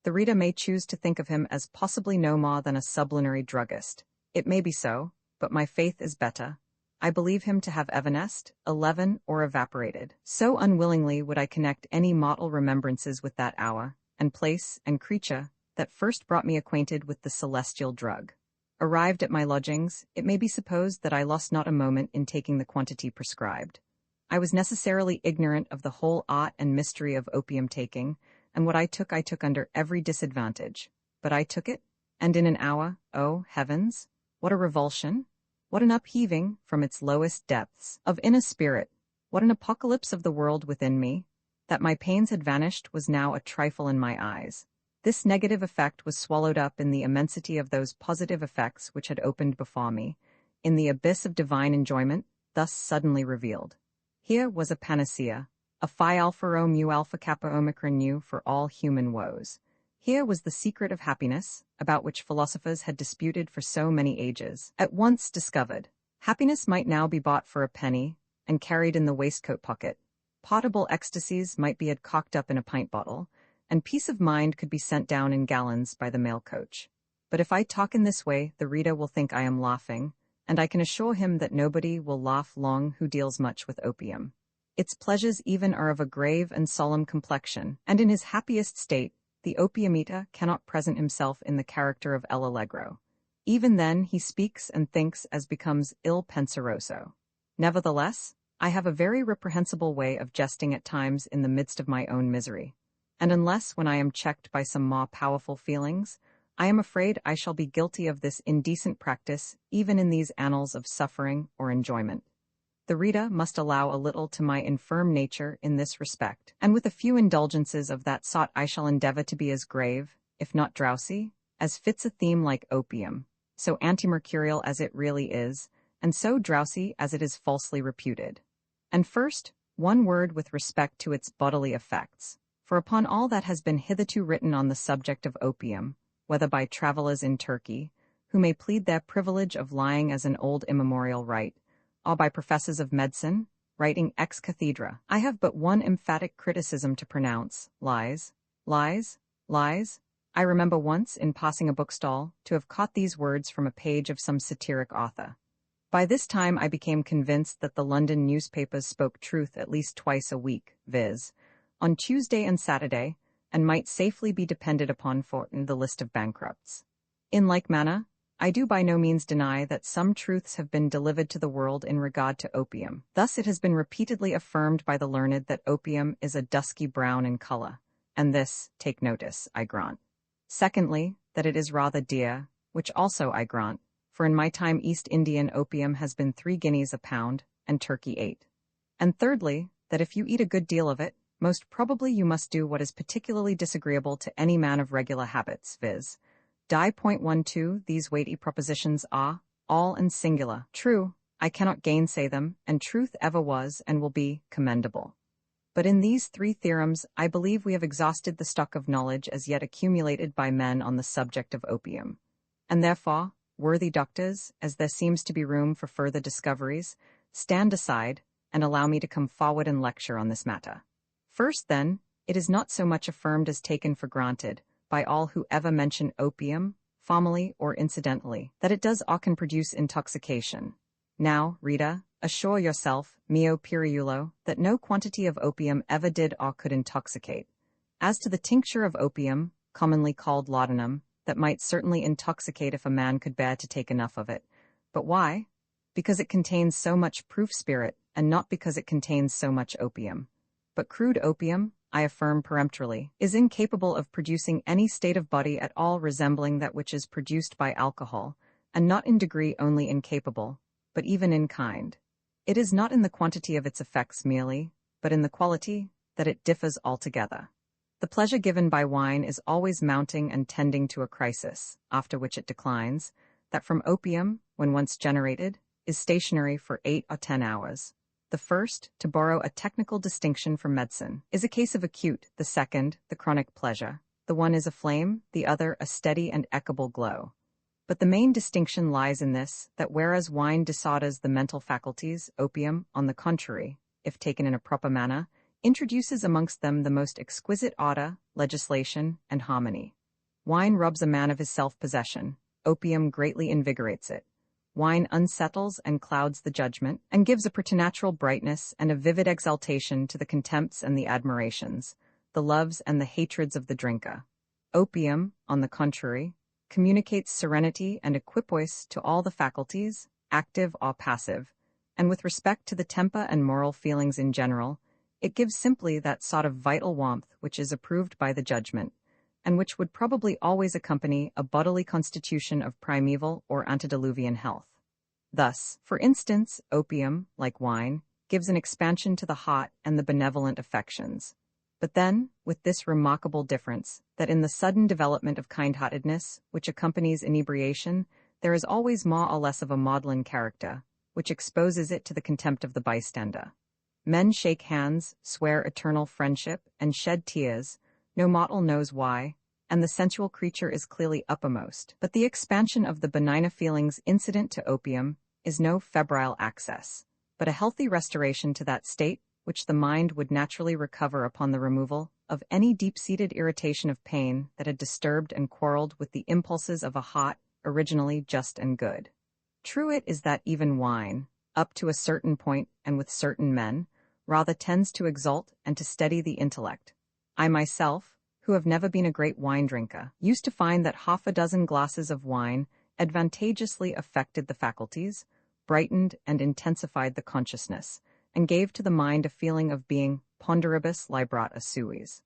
The reader may choose to think of him as possibly no more than a sublunary druggist. It may be so, but my faith is better. I believe him to have evanesced, leavened, or evaporated. So unwillingly would I connect any mortal remembrances with that hour, and place, and creature, that first brought me acquainted with the celestial drug. Arrived at my lodgings, it may be supposed that I lost not a moment in taking the quantity prescribed. I was necessarily ignorant of the whole art and mystery of opium taking, and what I took under every disadvantage. But I took it, and in an hour, oh, heavens! What a revulsion! What an upheaving, from its lowest depths, of inner spirit! What an apocalypse of the world within me! That my pains had vanished was now a trifle in my eyes. This negative effect was swallowed up in the immensity of those positive effects which had opened before me, in the abyss of divine enjoyment, thus suddenly revealed. Here was a panacea, a phi alpha rho mu alpha kappa omicron nu for all human woes. Here was the secret of happiness, about which philosophers had disputed for so many ages, at once discovered. Happiness might now be bought for a penny, and carried in the waistcoat pocket. Potable ecstasies might be cocked up in a pint bottle, and peace of mind could be sent down in gallons by the mail coach. But if I talk in this way, the reader will think I am laughing, and I can assure him that nobody will laugh long who deals much with opium. Its pleasures even are of a grave and solemn complexion, and in his happiest state, the opium eater cannot present himself in the character of El Allegro. Even then he speaks and thinks as becomes Il Penseroso. Nevertheless, I have a very reprehensible way of jesting at times in the midst of my own misery. And unless when I am checked by some more powerful feelings, I am afraid I shall be guilty of this indecent practice even in these annals of suffering or enjoyment. The reader must allow a little to my infirm nature in this respect, and with a few indulgences of that sort I shall endeavor to be as grave, if not drowsy, as fits a theme like opium, so antimercurial as it really is, and so drowsy as it is falsely reputed. And first, one word with respect to its bodily effects. For upon all that has been hitherto written on the subject of opium, whether by travellers in Turkey, who may plead their privilege of lying as an old immemorial right, or by professors of medicine, writing ex cathedra, I have but one emphatic criticism to pronounce: lies, lies, Lies? I remember once, in passing a bookstall, to have caught these words from a page of some satiric author. By this time I became convinced that the London newspapers spoke truth at least twice a week, viz., on Tuesday and Saturday, and might safely be depended upon for in the list of bankrupts. In like manner, I do by no means deny that some truths have been delivered to the world in regard to opium. Thus it has been repeatedly affirmed by the learned that opium is a dusky brown in color, and this, take notice, I grant. Secondly, that it is rather dear, which also I grant, for in my time East Indian opium has been 3 guineas a pound, and Turkey 8. And thirdly, that if you eat a good deal of it, most probably you must do what is particularly disagreeable to any man of regular habits, viz. Die. 12. These weighty propositions are, all and singular, true, I cannot gainsay them, and truth ever was and will be commendable. But in these 3 theorems, I believe we have exhausted the stock of knowledge as yet accumulated by men on the subject of opium. And therefore, worthy doctors, as there seems to be room for further discoveries, stand aside, and allow me to come forward and lecture on this matter. First, then, it is not so much affirmed as taken for granted, by all who ever mention opium, formally or incidentally, that it does often produce intoxication. Now, reader, assure yourself, mio periulo, that no quantity of opium ever did or could intoxicate. As to the tincture of opium, commonly called laudanum, that might certainly intoxicate if a man could bear to take enough of it. But why? Because it contains so much proof spirit, and not because it contains so much opium. But crude opium, I affirm peremptorily, is incapable of producing any state of body at all resembling that which is produced by alcohol, and not in degree only incapable, but even in kind. It is not in the quantity of its effects merely, but in the quality, that it differs altogether. The pleasure given by wine is always mounting and tending to a crisis, after which it declines, that from opium, when once generated, is stationary for 8 or 10 hours. The first, to borrow a technical distinction from medicine, is a case of acute, the second, the chronic pleasure. The one is a flame, the other a steady and equable glow. But the main distinction lies in this, that whereas wine disorders the mental faculties, opium, on the contrary, if taken in a proper manner, introduces amongst them the most exquisite order, legislation, and harmony. Wine robs a man of his self-possession, opium greatly invigorates it. Wine unsettles and clouds the judgment, and gives a preternatural brightness and a vivid exaltation to the contempts and the admirations, the loves and the hatreds of the drinker. Opium, on the contrary, communicates serenity and equipoise to all the faculties, active or passive, and with respect to the temper and moral feelings in general, it gives simply that sort of vital warmth which is approved by the judgment, and which would probably always accompany a bodily constitution of primeval or antediluvian health. Thus, for instance, opium, like wine, gives an expansion to the heart and the benevolent affections. But then, with this remarkable difference, that in the sudden development of kindheartedness, which accompanies inebriation, there is always more or less of a maudlin character, which exposes it to the contempt of the bystander. Men shake hands, swear eternal friendship, and shed tears, no mortal knows why, and the sensual creature is clearly uppermost. But the expansion of the benigner feelings incident to opium is no febrile access, but a healthy restoration to that state which the mind would naturally recover upon the removal of any deep-seated irritation of pain that had disturbed and quarreled with the impulses of a heart originally just and good. True it is that even wine, up to a certain point and with certain men, rather tends to exalt and to steady the intellect. I myself, who have never been a great wine drinker, used to find that half a dozen glasses of wine advantageously affected the faculties, brightened and intensified the consciousness, and gave to the mind a feeling of being ponderibus librata suis.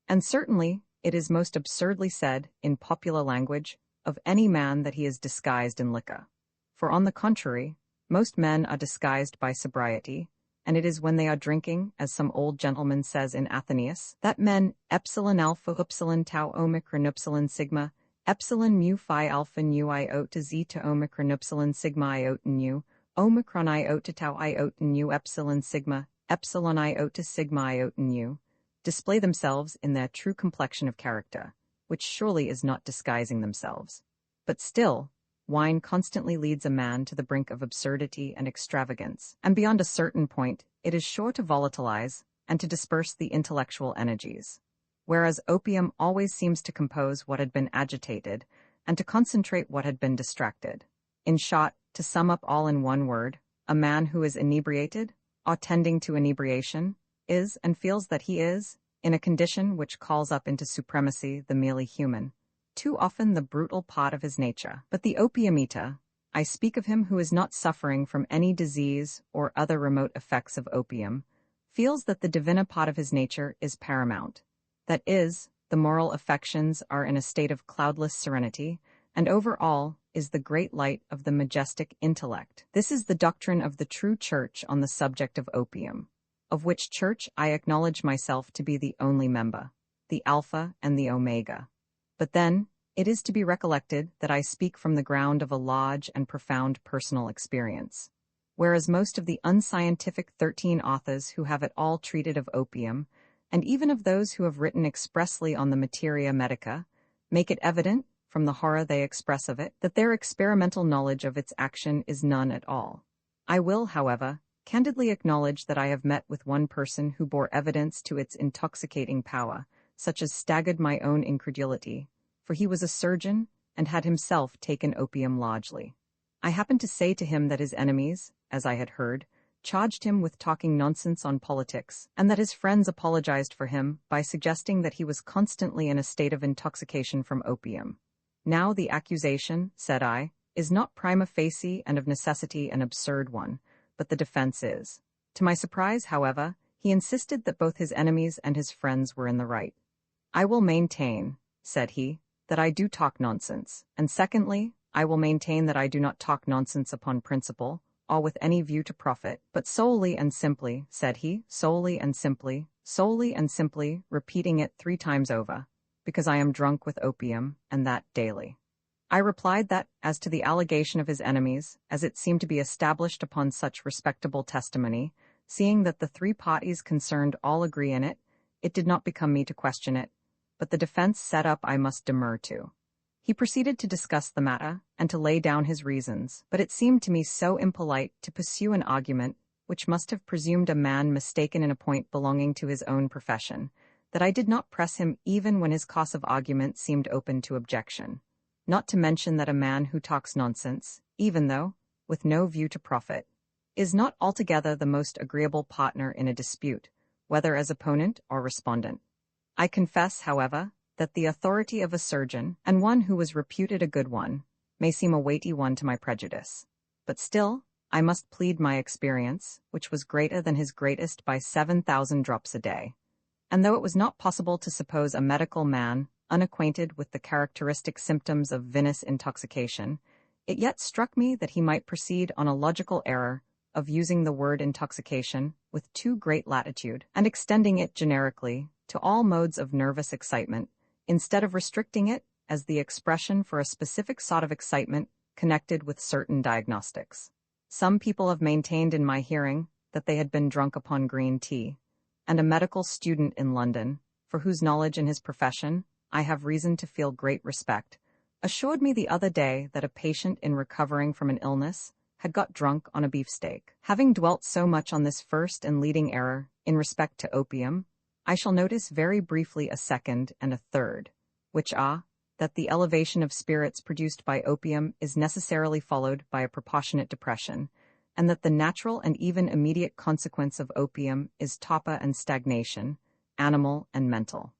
And certainly, it is most absurdly said, in popular language, of any man that he is disguised in liquor. For on the contrary, most men are disguised by sobriety, and it is when they are drinking, as some old gentleman says in Athenaeus, that men epsilon alpha upsilon tau omicron upsilon sigma, epsilon mu phi alpha nu iota zeta omicron upsilon sigma iota nu, omicron iota tau iota nu epsilon iota sigma iota nu, display themselves in their true complexion of character, which surely is not disguising themselves. But still, wine constantly leads a man to the brink of absurdity and extravagance, and beyond a certain point, it is sure to volatilize and to disperse the intellectual energies. whereas opium always seems to compose what had been agitated and to concentrate what had been distracted. In short, to sum up all in one word, a man who is inebriated, or tending to inebriation, is and feels that he is, in a condition which calls up into supremacy the merely human, too often the brutal part of his nature. But the opium eater, I speak of him who is not suffering from any disease or other remote effects of opium, feels that the diviner part of his nature is paramount. That is, the moral affections are in a state of cloudless serenity, and over all is the great light of the majestic intellect. This is the doctrine of the true church on the subject of opium, of which church I acknowledge myself to be the only member, the Alpha and the Omega. But then, it is to be recollected that I speak from the ground of a large and profound personal experience. Whereas most of the unscientific 13 authors who have at all treated of opium, and even of those who have written expressly on the materia medica, make it evident, from the horror they express of it, that their experimental knowledge of its action is none at all. I will, however, candidly acknowledge that I have met with one person who bore evidence to its intoxicating power, such as staggered my own incredulity, for he was a surgeon and had himself taken opium largely. I happened to say to him that his enemies, as I had heard, charged him with talking nonsense on politics, and that his friends apologized for him by suggesting that he was constantly in a state of intoxication from opium. Now the accusation, said I, is not prima facie and of necessity an absurd one, but the defense is. To my surprise, however, he insisted that both his enemies and his friends were in the right. I will maintain, said he, that I do talk nonsense, and secondly, I will maintain that I do not talk nonsense upon principle, or with any view to profit, but solely and simply, said he, solely and simply, repeating it 3 times over, because I am drunk with opium, and that daily. I replied that, as to the allegation of his enemies, as it seemed to be established upon such respectable testimony, seeing that the 3 parties concerned all agree in it, it did not become me to question it, but the defense set up I must demur to. He proceeded to discuss the matter, and to lay down his reasons, but it seemed to me so impolite to pursue an argument which must have presumed a man mistaken in a point belonging to his own profession, that I did not press him even when his cause of argument seemed open to objection. Not to mention that a man who talks nonsense, even though, with no view to profit, is not altogether the most agreeable partner in a dispute, whether as opponent or respondent. I confess, however, that the authority of a surgeon, and one who was reputed a good one, may seem a weighty one to my prejudice. But still, I must plead my experience, which was greater than his greatest by 7,000 drops a day. And though it was not possible to suppose a medical man unacquainted with the characteristic symptoms of vinous intoxication, it yet struck me that he might proceed on a logical error of using the word intoxication with too great latitude, and extending it generically to all modes of nervous excitement, instead of restricting it as the expression for a specific sort of excitement connected with certain diagnostics. Some people have maintained in my hearing that they had been drunk upon green tea, and a medical student in London, for whose knowledge in his profession I have reason to feel great respect, assured me the other day that a patient in recovering from an illness had got drunk on a beefsteak. Having dwelt so much on this first and leading error in respect to opium, I shall notice very briefly a second and a third, which are, that the elevation of spirits produced by opium is necessarily followed by a proportionate depression, and that the natural and even immediate consequence of opium is torpor and stagnation, animal and mental.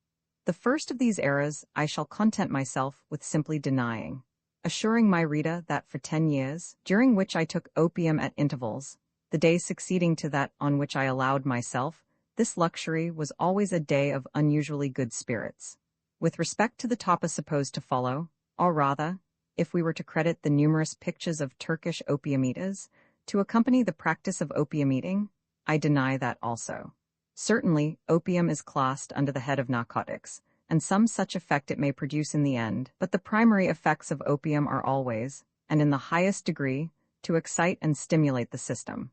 The first of these errors I shall content myself with simply denying, assuring my reader that for 10 years, during which I took opium at intervals, the day succeeding to that on which I allowed myself, this luxury was always a day of unusually good spirits. With respect to the torpor supposed to follow, or rather, if we were to credit the numerous pictures of Turkish opium eaters, to accompany the practice of opium eating, I deny that also. Certainly, opium is classed under the head of narcotics, and some such effect it may produce in the end, but the primary effects of opium are always, and in the highest degree, to excite and stimulate the system.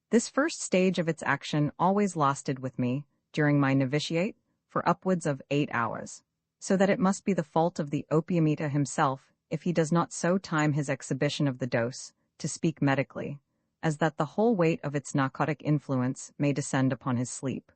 This first stage of its action always lasted with me, during my novitiate, for upwards of 8 hours, so that it must be the fault of the opium eater himself if he does not so time his exhibition of the dose, to speak medically, as that the whole weight of its narcotic influence may descend upon his sleep.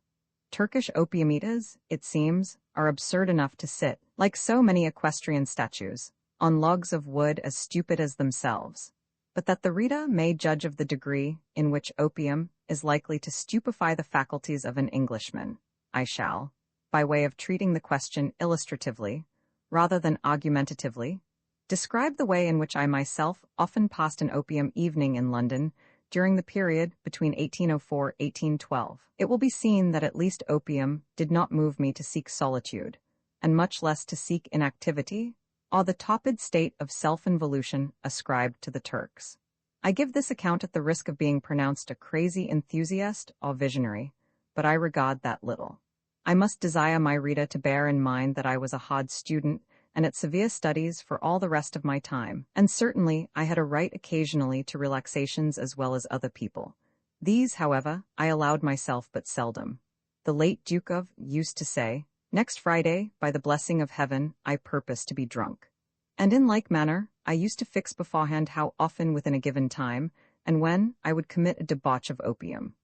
Turkish opium eaters, it seems, are absurd enough to sit, like so many equestrian statues, on logs of wood as stupid as themselves, but that the reader may judge of the degree in which opium is likely to stupefy the faculties of an Englishman, I shall, by way of treating the question illustratively, rather than argumentatively, describe the way in which I myself often passed an opium evening in London during the period between 1804–1812. It will be seen that at least opium did not move me to seek solitude, and much less to seek inactivity, or the topid state of self-involution ascribed to the Turks. I give this account at the risk of being pronounced a crazy enthusiast or visionary, but I regard that little. I must desire my reader to bear in mind that I was a hard student and at severe studies for all the rest of my time, and certainly I had a right occasionally to relaxations as well as other people. These, however, I allowed myself but seldom. The late Duke of used to say, "Next Friday, by the blessing of heaven, I purpose to be drunk." And in like manner, I used to fix beforehand how often within a given time, and when, I would commit a debauch of opium.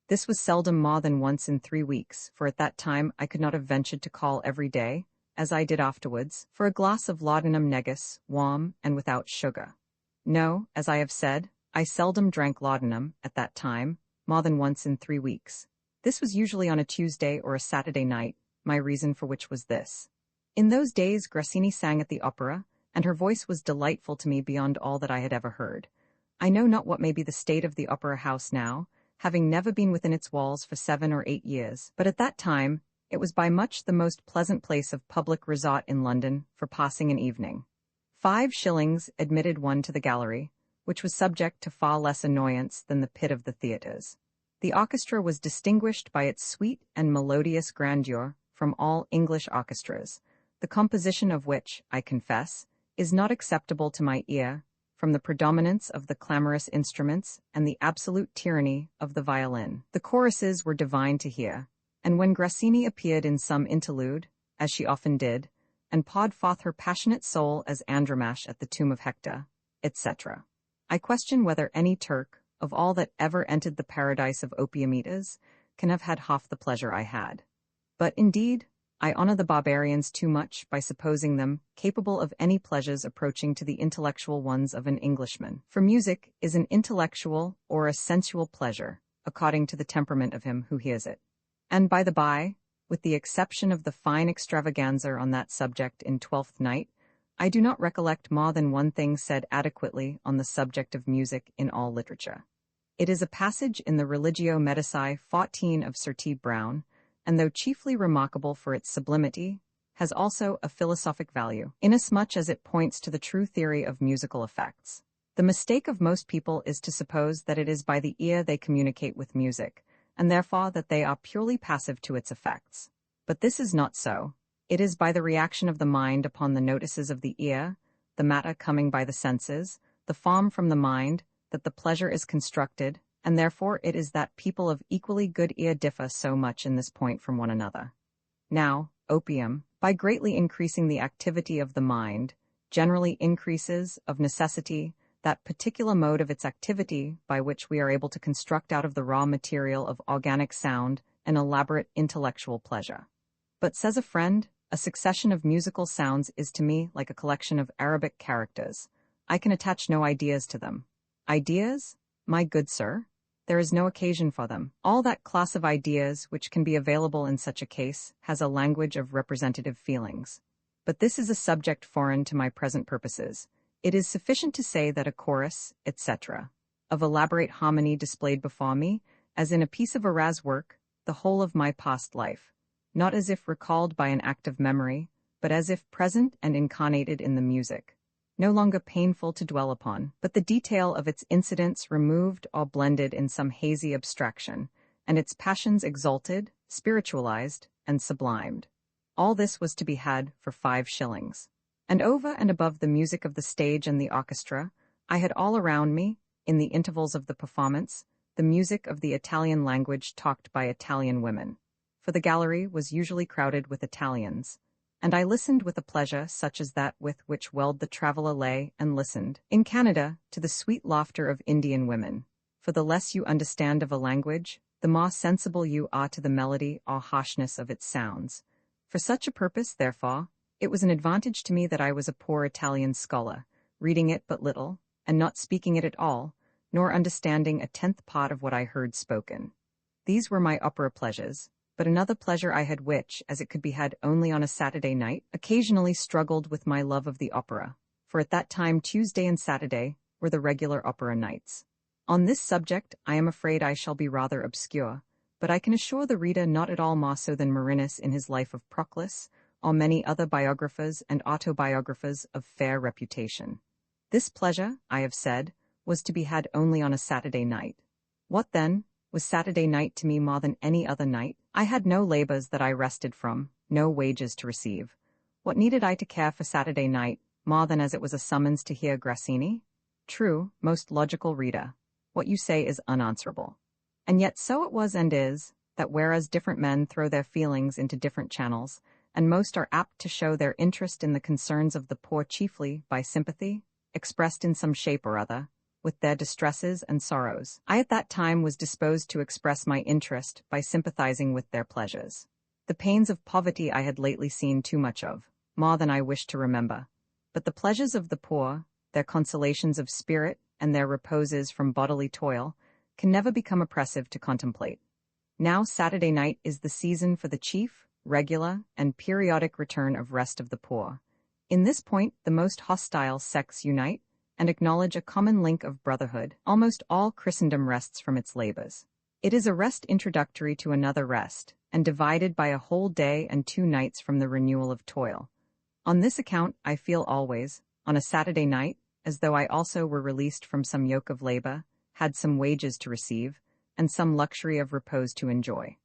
This was seldom more than once in 3 weeks, for at that time I could not have ventured to call every day, as I did afterwards, for a glass of laudanum negus, warm and without sugar. No, as I have said, I seldom drank laudanum, at that time, more than once in 3 weeks. This was usually on a Tuesday or a Saturday night, my reason for which was this. In those days Grassini sang at the opera, and her voice was delightful to me beyond all that I had ever heard. I know not what may be the state of the opera house now, having never been within its walls for 7 or 8 years, but at that time it was by much the most pleasant place of public resort in London for passing an evening. 5 shillings admitted one to the gallery, which was subject to far less annoyance than the pit of the theatres. The orchestra was distinguished by its sweet and melodious grandeur from all English orchestras, the composition of which, I confess, is not acceptable to my ear, from the predominance of the clamorous instruments and the absolute tyranny of the violin. The choruses were divine to hear, and when Grassini appeared in some interlude, as she often did, and poured forth her passionate soul as Andromache at the tomb of Hector, etc., I question whether any Turk, of all that ever entered the paradise of opium eaters, can have had half the pleasure I had. But indeed, I honor the barbarians too much by supposing them capable of any pleasures approaching to the intellectual ones of an Englishman. For music is an intellectual or a sensual pleasure, according to the temperament of him who hears it. And by the by, with the exception of the fine extravaganza on that subject in Twelfth Night, I do not recollect more than one thing said adequately on the subject of music in all literature. It is a passage in the Religio Medici 14 of Sir T. Browne, and though chiefly remarkable for its sublimity, has also a philosophic value, inasmuch as it points to the true theory of musical effects. The mistake of most people is to suppose that it is by the ear they communicate with music, and therefore that they are purely passive to its effects. But this is not so. It is by the reaction of the mind upon the notices of the ear, the matter coming by the senses, the form from the mind, that the pleasure is constructed, and therefore it is that people of equally good ear differ so much in this point from one another. Now, opium, by greatly increasing the activity of the mind, generally increases, of necessity, that particular mode of its activity by which we are able to construct out of the raw material of organic sound an elaborate intellectual pleasure. But, says a friend, a succession of musical sounds is to me like a collection of Arabic characters. I can attach no ideas to them. Ideas? My good sir? There is no occasion for them. All that class of ideas which can be available in such a case has a language of representative feelings. But this is a subject foreign to my present purposes. It is sufficient to say that a chorus, etc., of elaborate harmony displayed before me, as in a piece of Arras work, the whole of my past life, not as if recalled by an act of memory, but as if present and incarnated in the music, no longer painful to dwell upon, but the detail of its incidents removed or blended in some hazy abstraction, and its passions exalted, spiritualized, and sublimed. All this was to be had for 5 shillings. And over and above the music of the stage and the orchestra, I had all around me, in the intervals of the performance, the music of the Italian language talked by Italian women, for the gallery was usually crowded with Italians, and I listened with a pleasure such as that with which Weld the traveller lay and listened, in Canada, to the sweet laughter of Indian women, for the less you understand of a language, the more sensible you are to the melody or harshness of its sounds, For such a purpose, therefore, it was an advantage to me that I was a poor Italian scholar, reading it but little, and not speaking it at all, nor understanding a tenth part of what I heard spoken. These were my opera pleasures, but another pleasure I had which, as it could be had only on a Saturday night, occasionally struggled with my love of the opera, for at that time Tuesday and Saturday were the regular opera nights. On this subject I am afraid I shall be rather obscure, but I can assure the reader not at all more so than Marinus in his life of Proclus, or many other biographers and autobiographers of fair reputation. This pleasure, I have said, was to be had only on a Saturday night. What, then, was Saturday night to me more than any other night? I had no labors that I rested from, no wages to receive. What needed I to care for Saturday night, more than as it was a summons to hear Grassini? True, most logical reader, what you say is unanswerable. And yet so it was and is, that whereas different men throw their feelings into different channels, and most are apt to show their interest in the concerns of the poor chiefly by sympathy, expressed in some shape or other, with their distresses and sorrows, I at that time was disposed to express my interest by sympathizing with their pleasures. The pains of poverty I had lately seen too much of, more than I wished to remember, but the pleasures of the poor, their consolations of spirit, and their reposes from bodily toil, can never become oppressive to contemplate. Now Saturday night is the season for the chief, regular, and periodic return of rest of the poor. In this point the most hostile sects unite, and acknowledge a common link of brotherhood. Almost all Christendom rests from its labors. It is a rest introductory to another rest, and divided by a whole day and 2 nights from the renewal of toil. On this account I feel always, on a Saturday night, as though I also were released from some yoke of labor, had some wages to receive, and some luxury of repose to enjoy.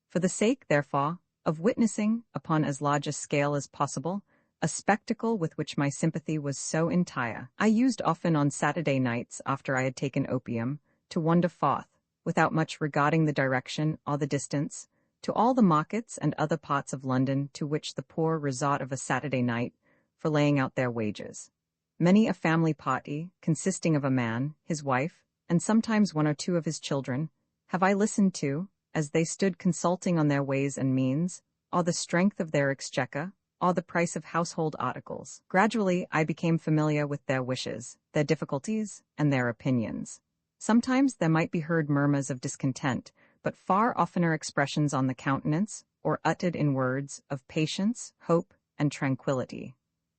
For the sake, therefore, of witnessing, upon as large a scale as possible, a spectacle with which my sympathy was so entire, I used often on Saturday nights after I had taken opium, to wander forth, without much regarding the direction or the distance, to all the markets and other parts of London to which the poor resort of a Saturday night, for laying out their wages. Many a family party, consisting of a man, his wife, and sometimes 1 or 2 of his children, have I listened to, as they stood consulting on their ways and means, or the strength of their exchequer, or the price of household articles. Gradually I became familiar with their wishes, their difficulties, and their opinions. Sometimes there might be heard murmurs of discontent, but far oftener expressions on the countenance, or uttered in words, of patience, hope, and tranquillity.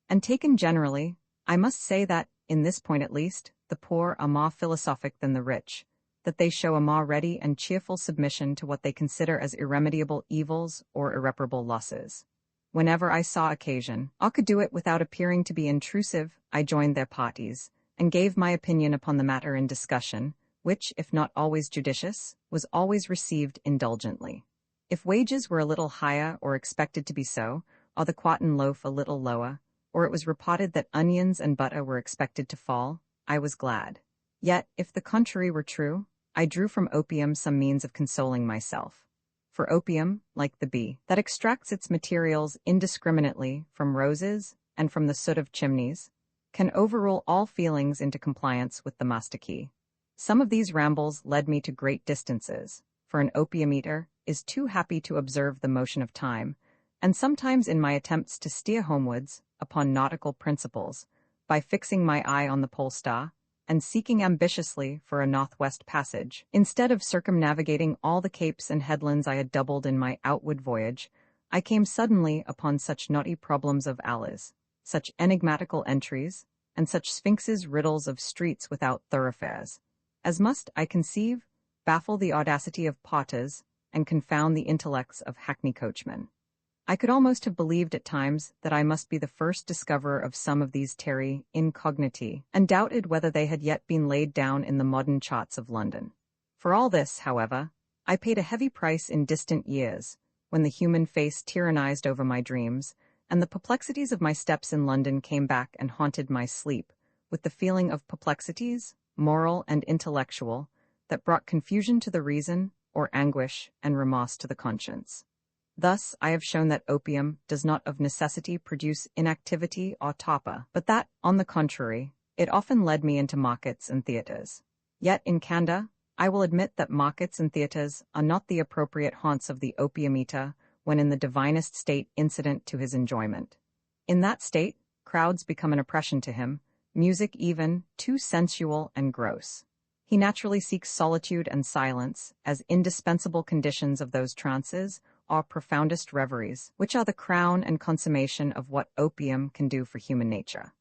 And taken generally, I must say that, in this point at least, the poor are more philosophic than the rich, that they show a more ready and cheerful submission to what they consider as irremediable evils or irreparable losses. Whenever I saw occasion, or could do it without appearing to be intrusive, I joined their parties, and gave my opinion upon the matter in discussion, which, if not always judicious, was always received indulgently. If wages were a little higher or expected to be so, or the quartern loaf a little lower, or it was reported that onions and butter were expected to fall, I was glad. Yet, if the contrary were true, I drew from opium some means of consoling myself. For opium, like the bee, that extracts its materials indiscriminately from roses and from the soot of chimneys, can overrule all feelings into compliance with the master key. Some of these rambles led me to great distances, for an opium eater is too happy to observe the motion of time, and sometimes in my attempts to steer homewards, upon nautical principles, by fixing my eye on the pole star, and seeking ambitiously for a northwest passage, instead of circumnavigating all the capes and headlands I had doubled in my outward voyage, I came suddenly upon such knotty problems of alleys, such enigmatical entries, and such sphinxes riddles of streets without thoroughfares, as must, I conceive, baffle the audacity of porters, and confound the intellects of hackney coachmen. I could almost have believed at times that I must be the first discoverer of some of these terrae incogniti, and doubted whether they had yet been laid down in the modern charts of London. For all this, however, I paid a heavy price in distant years, when the human face tyrannized over my dreams, and the perplexities of my steps in London came back and haunted my sleep, with the feeling of perplexities, moral and intellectual, that brought confusion to the reason, or anguish and remorse to the conscience. Thus, I have shown that opium does not of necessity produce inactivity or torpor, but that, on the contrary, it often led me into markets and theatres. Yet, in candor, I will admit that markets and theatres are not the appropriate haunts of the opium eater when in the divinest state incident to his enjoyment. In that state, crowds become an oppression to him, music even too sensual and gross. He naturally seeks solitude and silence as indispensable conditions of those trances or profoundest reveries, which are the crown and consummation of what opium can do for human nature.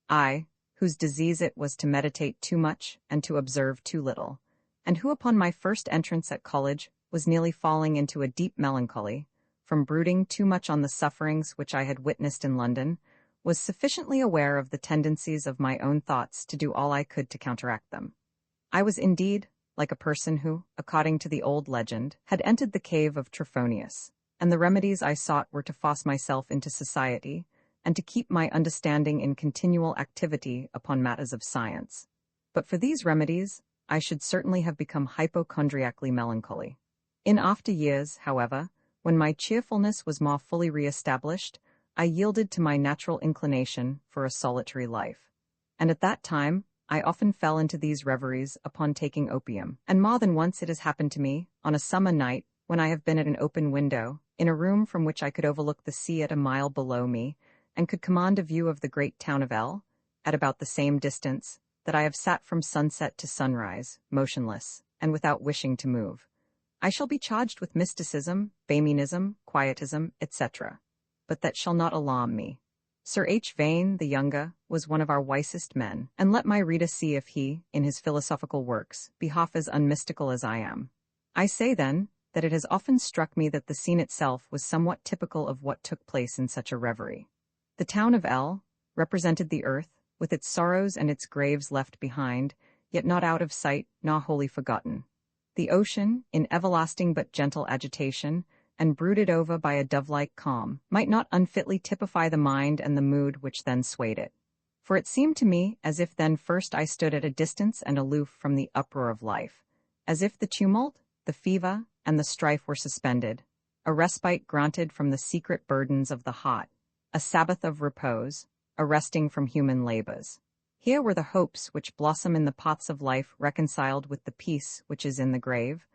I, whose disease it was to meditate too much and to observe too little, and who upon my first entrance at college was nearly falling into a deep melancholy, from brooding too much on the sufferings which I had witnessed in London, was sufficiently aware of the tendencies of my own thoughts to do all I could to counteract them. I was indeed like a person who, according to the old legend, had entered the cave of Trophonius, and the remedies I sought were to force myself into society, and to keep my understanding in continual activity upon matters of science. But for these remedies, I should certainly have become hypochondriacally melancholy. In after years, however, when my cheerfulness was more fully re-established, I yielded to my natural inclination for a solitary life. And at that time, I often fell into these reveries upon taking opium, and more than once it has happened to me, on a summer night, when I have been at an open window, in a room from which I could overlook the sea at a mile below me, and could command a view of the great town of L, at about the same distance, that I have sat from sunset to sunrise, motionless, and without wishing to move. I shall be charged with mysticism, Baymeanism, quietism, etc. But that shall not alarm me. Sir H. Vane, the younger, was one of our wisest men, and let my reader see if he, in his philosophical works, be half as unmystical as I am. I say, then, that it has often struck me that the scene itself was somewhat typical of what took place in such a reverie. The town of L represented the earth, with its sorrows and its graves left behind, yet not out of sight nor wholly forgotten. The ocean, in everlasting but gentle agitation, and brooded over by a dove-like calm, might not unfitly typify the mind and the mood which then swayed it. For it seemed to me as if then first I stood at a distance and aloof from the uproar of life, as if the tumult, the fever, and the strife were suspended, a respite granted from the secret burdens of the heart, a Sabbath of repose, a resting from human labors. Here were the hopes which blossom in the paths of life reconciled with the peace which is in the grave,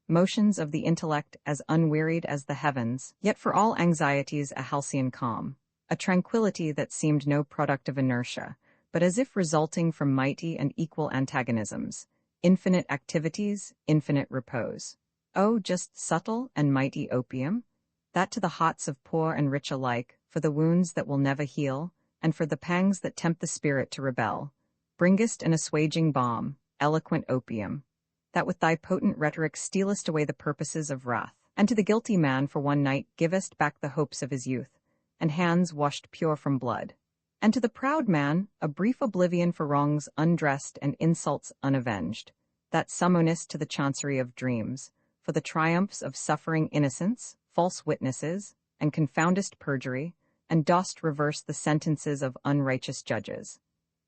motions of the intellect as unwearied as the heavens, yet for all anxieties a halcyon calm, a tranquillity that seemed no product of inertia, but as if resulting from mighty and equal antagonisms, infinite activities, infinite repose. Oh, just subtle and mighty opium, that to the hearts of poor and rich alike, for the wounds that will never heal, and for the pangs that tempt the spirit to rebel, bringest an assuaging balm, eloquent opium, that with thy potent rhetoric stealest away the purposes of wrath, and to the guilty man for one night givest back the hopes of his youth, and hands washed pure from blood, and to the proud man a brief oblivion for wrongs undressed and insults unavenged, that summonest to the chancery of dreams, for the triumphs of suffering innocence, false witnesses, and confoundest perjury, and dost reverse the sentences of unrighteous judges.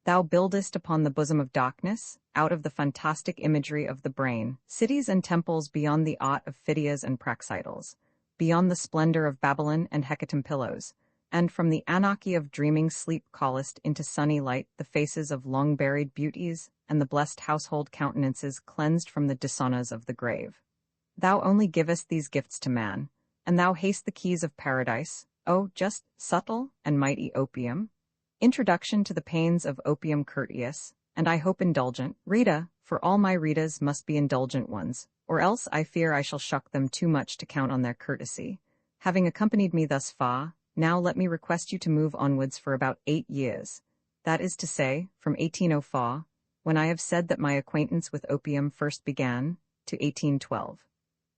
Thou buildest upon the bosom of darkness, out of the fantastic imagery of the brain, cities and temples beyond the art of Phidias and Praxiteles, beyond the splendor of Babylon and hecatomb pillows, and from the anarchy of dreaming sleep callest into sunny light the faces of long-buried beauties, and the blessed household countenances cleansed from the dishonors of the grave. Thou only givest these gifts to man, and thou hast the keys of paradise, O just, subtle, and mighty opium. Introduction to the pains of opium courteous, and I hope indulgent, reader, for all my readers must be indulgent ones, or else I fear I shall shock them too much to count on their courtesy. Having accompanied me thus far, now let me request you to move onwards for about 8 years, that is to say, from 1804, when I have said that my acquaintance with opium first began, to 1812.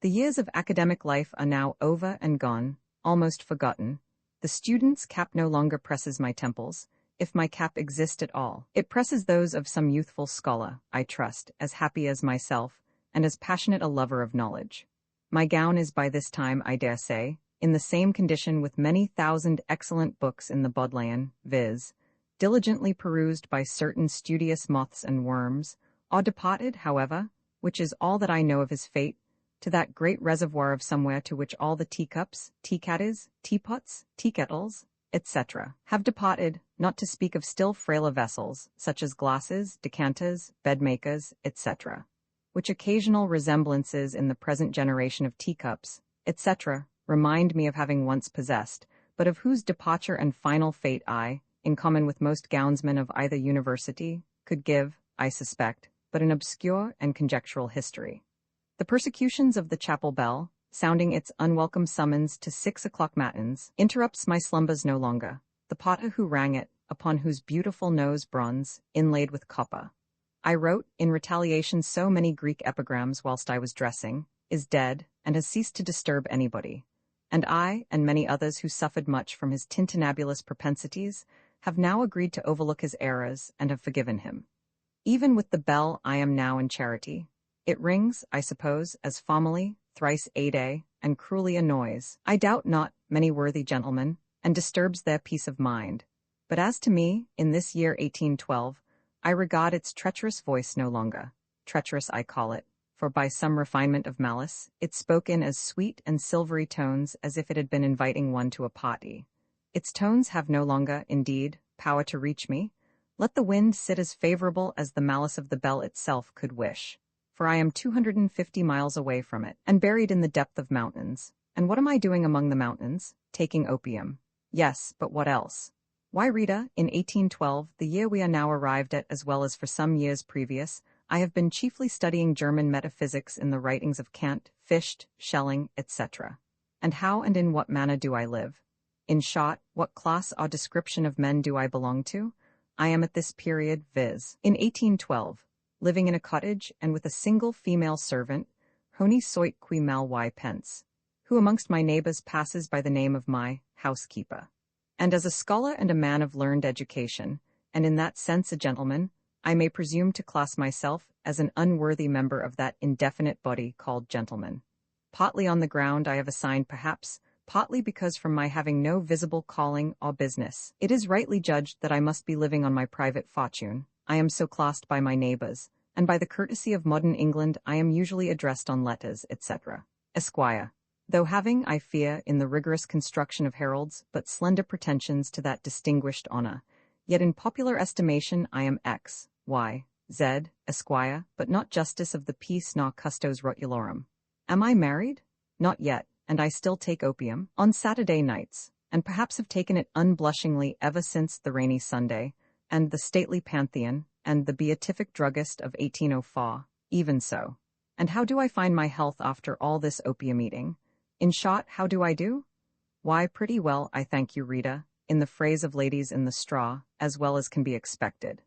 The years of academic life are now over and gone, almost forgotten. The student's cap no longer presses my temples, if my cap exist at all. It presses those of some youthful scholar, I trust, as happy as myself, and as passionate a lover of knowledge. My gown is by this time, I dare say, in the same condition with many thousand excellent books in the Bodleian, viz., diligently perused by certain studious moths and worms, or departed, however, which is all that I know of his fate, to that great reservoir of somewhere to which all the teacups, teacaddies, teapots, teakettles, etc., have departed, not to speak of still frailer vessels, such as glasses, decanters, bed-makers, etc., which occasional resemblances in the present generation of teacups, etc., remind me of having once possessed, but of whose departure and final fate I, in common with most gownsmen of either university, could give, I suspect, but an obscure and conjectural history. The persecutions of the chapel bell, sounding its unwelcome summons to 6 o'clock matins, interrupts my slumbers no longer. The potter who rang it, upon whose beautiful nose bronze, inlaid with copper, I wrote, in retaliation, so many Greek epigrams whilst I was dressing, is dead, and has ceased to disturb anybody. And I, and many others who suffered much from his tintinnabulous propensities, have now agreed to overlook his errors, and have forgiven him. Even with the bell I am now in charity. It rings, I suppose, as formally, thrice a day, and cruelly annoys, I doubt not, many worthy gentlemen, and disturbs their peace of mind. But as to me, in this year 1812, I regard its treacherous voice no longer. Treacherous I call it, for by some refinement of malice, it spoke in as sweet and silvery tones as if it had been inviting one to a party. Its tones have no longer, indeed, power to reach me. Let the wind sit as favorable as the malice of the bell itself could wish. For I am 250 miles away from it, and buried in the depth of mountains. And what am I doing among the mountains? Taking opium. Yes, but what else? Why, Rita, in 1812, the year we are now arrived at as well as for some years previous, I have been chiefly studying German metaphysics in the writings of Kant, Fichte, Schelling, etc. And how and in what manner do I live? In short, what class or description of men do I belong to? I am at this period, viz. in 1812, living in a cottage and with a single female servant, honi soit qui mal y pense, who amongst my neighbors passes by the name of my housekeeper. And as a scholar and a man of learned education, and in that sense a gentleman, I may presume to class myself as an unworthy member of that indefinite body called gentlemen. Partly on the ground I have assigned perhaps, partly because from my having no visible calling or business, it is rightly judged that I must be living on my private fortune. I am so classed by my neighbors, and by the courtesy of modern England I am usually addressed on letters, etc. Esquire. Though having, I fear, in the rigorous construction of heralds, but slender pretensions to that distinguished honor, yet in popular estimation I am X, Y, Z, Esquire, but not justice of the peace nor custos rotulorum. Am I married? Not yet, and I still take opium, on Saturday nights, and perhaps have taken it unblushingly ever since the rainy Sunday, and the stately Pantheon, and the beatific druggist of 1804, even so. And how do I find my health after all this opium eating? In short, how do I do? Why, pretty well, I thank you, Rita, in the phrase of ladies in the straw, as well as can be expected.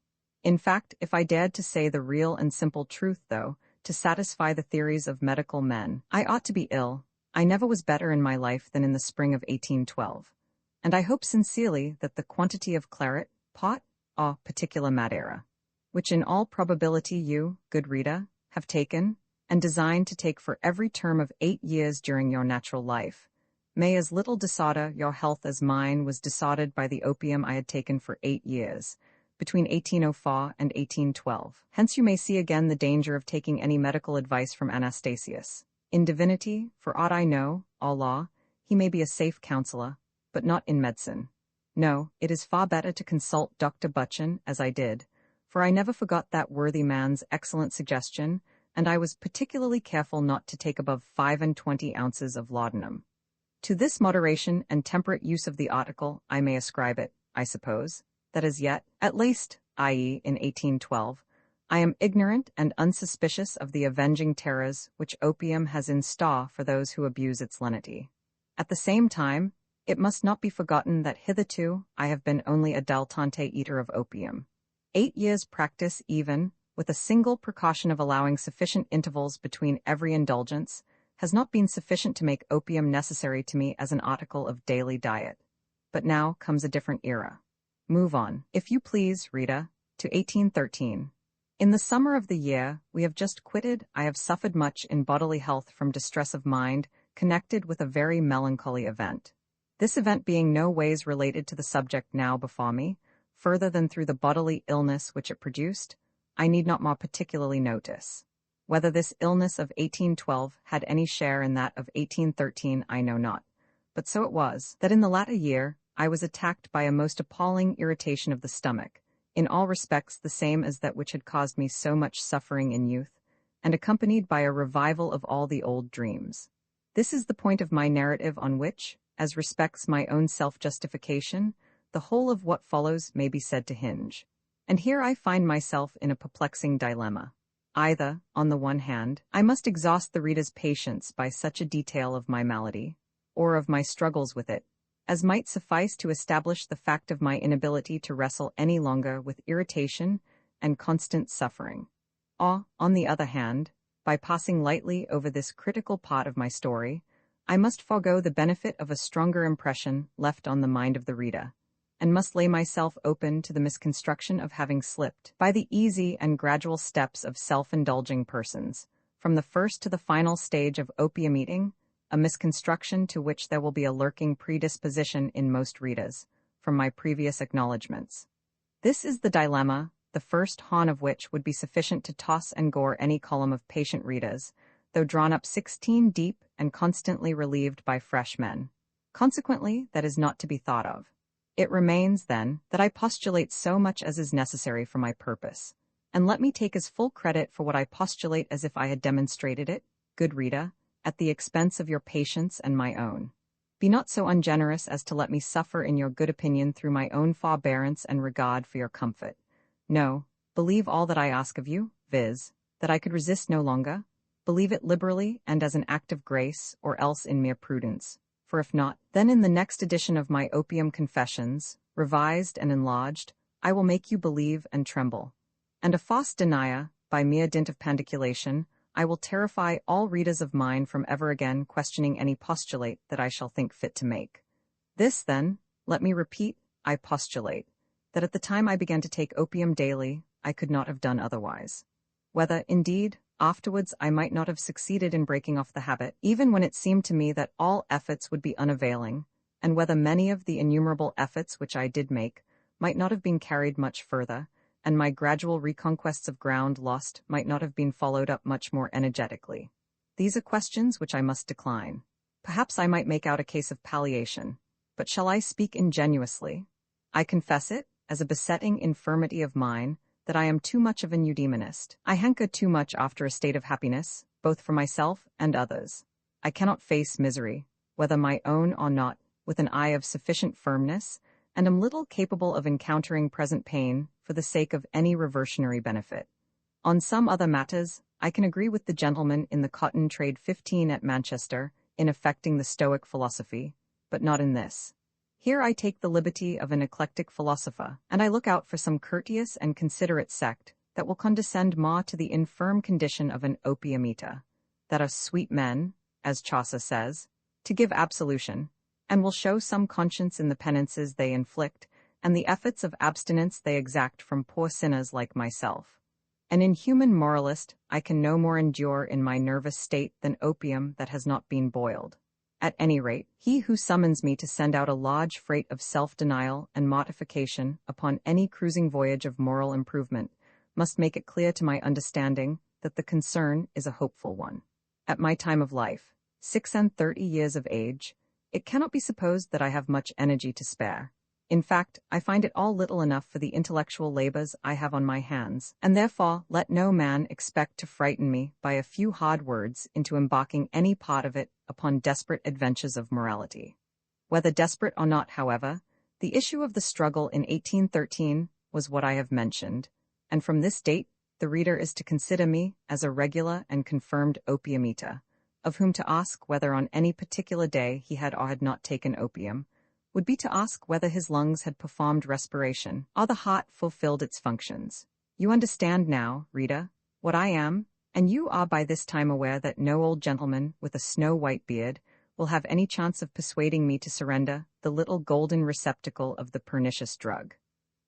In fact, if I dared to say the real and simple truth, though, to satisfy the theories of medical men, I ought to be ill. I never was better in my life than in the spring of 1812. And I hope sincerely that the quantity of claret, pot, or particular Madeira, which in all probability you, good Rita, have taken, and designed to take for every term of 8 years during your natural life, may as little disorder your health as mine was disordered by the opium I had taken for 8 years, between 1804 and 1812. Hence you may see again the danger of taking any medical advice from Anastasius. In divinity, for aught I know, or law, he may be a safe counselor, but not in medicine. No, it is far better to consult Dr. Butchin, as I did, for I never forgot that worthy man's excellent suggestion, and I was particularly careful not to take above 25 ounces of laudanum. To this moderation and temperate use of the article I may ascribe it, I suppose, that as yet, at least, i.e. in 1812, I am ignorant and unsuspicious of the avenging terrors which opium has in store for those who abuse its lenity. At the same time, it must not be forgotten that hitherto I have been only a dilettante eater of opium. 8 years' practice even, with a single precaution of allowing sufficient intervals between every indulgence, has not been sufficient to make opium necessary to me as an article of daily diet. But now comes a different era. Move on, if you please, Rita, to 1813. In the summer of the year we have just quitted, I have suffered much in bodily health from distress of mind, connected with a very melancholy event. This event being no ways related to the subject now before me, further than through the bodily illness which it produced, I need not more particularly notice. Whether this illness of 1812 had any share in that of 1813 I know not, but so it was, that in the latter year I was attacked by a most appalling irritation of the stomach, in all respects the same as that which had caused me so much suffering in youth, and accompanied by a revival of all the old dreams. This is the point of my narrative on which, as respects my own self-justification, the whole of what follows may be said to hinge. And here I find myself in a perplexing dilemma. Either, on the one hand, I must exhaust the reader's patience by such a detail of my malady, or of my struggles with it, as might suffice to establish the fact of my inability to wrestle any longer with irritation and constant suffering. Or, on the other hand, by passing lightly over this critical part of my story, I must forego the benefit of a stronger impression left on the mind of the reader, and must lay myself open to the misconstruction of having slipped, by the easy and gradual steps of self-indulging persons, from the first to the final stage of opium eating, a misconstruction to which there will be a lurking predisposition in most readers, from my previous acknowledgments. This is the dilemma, the first hawn of which would be sufficient to toss and gore any column of patient readers, though drawn up 16 deep and constantly relieved by fresh men. Consequently, that is not to be thought of. It remains, then, that I postulate so much as is necessary for my purpose, and let me take as full credit for what I postulate as if I had demonstrated it, good reader, at the expense of your patience and my own. Be not so ungenerous as to let me suffer in your good opinion through my own forbearance and regard for your comfort. No, believe all that I ask of you, viz., that I could resist no longer. Believe it liberally and as an act of grace, or else in mere prudence. For if not, then in the next edition of my Opium Confessions, revised and enlarged, I will make you believe and tremble. And a false denier, by mere dint of pandiculation, I will terrify all readers of mine from ever again questioning any postulate that I shall think fit to make. This, then, let me repeat, I postulate, that at the time I began to take opium daily, I could not have done otherwise. Whether, indeed, afterwards I might not have succeeded in breaking off the habit, even when it seemed to me that all efforts would be unavailing, and whether many of the innumerable efforts which I did make might not have been carried much further, and my gradual reconquests of ground lost might not have been followed up much more energetically. These are questions which I must decline. Perhaps I might make out a case of palliation, but shall I speak ingenuously? I confess it, as a besetting infirmity of mine, that I am too much of an eudemonist. I hanker too much after a state of happiness, both for myself and others. I cannot face misery, whether my own or not, with an eye of sufficient firmness, and am little capable of encountering present pain for the sake of any reversionary benefit. On some other matters, I can agree with the gentleman in the Cotton Trade 15 at Manchester in affecting the Stoic philosophy, but not in this. Here I take the liberty of an eclectic philosopher, and I look out for some courteous and considerate sect that will condescend more to the infirm condition of an opium eater, that are sweet men, as Chaucer says, to give absolution, and will show some conscience in the penances they inflict, and the efforts of abstinence they exact from poor sinners like myself. An inhuman moralist I can no more endure in my nervous state than opium that has not been boiled. At any rate, he who summons me to send out a large freight of self-denial and mortification upon any cruising voyage of moral improvement must make it clear to my understanding that the concern is a hopeful one. At my time of life, 36 years of age, it cannot be supposed that I have much energy to spare. In fact, I find it all little enough for the intellectual labors I have on my hands, and therefore let no man expect to frighten me by a few hard words into embarking any part of it upon desperate adventures of morality. Whether desperate or not, however, the issue of the struggle in 1813 was what I have mentioned, and from this date the reader is to consider me as a regular and confirmed opium eater, of whom to ask whether on any particular day he had or had not taken opium would be to ask whether his lungs had performed respiration, or the heart fulfilled its functions. You understand now, reader, what I am, and you are by this time aware that no old gentleman with a snow-white beard will have any chance of persuading me to surrender the little golden receptacle of the pernicious drug.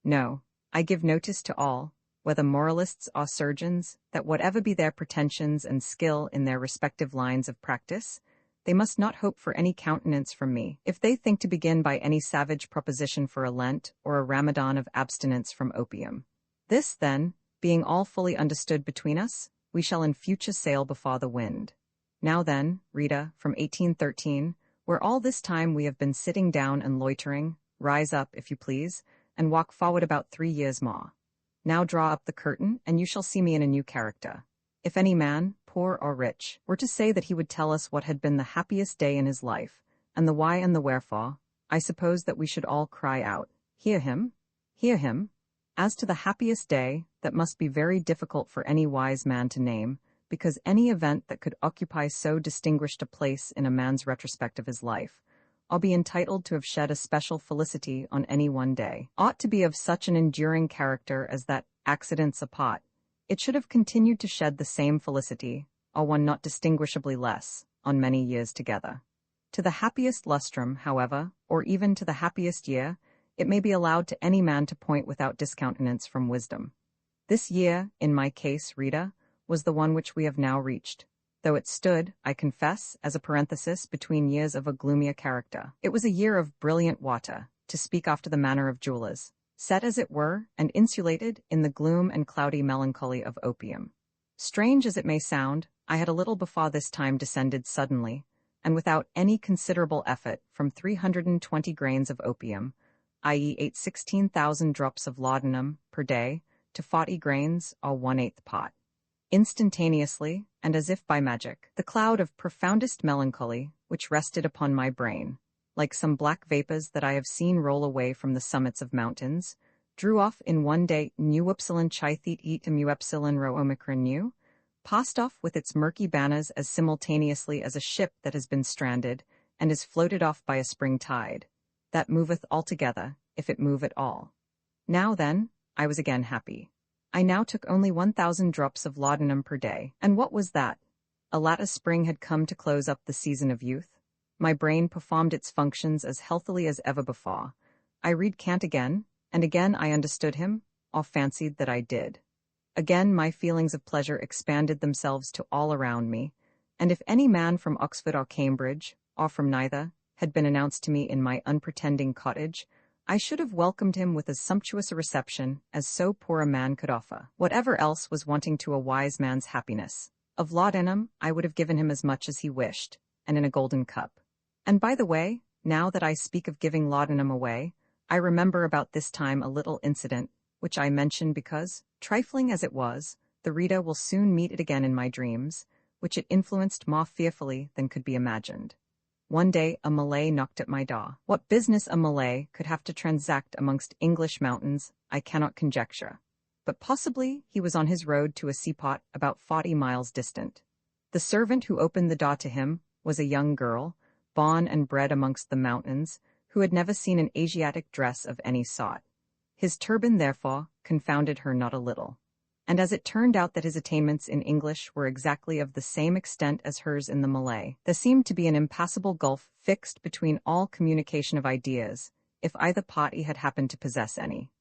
No, I give notice to all, whether moralists or surgeons, that whatever be their pretensions and skill in their respective lines of practice, they must not hope for any countenance from me, if they think to begin by any savage proposition for a Lent or a Ramadan of abstinence from opium. This, then, being all fully understood between us, we shall in future sail before the wind. Now then, reader, from 1813, where all this time we have been sitting down and loitering, rise up, if you please, and walk forward about 3 years more. Now draw up the curtain, and you shall see me in a new character. If any man, poor or rich, were to say that he would tell us what had been the happiest day in his life, and the why and the wherefore, I suppose that we should all cry out, "Hear him? Hear him?" As to the happiest day, that must be very difficult for any wise man to name, because any event that could occupy so distinguished a place in a man's retrospect of his life, I'll be entitled to have shed a special felicity on any one day, ought to be of such an enduring character as that, accidents apart, it should have continued to shed the same felicity, or one not distinguishably less, on many years together. To the happiest lustrum, however, or even to the happiest year, it may be allowed to any man to point without discountenance from wisdom. This year, in my case, reader, was the one which we have now reached, though it stood, I confess, as a parenthesis between years of a gloomier character. It was a year of brilliant water, to speak after the manner of jewellers, set as it were, and insulated in the gloom and cloudy melancholy of opium. Strange as it may sound, I had a little before this time descended suddenly, and without any considerable effort, from 320 grains of opium, i.e. ate 16,000 drops of laudanum per day, to 40 grains, or 1/8 part. Instantaneously, and as if by magic, the cloud of profoundest melancholy, which rested upon my brain, like some black vapors that I have seen roll away from the summits of mountains, drew off in one day nu upsilon chi thet et mu epsilon rho omicron nu, passed off with its murky banners as simultaneously as a ship that has been stranded, and is floated off by a spring tide, that moveth altogether, if it move at all. Now then, I was again happy. I now took only 1,000 drops of laudanum per day, and what was that? A latter spring had come to close up the season of youth. My brain performed its functions as healthily as ever before. I read Kant again, and again I understood him, or fancied that I did. Again my feelings of pleasure expanded themselves to all around me, and if any man from Oxford or Cambridge, or from neither, had been announced to me in my unpretending cottage, I should have welcomed him with as sumptuous a reception as so poor a man could offer. Whatever else was wanting to a wise man's happiness, of laudanum I would have given him as much as he wished, and in a golden cup. And by the way, now that I speak of giving laudanum away, I remember about this time a little incident, which I mention because, trifling as it was, the reader will soon meet it again in my dreams, which it influenced more fearfully than could be imagined. One day a Malay knocked at my door. What business a Malay could have to transact amongst English mountains, I cannot conjecture. But possibly he was on his road to a seaport about 40 miles distant. The servant who opened the door to him was a young girl, born and bred amongst the mountains, who had never seen an Asiatic dress of any sort. His turban, therefore, confounded her not a little. And as it turned out that his attainments in English were exactly of the same extent as hers in the Malay, there seemed to be an impassable gulf fixed between all communication of ideas, if either party had happened to possess any.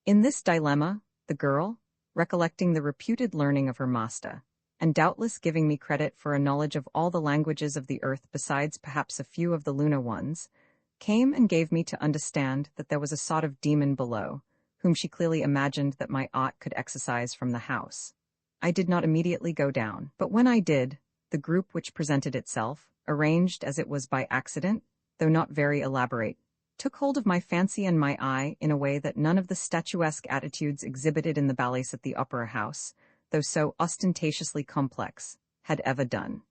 In this dilemma, the girl, recollecting the reputed learning of her master, and doubtless giving me credit for a knowledge of all the languages of the earth besides perhaps a few of the lunar ones, came and gave me to understand that there was a sort of demon below, whom she clearly imagined that my aunt could exorcise from the house. I did not immediately go down, but when I did, the group which presented itself, arranged as it was by accident, though not very elaborate, took hold of my fancy and my eye in a way that none of the statuesque attitudes exhibited in the ballets at the Opera House, though so ostentatiously complex, had ever done.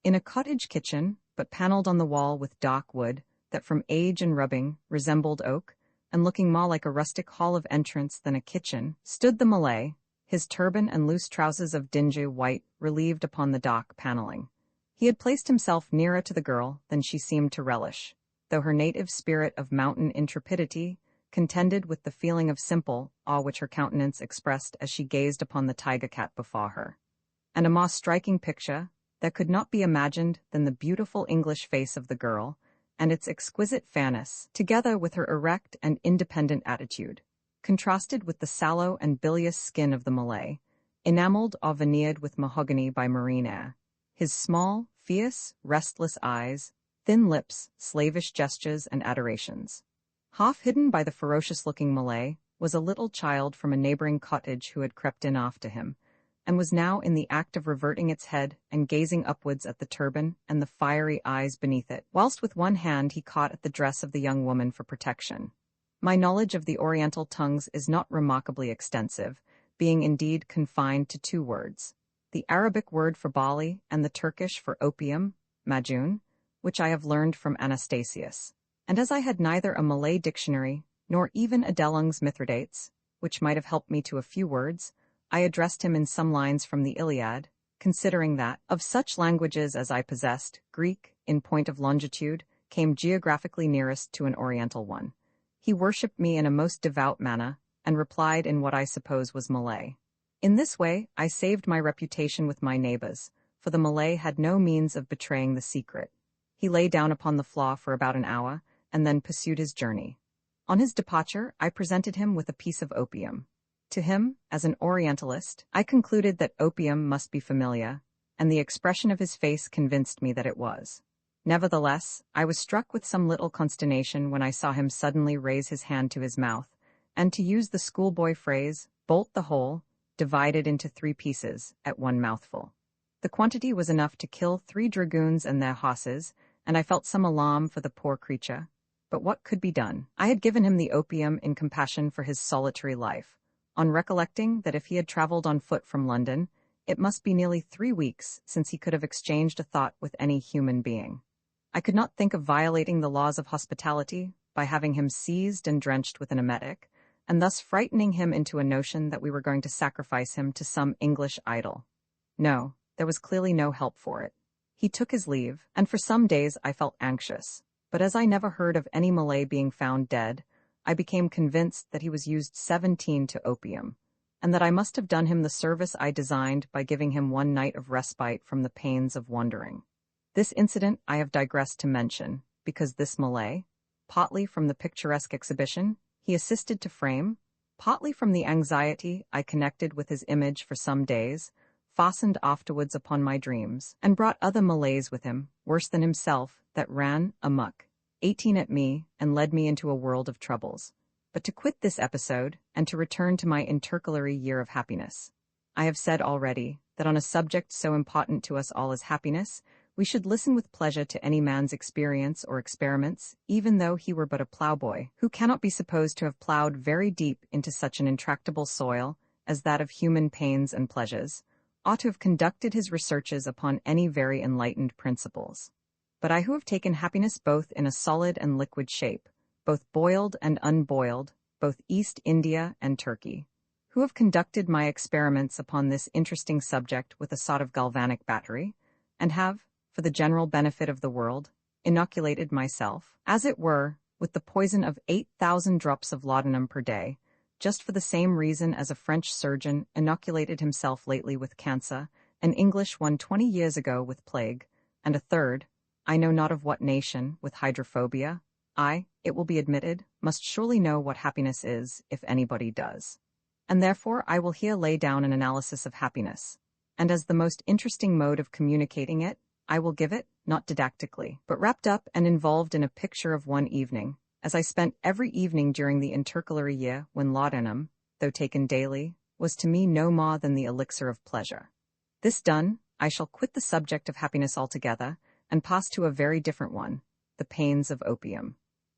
In a cottage kitchen, but panelled on the wall with dark wood, that from age and rubbing resembled oak, and looking more like a rustic hall of entrance than a kitchen, stood the Malay, his turban and loose trousers of dingy white relieved upon the dark paneling. He had placed himself nearer to the girl than she seemed to relish, though her native spirit of mountain intrepidity contended with the feeling of simple awe which her countenance expressed as she gazed upon the tiger cat before her. And a more striking picture, that could not be imagined than the beautiful English face of the girl, and its exquisite fairness, together with her erect and independent attitude, contrasted with the sallow and bilious skin of the Malay, enameled or veneered with mahogany by marine air, his small, fierce, restless eyes, thin lips, slavish gestures and adorations. Half hidden by the ferocious-looking Malay was a little child from a neighboring cottage who had crept in after him, and was now in the act of reverting its head and gazing upwards at the turban and the fiery eyes beneath it, whilst with one hand he caught at the dress of the young woman for protection. My knowledge of the Oriental tongues is not remarkably extensive, being indeed confined to 2 words. the Arabic word for barley, and the Turkish for opium, majun, which I have learned from Anastasius. And as I had neither a Malay dictionary, nor even a DeLong's Mithridates, which might have helped me to a few words, I addressed him in some lines from the Iliad, considering that, of such languages as I possessed, Greek, in point of longitude, came geographically nearest to an Oriental one. He worshipped me in a most devout manner, and replied in what I suppose was Malay. In this way, I saved my reputation with my neighbors, for the Malay had no means of betraying the secret. He lay down upon the floor for about an hour, and then pursued his journey. On his departure, I presented him with a piece of opium. To him, as an Orientalist, I concluded that opium must be familiar, and the expression of his face convinced me that it was. Nevertheless, I was struck with some little consternation when I saw him suddenly raise his hand to his mouth, and to use the schoolboy phrase, bolt the whole, divide it into 3 pieces, at one mouthful. The quantity was enough to kill 3 dragoons and their horses, and I felt some alarm for the poor creature. But what could be done? I had given him the opium in compassion for his solitary life, on recollecting that if he had travelled on foot from London, it must be nearly 3 weeks since he could have exchanged a thought with any human being. I could not think of violating the laws of hospitality by having him seized and drenched with an emetic, and thus frightening him into a notion that we were going to sacrifice him to some English idol. No, there was clearly no help for it. He took his leave, and for some days I felt anxious, but as I never heard of any Malay being found dead, I became convinced that he was used 17 to opium, and that I must have done him the service I designed by giving him 1 night of respite from the pains of wandering. This incident I have digressed to mention, because this Malay, partly from the picturesque exhibition he assisted to frame, partly from the anxiety I connected with his image for some days, fastened afterwards upon my dreams, and brought other Malays with him, worse than himself, that ran amuck, 18 at me, and led me into a world of troubles. But to quit this episode, and to return to my intercalary year of happiness. I have said already that on a subject so important to us all as happiness, we should listen with pleasure to any man's experience or experiments, even though he were but a ploughboy, who cannot be supposed to have ploughed very deep into such an intractable soil as that of human pains and pleasures, ought to have conducted his researches upon any very enlightened principles. But I who have taken happiness both in a solid and liquid shape, both boiled and unboiled, both East India and Turkey, who have conducted my experiments upon this interesting subject with a sort of galvanic battery, and have, for the general benefit of the world, inoculated myself, as it were, with the poison of 8,000 drops of laudanum per day, just for the same reason as a French surgeon inoculated himself lately with cancer, an English one 20 years ago with plague, and a third, I know not of what nation, with hydrophobia. I, it will be admitted, must surely know what happiness is, if anybody does. And therefore I will here lay down an analysis of happiness, and as the most interesting mode of communicating it, I will give it, not didactically, but wrapped up and involved in a picture of one evening, as I spent every evening during the intercalary year when laudanum, though taken daily, was to me no more than the elixir of pleasure. This done, I shall quit the subject of happiness altogether, and pass to a very different one, the pains of opium.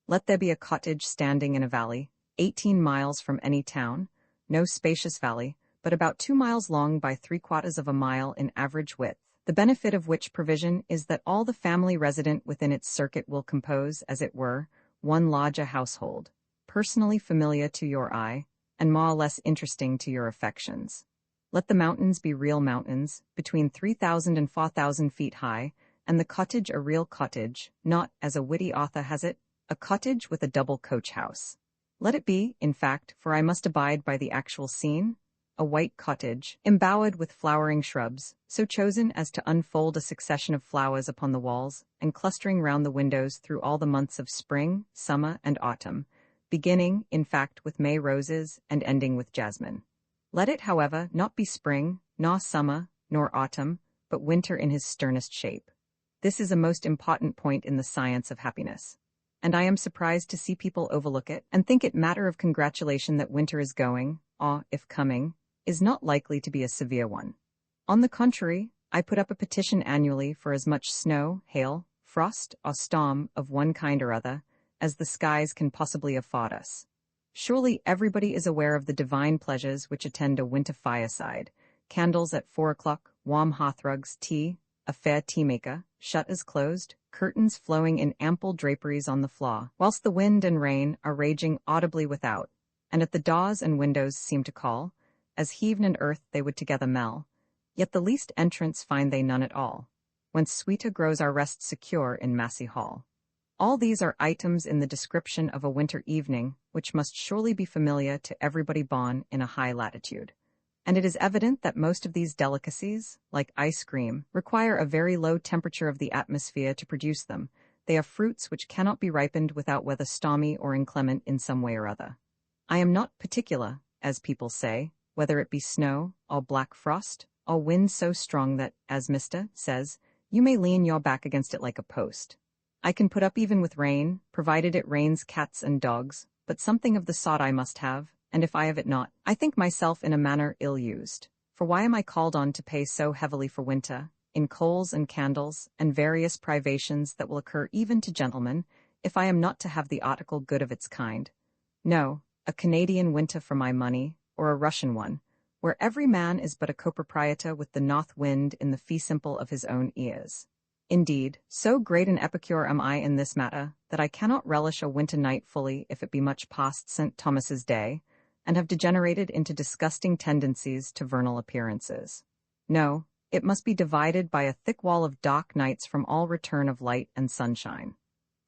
Let there be a cottage standing in a valley, 18 miles from any town, no spacious valley, but about 2 miles long by 3/4 of a mile in average width, the benefit of which provision is that all the family resident within its circuit will compose, as it were, one larger household, personally familiar to your eye, and more or less interesting to your affections. Let the mountains be real mountains, between 3,000 and 4,000 feet high, and the cottage a real cottage, not, as a witty author has it, a cottage with a double coach house. Let it be, in fact, for I must abide by the actual scene, a white cottage, embowered with flowering shrubs, so chosen as to unfold a succession of flowers upon the walls, and clustering round the windows through all the months of spring, summer, and autumn, beginning, in fact, with May roses, and ending with jasmine. Let it, however, not be spring, nor summer, nor autumn, but winter in his sternest shape. This is a most important point in the science of happiness, and I am surprised to see people overlook it, and think it matter of congratulation that winter is going, or, if coming, is not likely to be a severe one. On the contrary, I put up a petition annually for as much snow, hail, frost, or storm of one kind or other as the skies can possibly afford us. Surely everybody is aware of the divine pleasures which attend a winter fireside, Candles at 4 o'clock, warm hearthrugs, tea, a fair tea-maker, shutters closed, curtains flowing in ample draperies on the floor, whilst the wind and rain are raging audibly without, and at the doors and windows seem to call, as heaven and earth they would together mell, yet the least entrance find they none at all, whence sweeter grows our rest secure in Massey Hall. All these are items in the description of a winter evening, which must surely be familiar to everybody born in a high latitude. And it is evident that most of these delicacies, like ice cream, require a very low temperature of the atmosphere to produce them. They are fruits which cannot be ripened without weather stormy or inclement in some way or other. I am not particular, as people say, whether it be snow, or black frost, or wind so strong that, as Mr. says, you may lean your back against it like a post. I can put up even with rain, provided it rains cats and dogs, but something of the sort I must have, and if I have it not, I think myself in a manner ill-used. For why am I called on to pay so heavily for winter, in coals and candles, and various privations that will occur even to gentlemen, if I am not to have the article good of its kind? No, a Canadian winter for my money, or a Russian one, where every man is but a co-proprietor with the north wind in the fee simple of his own ears. Indeed, so great an epicure am I in this matter, that I cannot relish a winter night fully if it be much past St. Thomas's Day, and have degenerated into disgusting tendencies to vernal appearances. No, it must be divided by a thick wall of dark nights from all return of light and sunshine.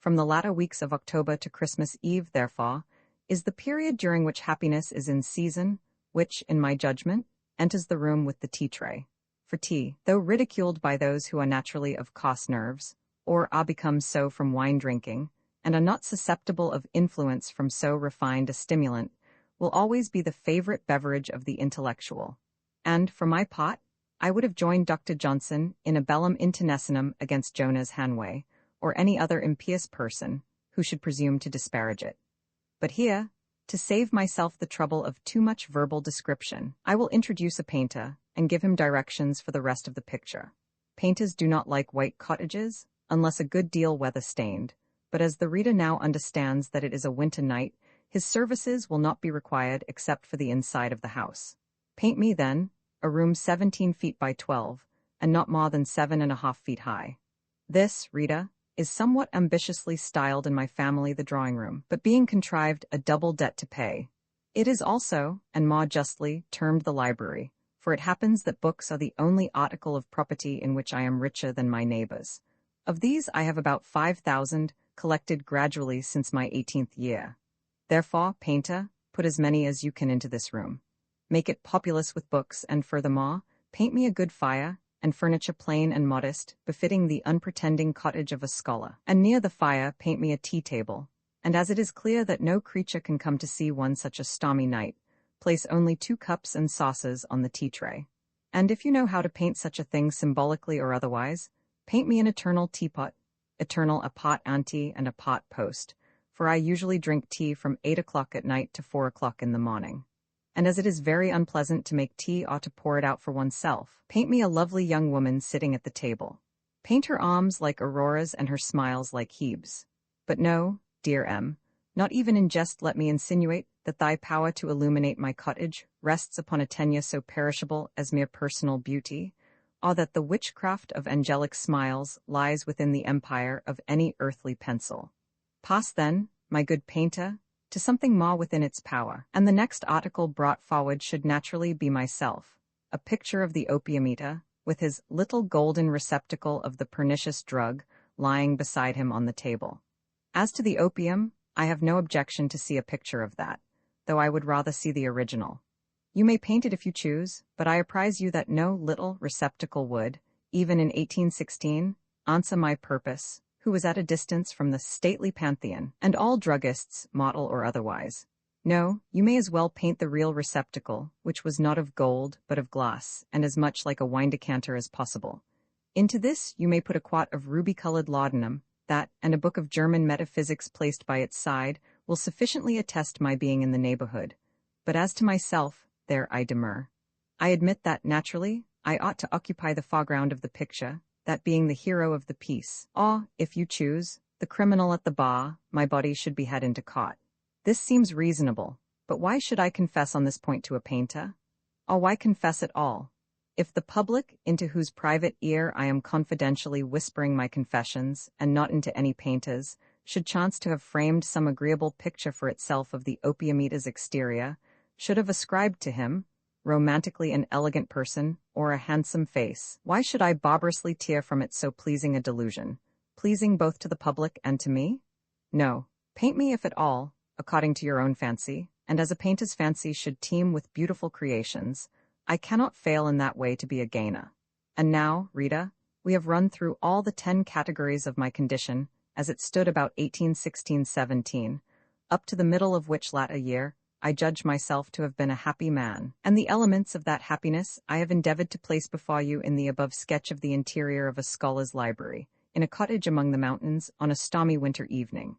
From the latter weeks of October to Christmas Eve, therefore, is the period during which happiness is in season, which, in my judgment, enters the room with the tea-tray. For tea, though ridiculed by those who are naturally of coarse nerves, or are become so from wine-drinking, and are not susceptible of influence from so refined a stimulant, will always be the favorite beverage of the intellectual. And, for my part, I would have joined Dr. Johnson in a bellum intentionum against Jonah's Hanway, or any other impious person who should presume to disparage it. But here, to save myself the trouble of too much verbal description, I will introduce a painter, and give him directions for the rest of the picture. Painters do not like white cottages, unless a good deal weather-stained, but as the reader now understands that it is a winter night, his services will not be required except for the inside of the house. Paint me, then, a room 17 feet by 12, and not more than 7.5 feet high. This, reader, is somewhat ambitiously styled in my family the drawing-room, but being contrived a double debt to pay. It is also, and more justly, termed the library, for it happens that books are the only article of property in which I am richer than my neighbors. Of these I have about 5,000, collected gradually since my 18th year. Therefore, painter, put as many as you can into this room. Make it populous with books, and furthermore, paint me a good fire, and furniture plain and modest, befitting the unpretending cottage of a scholar. And near the fire paint me a tea-table, and as it is clear that no creature can come to see one such a stormy night, place only 2 cups and saucers on the tea-tray. And if you know how to paint such a thing symbolically or otherwise, paint me an eternal teapot, eternal a pot ante and a pot post, for I usually drink tea from 8 o'clock at night to 4 o'clock in the morning. And as it is very unpleasant to make tea or to pour it out for oneself, paint me a lovely young woman sitting at the table. Paint her arms like Aurora's and her smiles like Hebe's. But no, dear M., not even in jest let me insinuate that thy power to illuminate my cottage rests upon a tenure so perishable as mere personal beauty, or that the witchcraft of angelic smiles lies within the empire of any earthly pencil. Pass then, my good painter, to something more within its power, and the next article brought forward should naturally be myself, a picture of the opium eater, with his little golden receptacle of the pernicious drug lying beside him on the table. As to the opium, I have no objection to see a picture of that, though I would rather see the original. You may paint it if you choose, but I apprise you that no little receptacle would, even in 1816, answer my purpose, who was at a distance from the stately Pantheon, and all druggists, model or otherwise. No, you may as well paint the real receptacle, which was not of gold, but of glass, and as much like a wine decanter as possible. Into this you may put a quart of ruby-colored laudanum, that, and a book of German metaphysics placed by its side, will sufficiently attest my being in the neighborhood. But as to myself, there I demur. I admit that, naturally, I ought to occupy the foreground of the picture, that being the hero of the piece, or, if you choose, the criminal at the bar, my body should be had into caught. This seems reasonable, but why should I confess on this point to a painter? Or why confess at all? If the public, into whose private ear I am confidentially whispering my confessions, and not into any painter's, should chance to have framed some agreeable picture for itself of the opium eater's exterior, should have ascribed to him, romantically an elegant person, or a handsome face, why should I barbarously tear from it so pleasing a delusion, pleasing both to the public and to me? No, paint me if at all, according to your own fancy, and as a painter's fancy should teem with beautiful creations, I cannot fail in that way to be a gainer. And now, Rita, we have run through all the 10 categories of my condition, as it stood about 1816-17, up to the middle of which latter year, I judge myself to have been a happy man, and the elements of that happiness I have endeavored to place before you in the above sketch of the interior of a scholar's library, in a cottage among the mountains, on a stormy winter evening.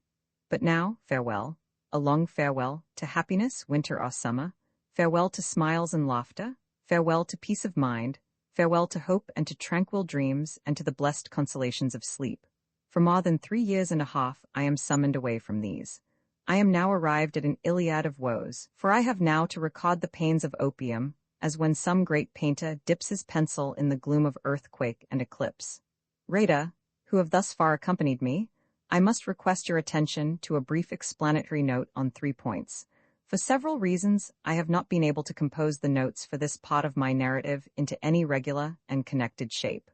But now, farewell, a long farewell, to happiness, winter or summer, farewell to smiles and laughter, farewell to peace of mind, farewell to hope and to tranquil dreams and to the blessed consolations of sleep. For more than 3 years and a half I am summoned away from these. I am now arrived at an Iliad of woes, for I have now to record the pains of opium, as when some great painter dips his pencil in the gloom of earthquake and eclipse. Rita, who have thus far accompanied me, I must request your attention to a brief explanatory note on 3 points. For several reasons, I have not been able to compose the notes for this part of my narrative into any regular and connected shape.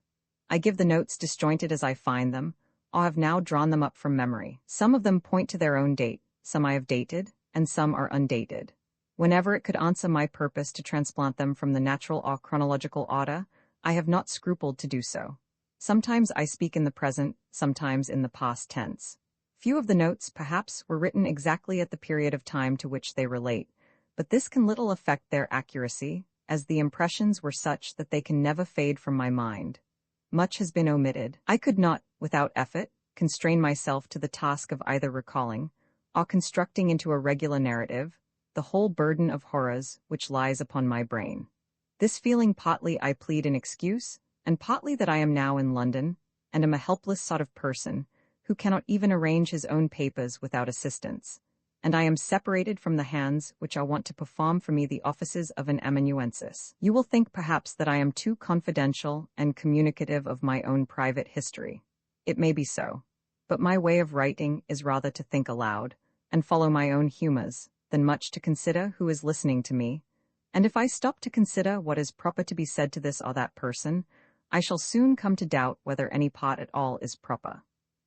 I give the notes disjointed as I find them, or have now drawn them up from memory. Some of them point to their own date, some I have dated, and some are undated. Whenever it could answer my purpose to transplant them from the natural or chronological order, I have not scrupled to do so. Sometimes I speak in the present, sometimes in the past tense. Few of the notes, perhaps, were written exactly at the period of time to which they relate, but this can little affect their accuracy, as the impressions were such that they can never fade from my mind. Much has been omitted. I could not, without effort, constrain myself to the task of either recalling, or constructing into a regular narrative, the whole burden of horrors which lies upon my brain. This feeling partly I plead in excuse, and partly that I am now in London, and am a helpless sort of person, who cannot even arrange his own papers without assistance, and I am separated from the hands which are wont to perform for me the offices of an amanuensis. You will think perhaps that I am too confidential and communicative of my own private history. It may be so, but my way of writing is rather to think aloud, and follow my own humors, than much to consider who is listening to me, and if I stop to consider what is proper to be said to this or that person, I shall soon come to doubt whether any part at all is proper.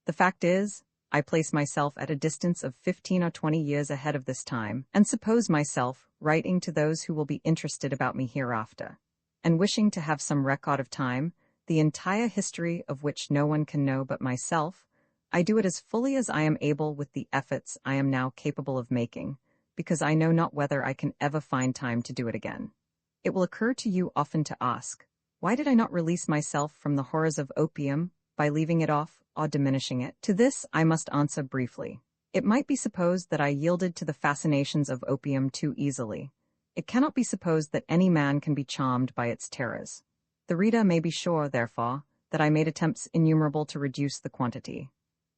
The fact is, I place myself at a distance of 15 or 20 years ahead of this time, and suppose myself writing to those who will be interested about me hereafter, and wishing to have some record of time, the entire history of which no one can know but myself. I do it as fully as I am able with the efforts I am now capable of making, because I know not whether I can ever find time to do it again. It will occur to you often to ask, why did I not release myself from the horrors of opium by leaving it off or diminishing it? To this I must answer briefly. It might be supposed that I yielded to the fascinations of opium too easily. It cannot be supposed that any man can be charmed by its terrors. The reader may be sure, therefore, that I made attempts innumerable to reduce the quantity.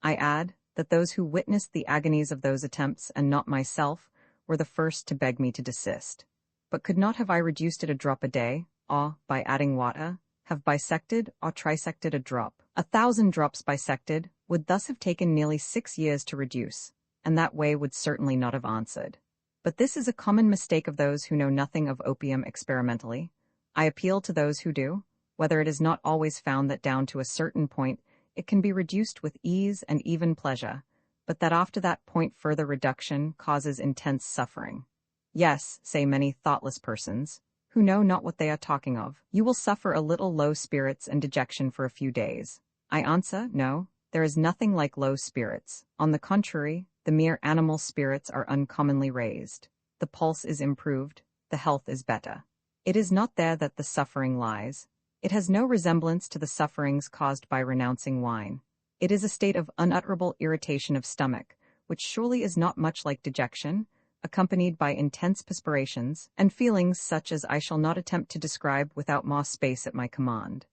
I add that those who witnessed the agonies of those attempts, and not myself, were the first to beg me to desist. But could not have I reduced it a drop a day, or, by adding water, have bisected or trisected a drop? 1,000 drops bisected would thus have taken nearly 6 years to reduce, and that way would certainly not have answered. But this is a common mistake of those who know nothing of opium experimentally. I appeal to those who do, whether it is not always found that down to a certain point it can be reduced with ease and even pleasure, but that after that point further reduction causes intense suffering. Yes, say many thoughtless persons, who know not what they are talking of, you will suffer a little low spirits and dejection for a few days. I answer, no, there is nothing like low spirits. On the contrary, the mere animal spirits are uncommonly raised. The pulse is improved, the health is better. It is not there that the suffering lies. It has no resemblance to the sufferings caused by renouncing wine. It is a state of unutterable irritation of stomach, which surely is not much like dejection, accompanied by intense perspirations, and feelings such as I shall not attempt to describe without more space at my command.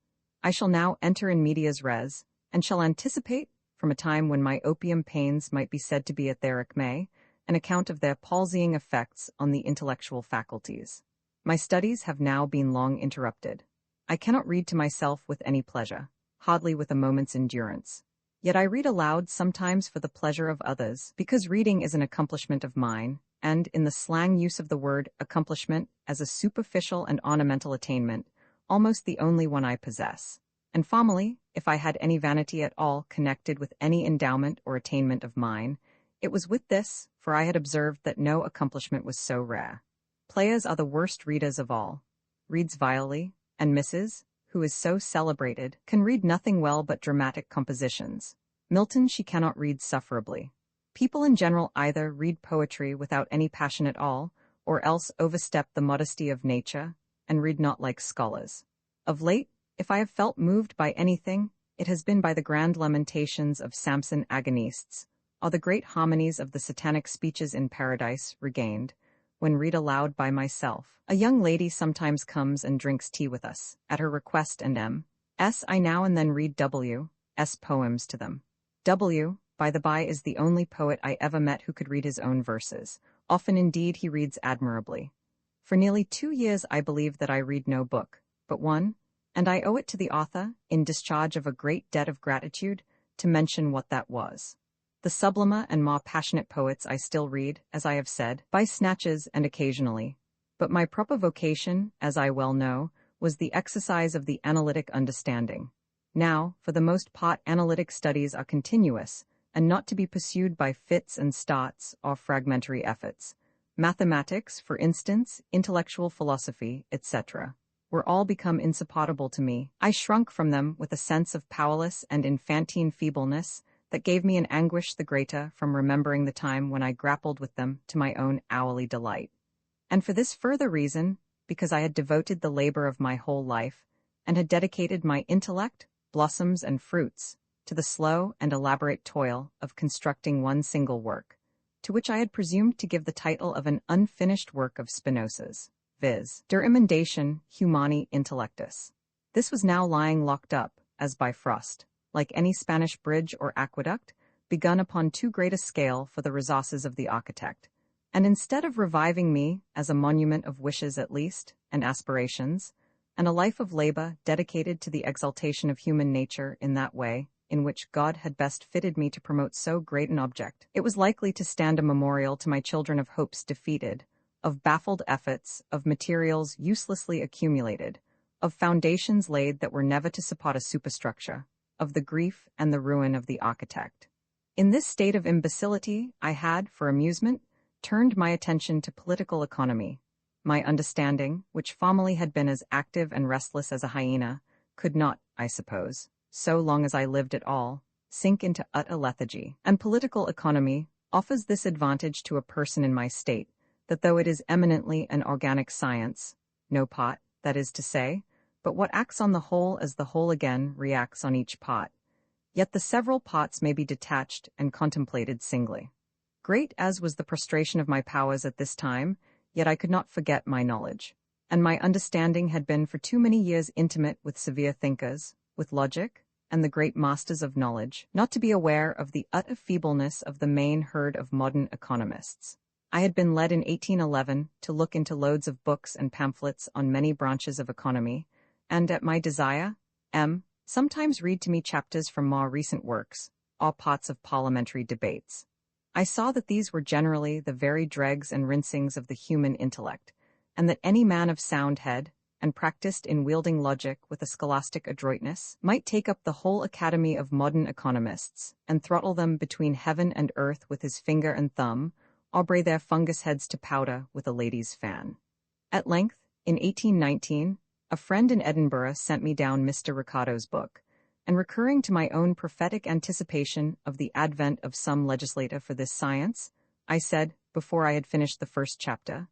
I shall now enter in medias res, and shall anticipate, from a time when my opium pains might be said to be at their acme, an account of their palsying effects on the intellectual faculties. My studies have now been long interrupted. I cannot read to myself with any pleasure, hardly with a moment's endurance. Yet I read aloud sometimes for the pleasure of others, because reading is an accomplishment of mine, and, in the slang use of the word accomplishment, as a superficial and ornamental attainment, almost the only one I possess. And formerly, if I had any vanity at all connected with any endowment or attainment of mine, it was with this, for I had observed that no accomplishment was so rare. Players are the worst readers of all. Reads vilely, and Mrs., who is so celebrated, can read nothing well but dramatic compositions. Milton she cannot read sufferably. People in general either read poetry without any passion at all, or else overstep the modesty of nature, and read not like scholars. Of late, if I have felt moved by anything, it has been by the grand lamentations of Samson agonists, or the great harmonies of the satanic speeches in Paradise Regained, when read aloud by myself. A young lady sometimes comes and drinks tea with us, at her request, and M.S. I now and then read W.'s poems to them. W., by the by, is the only poet I ever met who could read his own verses. Often indeed he reads admirably. For nearly 2 years I believe that I read no book, but one, and I owe it to the author, in discharge of a great debt of gratitude, to mention what that was. The sublimer and more passionate poets I still read, as I have said, by snatches and occasionally, but my proper vocation, as I well know, was the exercise of the analytic understanding. Now, for the most part, analytic studies are continuous, and not to be pursued by fits and starts or fragmentary efforts. Mathematics, for instance, intellectual philosophy, etc., were all become insupportable to me. I shrunk from them with a sense of powerless and infantine feebleness that gave me an anguish the greater from remembering the time when I grappled with them to my own hourly delight. And for this further reason, because I had devoted the labor of my whole life, and had dedicated my intellect, blossoms and fruits, to the slow and elaborate toil of constructing one single work, to which I had presumed to give the title of an unfinished work of Spinoza's, viz., Der Emendation Humani Intellectus. This was now lying locked up, as by frost, like any Spanish bridge or aqueduct, begun upon too great a scale for the resources of the architect, and instead of reviving me, as a monument of wishes at least, and aspirations, and a life of labor dedicated to the exaltation of human nature in that way, in which God had best fitted me to promote so great an object, it was likely to stand a memorial to my children of hopes defeated, of baffled efforts, of materials uselessly accumulated, of foundations laid that were never to support a superstructure, of the grief and the ruin of the architect. In this state of imbecility, I had, for amusement, turned my attention to political economy. My understanding, which formerly had been as active and restless as a hyena, could not, I suppose, so long as I lived at all, sink into utter lethargy. And political economy offers this advantage to a person in my state, that though it is eminently an organic science, no pot, that is to say, but what acts on the whole as the whole again reacts on each pot, yet the several pots may be detached and contemplated singly. Great as was the prostration of my powers at this time, yet I could not forget my knowledge, and my understanding had been for too many years intimate with severe thinkers, with logic, and the great masters of knowledge, not to be aware of the utter feebleness of the main herd of modern economists. I had been led in 1811 to look into loads of books and pamphlets on many branches of economy, and at my desire, sometimes read to me chapters from more recent works, or pots of parliamentary debates. I saw that these were generally the very dregs and rinsings of the human intellect, and that any man of sound head, and practiced in wielding logic with a scholastic adroitness, might take up the whole academy of modern economists, and throttle them between heaven and earth with his finger and thumb, or bray their fungus heads to powder with a lady's fan. At length, in 1819, a friend in Edinburgh sent me down Mr. Ricardo's book, and recurring to my own prophetic anticipation of the advent of some legislator for this science, I said, before I had finished the first chapter,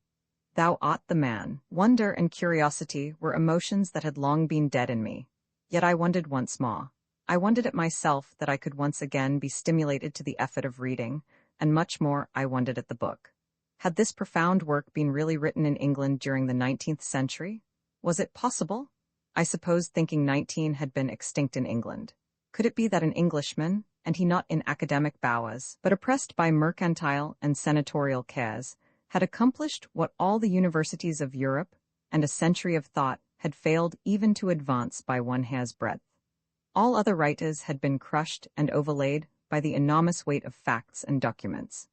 "Thou art the man." Wonder and curiosity were emotions that had long been dead in me. Yet I wondered once more. I wondered at myself that I could once again be stimulated to the effort of reading, and much more I wondered at the book. Had this profound work been really written in England during the 19th century? Was it possible? I suppose thinking 19 had been extinct in England. Could it be that an Englishman, and he not in academic bowers, but oppressed by mercantile and senatorial cares, had accomplished what all the universities of Europe, and a century of thought, had failed even to advance by one hair's breadth. All other writers had been crushed and overlaid by the enormous weight of facts and documents.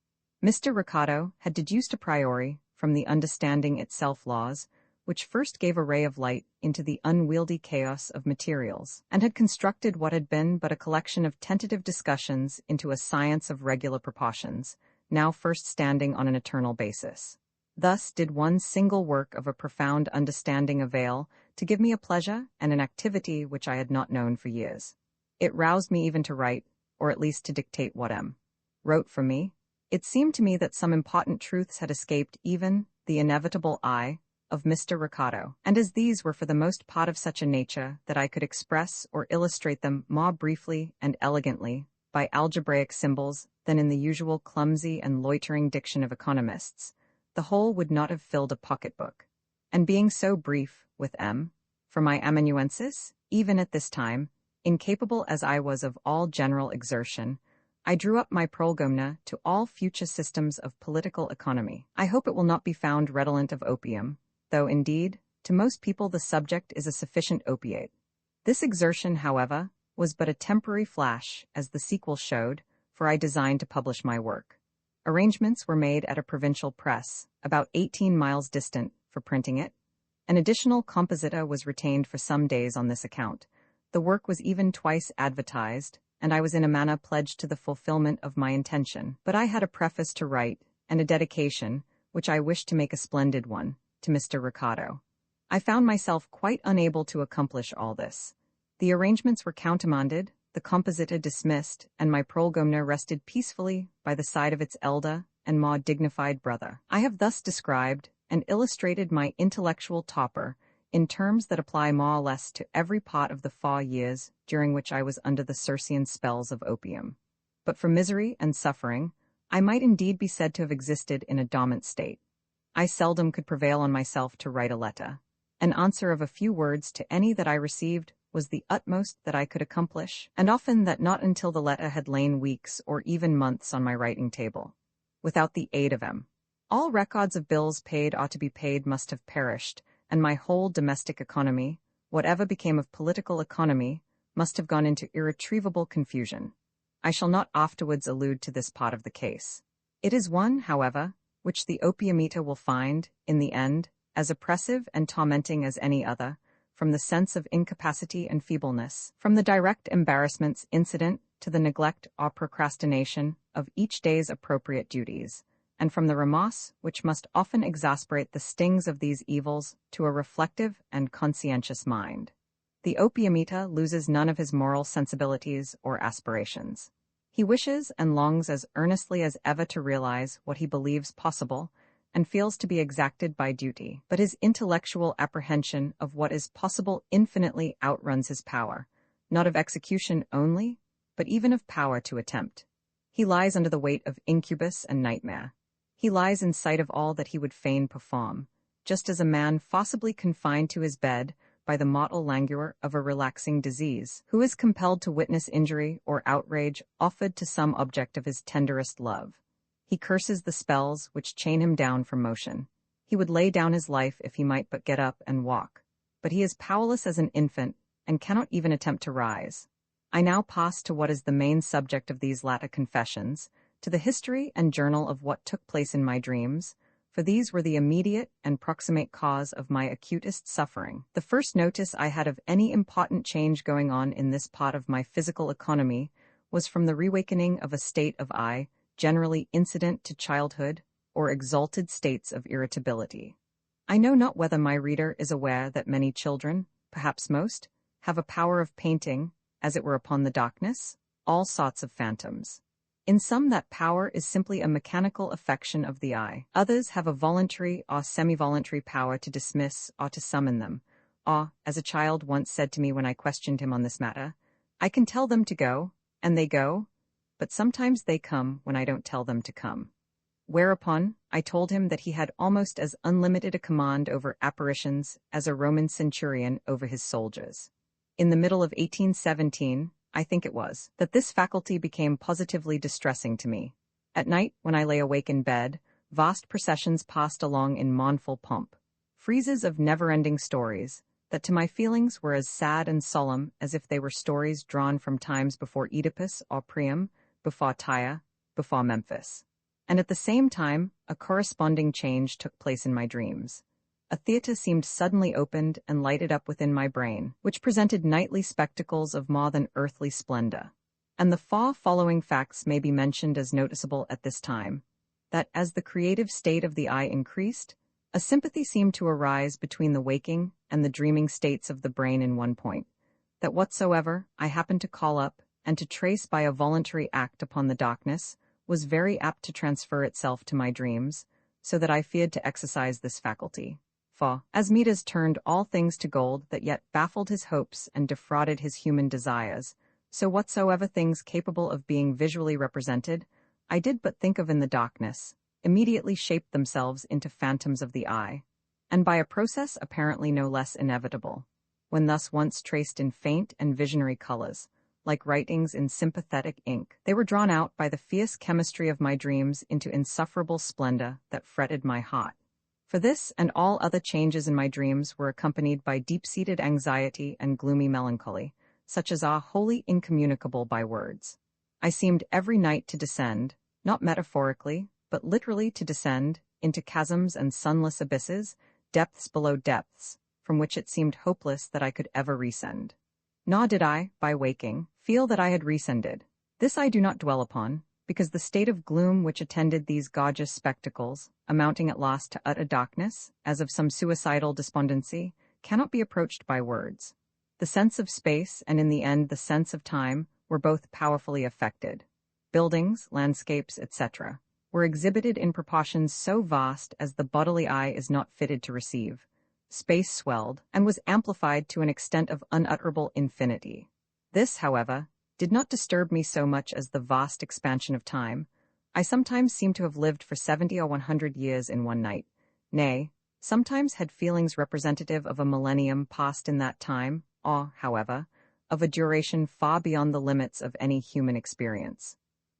Mr. Ricardo had deduced a priori from the understanding itself laws, which first gave a ray of light into the unwieldy chaos of materials, and had constructed what had been but a collection of tentative discussions into a science of regular proportions, now first standing on an eternal basis. Thus did one single work of a profound understanding avail to give me a pleasure and an activity which I had not known for years. It roused me even to write, or at least to dictate what M. wrote for me. It seemed to me that some important truths had escaped even the inevitable eye of Mr. Ricardo, and as these were for the most part of such a nature that I could express or illustrate them more briefly and elegantly by algebraic symbols than in the usual clumsy and loitering diction of economists, the whole would not have filled a pocketbook. And being so brief with M, for my amanuensis, even at this time, incapable as I was of all general exertion, I drew up my prolegomena to all future systems of political economy. I hope it will not be found redolent of opium, though indeed, to most people the subject is a sufficient opiate. This exertion, however, was but a temporary flash, as the sequel showed, for I designed to publish my work. Arrangements were made at a provincial press, about 18 miles distant, for printing it. An additional compositor was retained for some days on this account. The work was even twice advertised, and I was in a manner pledged to the fulfillment of my intention. But I had a preface to write, and a dedication, which I wished to make a splendid one, to Mr. Ricardo. I found myself quite unable to accomplish all this. The arrangements were countermanded, the compositor dismissed, and my prolegomena rested peacefully by the side of its elder and more dignified brother. I have thus described and illustrated my intellectual topper in terms that apply more or less to every part of the 4 years during which I was under the Circean spells of opium. But for misery and suffering, I might indeed be said to have existed in a dormant state. I seldom could prevail on myself to write a letter. An answer of a few words to any that I received was the utmost that I could accomplish, and often that not until the letter had lain weeks or even months on my writing table. Without the aid of M. all records of bills paid or to be paid must have perished, and my whole domestic economy, whatever became of political economy, must have gone into irretrievable confusion. I shall not afterwards allude to this part of the case. It is one, however, which the opium eater will find, in the end, as oppressive and tormenting as any other, from the sense of incapacity and feebleness, from the direct embarrassments incident to the neglect or procrastination of each day's appropriate duties, and from the remorse which must often exasperate the stings of these evils to a reflective and conscientious mind. The opium eater loses none of his moral sensibilities or aspirations. He wishes and longs as earnestly as ever to realize what he believes possible and feels to be exacted by duty, but his intellectual apprehension of what is possible infinitely outruns his power, not of execution only, but even of power to attempt. He lies under the weight of incubus and nightmare. He lies in sight of all that he would fain perform, just as a man forcibly confined to his bed by the mortal languor of a relaxing disease, who is compelled to witness injury or outrage offered to some object of his tenderest love. He curses the spells which chain him down from motion. He would lay down his life if he might but get up and walk, but he is powerless as an infant and cannot even attempt to rise. I now pass to what is the main subject of these latter confessions, to the history and journal of what took place in my dreams, for these were the immediate and proximate cause of my acutest suffering. The first notice I had of any important change going on in this part of my physical economy was from the reawakening of a state of eye, generally incident to childhood, or exalted states of irritability. I know not whether my reader is aware that many children, perhaps most, have a power of painting, as it were upon the darkness, all sorts of phantoms. In some that power is simply a mechanical affection of the eye. Others have a voluntary or semi-voluntary power to dismiss or to summon them, or, as a child once said to me when I questioned him on this matter, I can tell them to go, and they go, but sometimes they come when I don't tell them to come. Whereupon, I told him that he had almost as unlimited a command over apparitions as a Roman centurion over his soldiers. In the middle of 1817, I think it was, that this faculty became positively distressing to me. At night, when I lay awake in bed, vast processions passed along in mournful pomp. Friezes of never-ending stories, that to my feelings were as sad and solemn as if they were stories drawn from times before Oedipus or Priam, before Tyre, before Memphis. And at the same time, a corresponding change took place in my dreams. A theatre seemed suddenly opened and lighted up within my brain, which presented nightly spectacles of more than earthly splendor. And the far following facts may be mentioned as noticeable at this time, that as the creative state of the eye increased, a sympathy seemed to arise between the waking and the dreaming states of the brain in one point, that whatsoever I happened to call up and to trace by a voluntary act upon the darkness was very apt to transfer itself to my dreams, so that I feared to exercise this faculty. For, as Midas turned all things to gold that yet baffled his hopes and defrauded his human desires, so whatsoever things capable of being visually represented, I did but think of in the darkness, immediately shaped themselves into phantoms of the eye, and by a process apparently no less inevitable, when thus once traced in faint and visionary colors, like writings in sympathetic ink, they were drawn out by the fierce chemistry of my dreams into insufferable splendor that fretted my heart. For this and all other changes in my dreams were accompanied by deep-seated anxiety and gloomy melancholy, such as are wholly incommunicable by words. I seemed every night to descend, not metaphorically, but literally to descend, into chasms and sunless abysses, depths below depths, from which it seemed hopeless that I could ever rescend. Nor did I, by waking, feel that I had rescended. This I do not dwell upon, because the state of gloom which attended these gorgeous spectacles, amounting at last to utter darkness, as of some suicidal despondency, cannot be approached by words. The sense of space, and in the end the sense of time, were both powerfully affected. Buildings, landscapes, etc., were exhibited in proportions so vast as the bodily eye is not fitted to receive. Space swelled, and was amplified to an extent of unutterable infinity. This, however, did not disturb me so much as the vast expansion of time. I sometimes seemed to have lived for 70 or 100 years in one night, nay, sometimes had feelings representative of a millennium passed in that time, or, however, of a duration far beyond the limits of any human experience.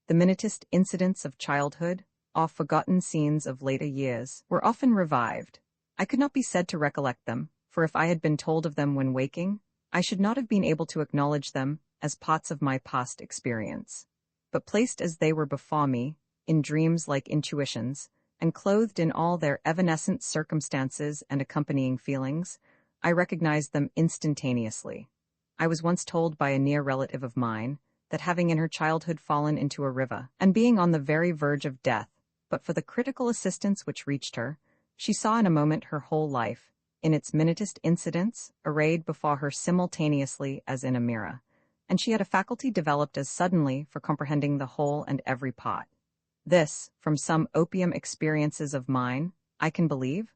The minutest incidents of childhood, or forgotten scenes of later years, were often revived. I could not be said to recollect them, for if I had been told of them when waking, I should not have been able to acknowledge them as parts of my past experience. But placed as they were before me, in dreams like intuitions, and clothed in all their evanescent circumstances and accompanying feelings, I recognized them instantaneously. I was once told by a near relative of mine that having in her childhood fallen into a river, and being on the very verge of death, but for the critical assistance which reached her, she saw in a moment her whole life, in its minutest incidents, arrayed before her simultaneously as in a mirror, and she had a faculty developed as suddenly for comprehending the whole and every part. This, from some opium experiences of mine, I can believe.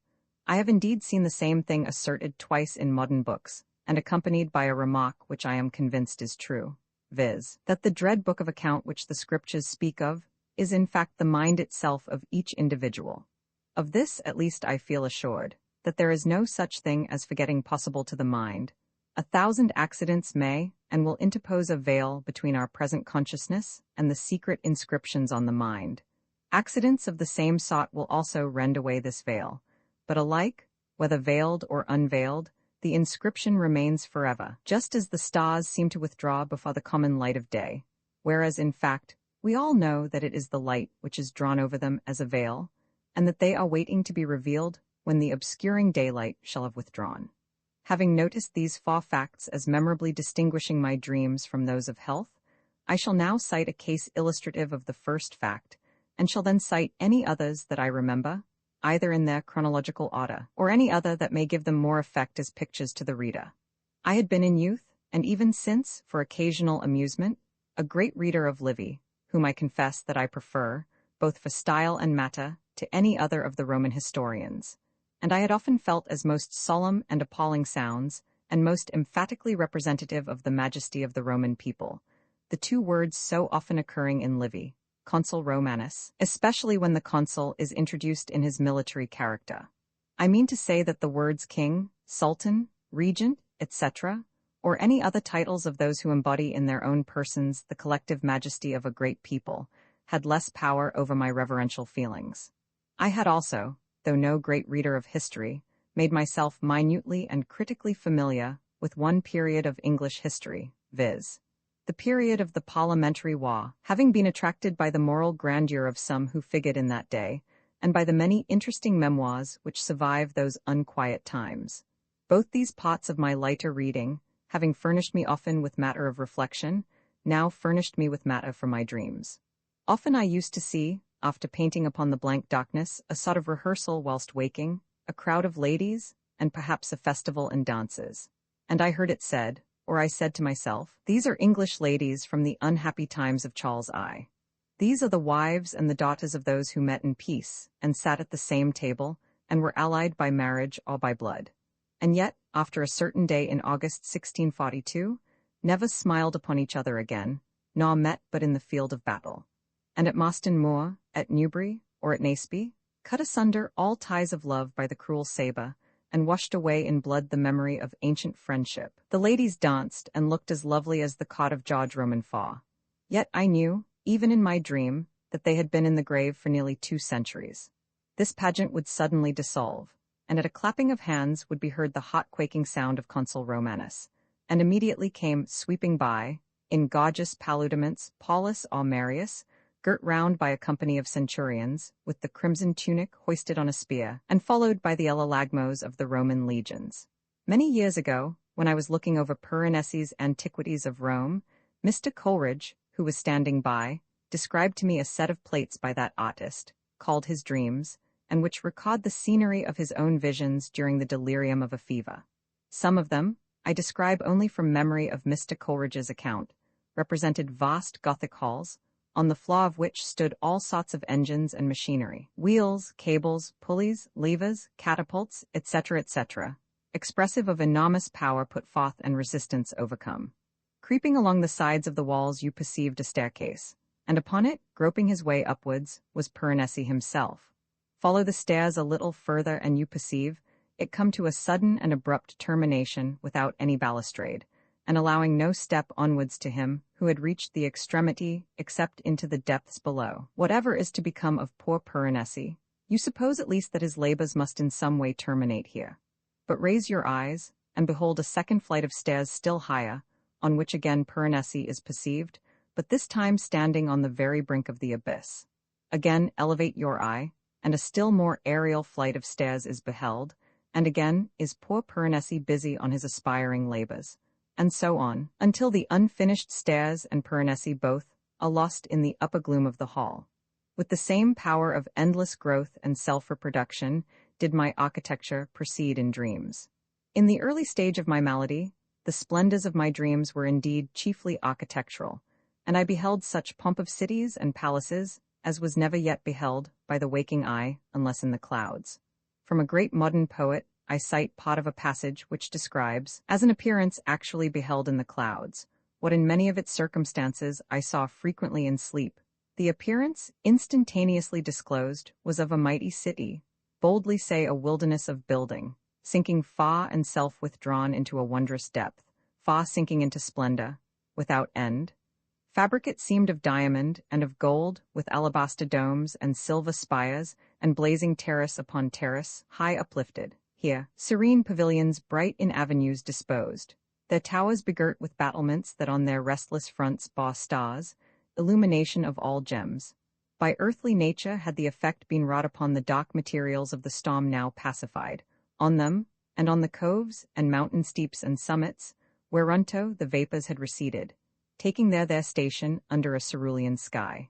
I have indeed seen the same thing asserted twice in modern books, and accompanied by a remark which I am convinced is true, viz., that the dread book of account which the scriptures speak of is in fact the mind itself of each individual. Of this at least I feel assured, that there is no such thing as forgetting possible to the mind. 1,000 accidents may and will interpose a veil between our present consciousness and the secret inscriptions on the mind. Accidents of the same sort will also rend away this veil, but alike, whether veiled or unveiled, the inscription remains forever, just as the stars seem to withdraw before the common light of day, whereas in fact we all know that it is the light which is drawn over them as a veil, and that they are waiting to be revealed when the obscuring daylight shall have withdrawn. Having noticed these 4 facts as memorably distinguishing my dreams from those of health, I shall now cite a case illustrative of the first fact, and shall then cite any others that I remember, either in their chronological order, or any other that may give them more effect as pictures to the reader. I had been in youth, and even since, for occasional amusement, a great reader of Livy, whom I confess that I prefer, both for style and matter, to any other of the Roman historians, and I had often felt as most solemn and appalling sounds, and most emphatically representative of the majesty of the Roman people, the 2 words so often occurring in Livy, Consul Romanus, especially when the consul is introduced in his military character. I mean to say that the words king, sultan, regent, etc., or any other titles of those who embody in their own persons the collective majesty of a great people, had less power over my reverential feelings. I had also, though no great reader of history, made myself minutely and critically familiar with one period of English history, viz. The period of the Parliamentary War, having been attracted by the moral grandeur of some who figured in that day, and by the many interesting memoirs which survive those unquiet times. Both these parts of my lighter reading, having furnished me often with matter of reflection, now furnished me with matter for my dreams. Often I used to see, after painting upon the blank darkness, a sort of rehearsal whilst waking, a crowd of ladies, and perhaps a festival and dances. And I heard it said, or I said to myself, these are English ladies from the unhappy times of Charles I. These are the wives and the daughters of those who met in peace, and sat at the same table, and were allied by marriage or by blood. And yet, after a certain day in August 1642, never smiled upon each other again, nor met but in the field of battle. And at Marston Moor, at Newbury, or at Naseby, cut asunder all ties of love by the cruel sabre, and washed away in blood the memory of ancient friendship. The ladies danced and looked as lovely as the cot of George Roman Faw. Yet I knew, even in my dream, that they had been in the grave for nearly 2 centuries. This pageant would suddenly dissolve, and at a clapping of hands would be heard the hot quaking sound of Consul Romanus, and immediately came sweeping by, in gorgeous paludaments, Paulus or Marius, girt round by a company of centurions, with the crimson tunic hoisted on a spear, and followed by the elelagmos of the Roman legions. Many years ago, when I was looking over Piranesi's Antiquities of Rome, Mr. Coleridge, who was standing by, described to me a set of plates by that artist, called his Dreams, and which record the scenery of his own visions during the delirium of a fever. Some of them, I describe only from memory of Mr. Coleridge's account, represented vast Gothic halls, on the floor of which stood all sorts of engines and machinery, wheels, cables, pulleys, levers, catapults, etc., etc., expressive of enormous power put forth and resistance overcome. Creeping along the sides of the walls you perceived a staircase, and upon it, groping his way upwards, was Piranesi himself. Follow the stairs a little further and you perceive it come to a sudden and abrupt termination without any balustrade, and allowing no step onwards to him who had reached the extremity except into the depths below. Whatever is to become of poor Piranesi, you suppose at least that his labors must in some way terminate here. But raise your eyes, and behold a second flight of stairs still higher, on which again Piranesi is perceived, but this time standing on the very brink of the abyss. Again elevate your eye, and a still more aerial flight of stairs is beheld, and again is poor Piranesi busy on his aspiring labors, and so on, until the unfinished stairs and Piranesi both are lost in the upper gloom of the hall. With the same power of endless growth and self-reproduction did my architecture proceed in dreams. In the early stage of my malady, the splendors of my dreams were indeed chiefly architectural, and I beheld such pomp of cities and palaces as was never yet beheld by the waking eye unless in the clouds. From a great modern poet, I cite part of a passage which describes, as an appearance actually beheld in the clouds, what in many of its circumstances I saw frequently in sleep. The appearance, instantaneously disclosed, was of a mighty city, boldly say a wilderness of building, sinking far and self-withdrawn into a wondrous depth, far sinking into splendor, without end. Fabric it seemed of diamond and of gold, with alabaster domes and silver spires, and blazing terrace upon terrace, high uplifted. Here, serene pavilions bright in avenues disposed, their towers begirt with battlements that on their restless fronts bore stars, illumination of all gems. By earthly nature had the effect been wrought upon the dark materials of the storm now pacified, on them, and on the coves and mountain steeps and summits, whereunto the vapors had receded, taking there their station under a cerulean sky,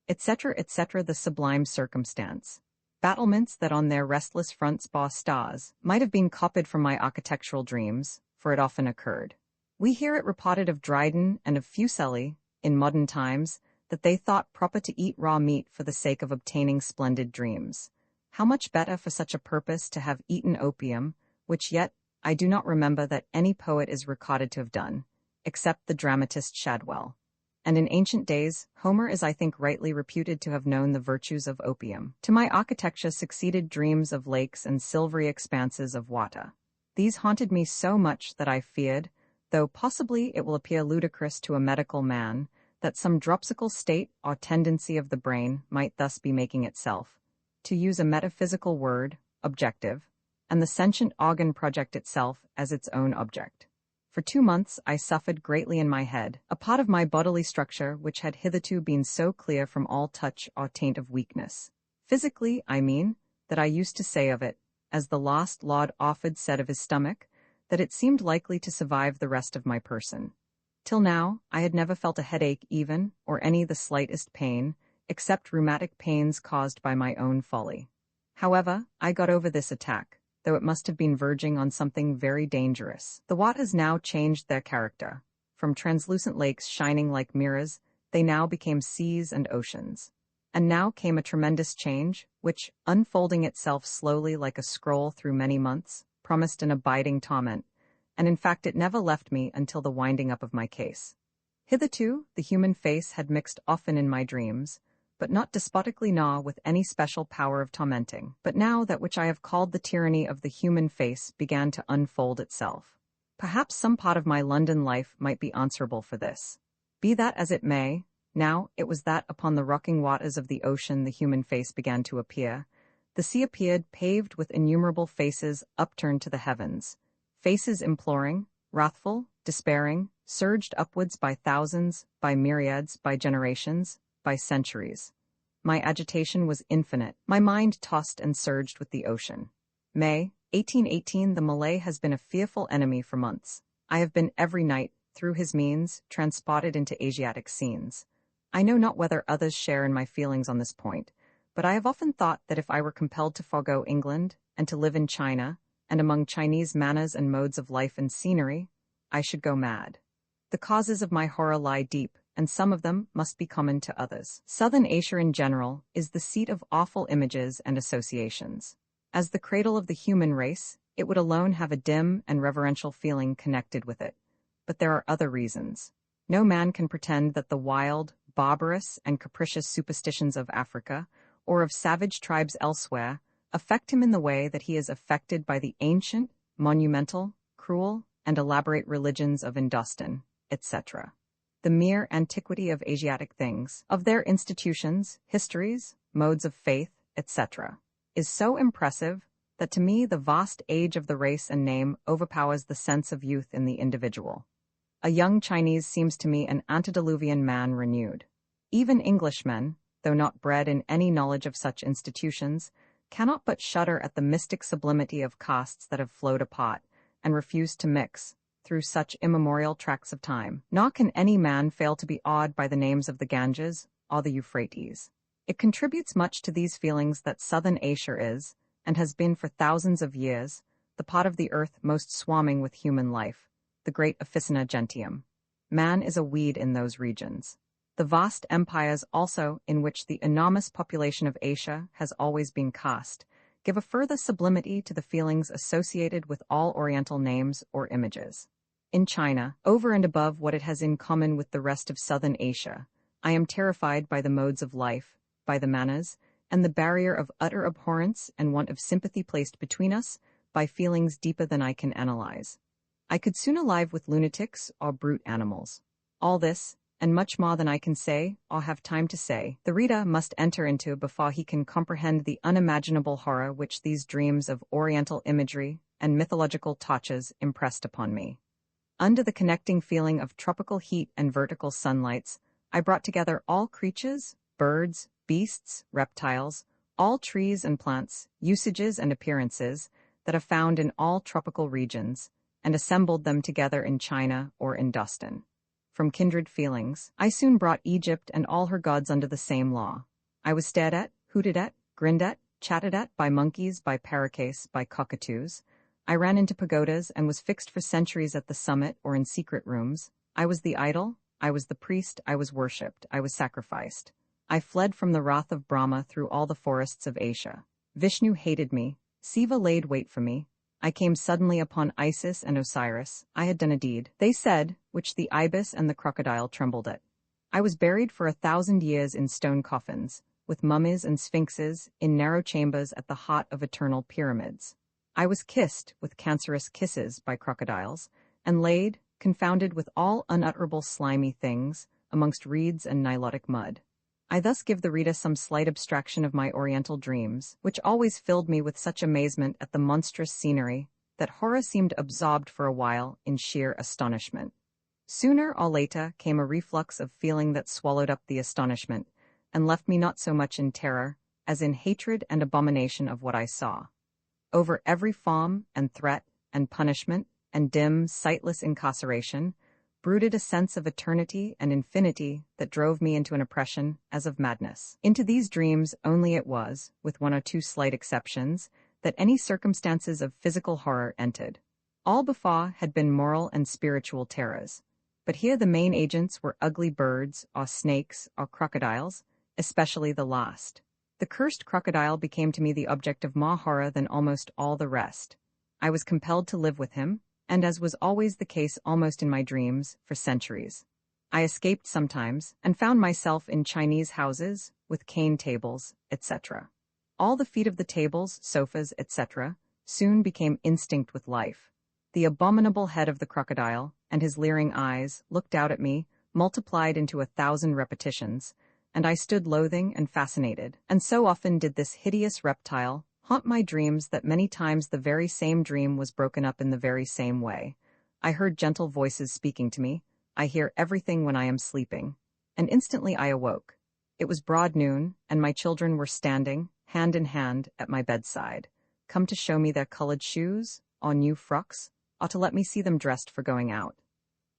etc., etc. The sublime circumstance. Battlements that on their restless fronts bore stars might have been copied from my architectural dreams, for it often occurred. We hear it reported of Dryden and of Fuseli, in modern times, that they thought proper to eat raw meat for the sake of obtaining splendid dreams. How much better for such a purpose to have eaten opium, which yet I do not remember that any poet is recorded to have done, except the dramatist Shadwell. And in ancient days, Homer is I think rightly reputed to have known the virtues of opium. To my architecture succeeded dreams of lakes and silvery expanses of water. These haunted me so much that I feared, though possibly it will appear ludicrous to a medical man, that some dropsical state or tendency of the brain might thus be making itself, to use a metaphysical word, objective, and the sentient organ project itself as its own object. For 2 months I suffered greatly in my head, a part of my bodily structure which had hitherto been so clear from all touch or taint of weakness. Physically, I mean, that I used to say of it, as the lost Lord Orford said of his stomach, that it seemed likely to survive the rest of my person. Till now, I had never felt a headache even, or any the slightest pain, except rheumatic pains caused by my own folly. However, I got over this attack, though it must have been verging on something very dangerous. The waters now changed their character. From translucent lakes shining like mirrors, they now became seas and oceans. And now came a tremendous change, which, unfolding itself slowly like a scroll through many months, promised an abiding torment, and in fact it never left me until the winding up of my case. Hitherto, the human face had mixed often in my dreams, but not despotically nor with any special power of tormenting. But now that which I have called the tyranny of the human face began to unfold itself. Perhaps some part of my London life might be answerable for this. Be that as it may, now it was that upon the rocking waters of the ocean the human face began to appear. The sea appeared paved with innumerable faces upturned to the heavens. Faces imploring, wrathful, despairing, surged upwards by thousands, by myriads, by generations, by centuries. My agitation was infinite. My mind tossed and surged with the ocean. May, 1818. The Malay has been a fearful enemy for months. I have been every night, through his means, transported into Asiatic scenes. I know not whether others share in my feelings on this point, but I have often thought that if I were compelled to forego England, and to live in China, and among Chinese manners and modes of life and scenery, I should go mad. The causes of my horror lie deep, and some of them must be common to others. Southern Asia in general is the seat of awful images and associations. As the cradle of the human race, it would alone have a dim and reverential feeling connected with it. But there are other reasons. No man can pretend that the wild, barbarous, and capricious superstitions of Africa, or of savage tribes elsewhere, affect him in the way that he is affected by the ancient, monumental, cruel, and elaborate religions of Indostan, etc. The mere antiquity of Asiatic things, of their institutions, histories, modes of faith, etc., is so impressive that to me the vast age of the race and name overpowers the sense of youth in the individual. A young Chinese seems to me an antediluvian man renewed. Even Englishmen, though not bred in any knowledge of such institutions, cannot but shudder at the mystic sublimity of castes that have flowed apart and refused to mix through such immemorial tracts of time. Nor can any man fail to be awed by the names of the Ganges or the Euphrates. It contributes much to these feelings that Southern Asia is, and has been for thousands of years, the part of the earth most swarming with human life, the great Officina gentium. Man is a weed in those regions. The vast empires also, in which the enormous population of Asia has always been cast, give a further sublimity to the feelings associated with all Oriental names or images. In China, over and above what it has in common with the rest of Southern Asia, I am terrified by the modes of life, by the manners, and the barrier of utter abhorrence and want of sympathy placed between us, by feelings deeper than I can analyze. I could soon alive with lunatics or brute animals. All this, and much more than I can say, or have time to say, the reader must enter into before he can comprehend the unimaginable horror which these dreams of Oriental imagery and mythological touches impressed upon me. Under the connecting feeling of tropical heat and vertical sunlights, I brought together all creatures, birds, beasts, reptiles, all trees and plants, usages and appearances that are found in all tropical regions, and assembled them together in China or Indostan. From kindred feelings, I soon brought Egypt and all her gods under the same law. I was stared at, hooted at, grinned at, chatted at by monkeys, by paroquets, by cockatoos. I ran into pagodas and was fixed for centuries at the summit or in secret rooms. I was the idol, I was the priest, I was worshipped, I was sacrificed. I fled from the wrath of Brahma through all the forests of Asia. Vishnu hated me, Siva laid wait for me. I came suddenly upon Isis and Osiris. I had done a deed, they said, which the ibis and the crocodile trembled at. I was buried for 1,000 years in stone coffins, with mummies and sphinxes, in narrow chambers at the heart of eternal pyramids. I was kissed with cancerous kisses by crocodiles, and laid, confounded with all unutterable slimy things, amongst reeds and Nilotic mud. I thus give the reader some slight abstraction of my Oriental dreams, which always filled me with such amazement at the monstrous scenery that horror seemed absorbed for a while in sheer astonishment. Sooner or later came a reflux of feeling that swallowed up the astonishment, and left me not so much in terror as in hatred and abomination of what I saw. Over every form and threat and punishment and dim, sightless incarceration brooded a sense of eternity and infinity that drove me into an oppression as of madness. Into these dreams only it was, with one or two slight exceptions, that any circumstances of physical horror entered. All before had been moral and spiritual terrors, but here the main agents were ugly birds or snakes or crocodiles, especially the last. The cursed crocodile became to me the object of more horror than almost all the rest. I was compelled to live with him, and as was always the case almost in my dreams, for centuries. I escaped sometimes, and found myself in Chinese houses, with cane tables, etc. All the feet of the tables, sofas, etc., soon became instinct with life. The abominable head of the crocodile, and his leering eyes, looked out at me, multiplied into 1,000 repetitions, and I stood loathing and fascinated, and so often did this hideous reptile haunt my dreams that many times the very same dream was broken up in the very same way. I heard gentle voices speaking to me. I hear everything when I am sleeping. And instantly I awoke. It was broad noon, and my children were standing, hand in hand, at my bedside, come to show me their colored shoes, or new frocks, or to let me see them dressed for going out.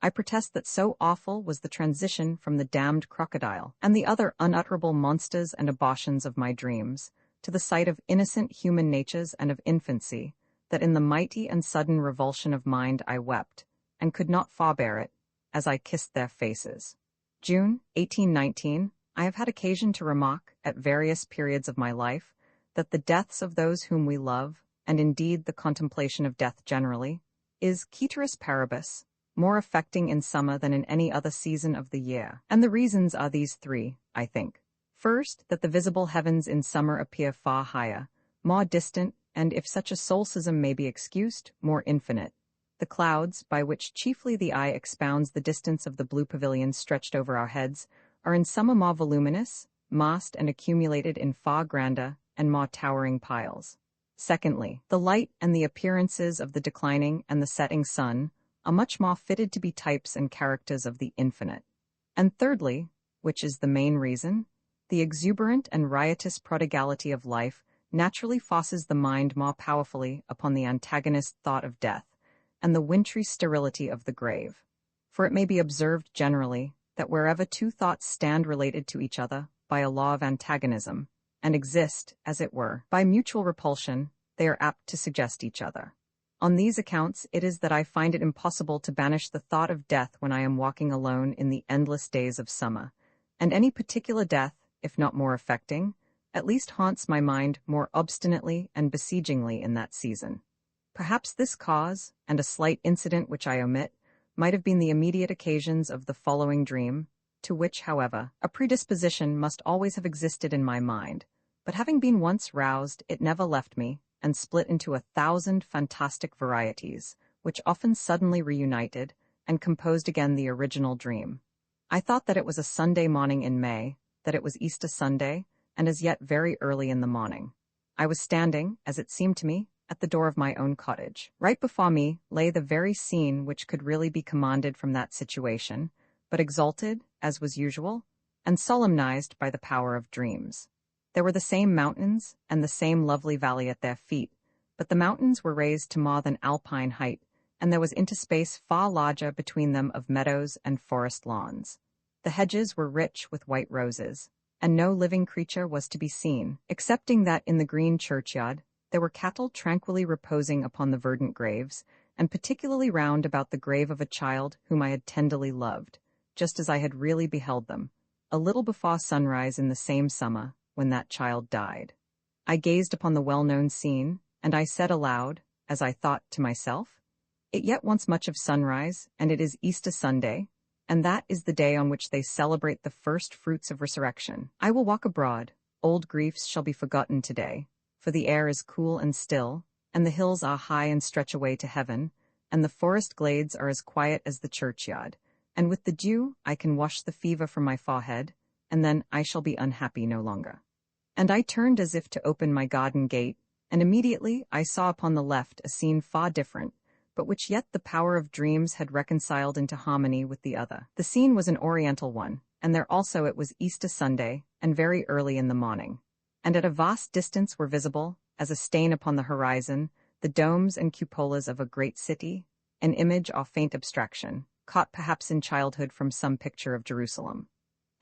I protest that so awful was the transition from the damned crocodile and the other unutterable monsters and abortions of my dreams to the sight of innocent human natures and of infancy, that in the mighty and sudden revulsion of mind I wept, and could not forbear it, as I kissed their faces. June, 1819, I have had occasion to remark, at various periods of my life, that the deaths of those whom we love, and indeed the contemplation of death generally, is, ceteris paribus, more affecting in summer than in any other season of the year. And the reasons are these three, I think. First, that the visible heavens in summer appear far higher, more distant, and, if such a solipsism may be excused, more infinite. The clouds, by which chiefly the eye expounds the distance of the blue pavilion stretched over our heads, are in summer more voluminous, massed and accumulated in far grander and more towering piles. Secondly, the light and the appearances of the declining and the setting sun are much more fitted to be types and characters of the infinite. And thirdly, which is the main reason, the exuberant and riotous prodigality of life naturally forces the mind more powerfully upon the antagonist thought of death, and the wintry sterility of the grave. For it may be observed generally that wherever two thoughts stand related to each other by a law of antagonism, and exist, as it were, by mutual repulsion, they are apt to suggest each other. On these accounts it is that I find it impossible to banish the thought of death when I am walking alone in the endless days of summer, and any particular death, if not more affecting, at least haunts my mind more obstinately and besiegingly in that season. Perhaps this cause, and a slight incident which I omit, might have been the immediate occasions of the following dream, to which, however, a predisposition must always have existed in my mind, but having been once roused, it never left me, and split into 1,000 fantastic varieties, which often suddenly reunited, and composed again the original dream. I thought that it was a Sunday morning in May, that it was Easter Sunday, and as yet very early in the morning. I was standing, as it seemed to me, at the door of my own cottage. Right before me lay the very scene which could really be commanded from that situation, but exalted, as was usual, and solemnized by the power of dreams. There were the same mountains and the same lovely valley at their feet, but the mountains were raised to more than alpine height, and there was interspace far larger between them of meadows and forest lawns. The hedges were rich with white roses, and no living creature was to be seen, excepting that in the green churchyard there were cattle tranquilly reposing upon the verdant graves, and particularly round about the grave of a child whom I had tenderly loved, just as I had really beheld them, a little before sunrise in the same summer, when that child died. I gazed upon the well-known scene, and I said aloud, as I thought to myself, "It yet wants much of sunrise, and it is Easter Sunday, and that is the day on which they celebrate the first fruits of resurrection. I will walk abroad, old griefs shall be forgotten today, for the air is cool and still, and the hills are high and stretch away to heaven, and the forest glades are as quiet as the churchyard, and with the dew I can wash the fever from my forehead, and then I shall be unhappy no longer. And I turned as if to open my garden gate, and immediately I saw upon the left a scene far different, but which yet the power of dreams had reconciled into harmony with the other. The scene was an oriental one, and there also it was Easter Sunday, and very early in the morning. And at a vast distance were visible, as a stain upon the horizon, the domes and cupolas of a great city, an image or faint abstraction, caught perhaps in childhood from some picture of Jerusalem.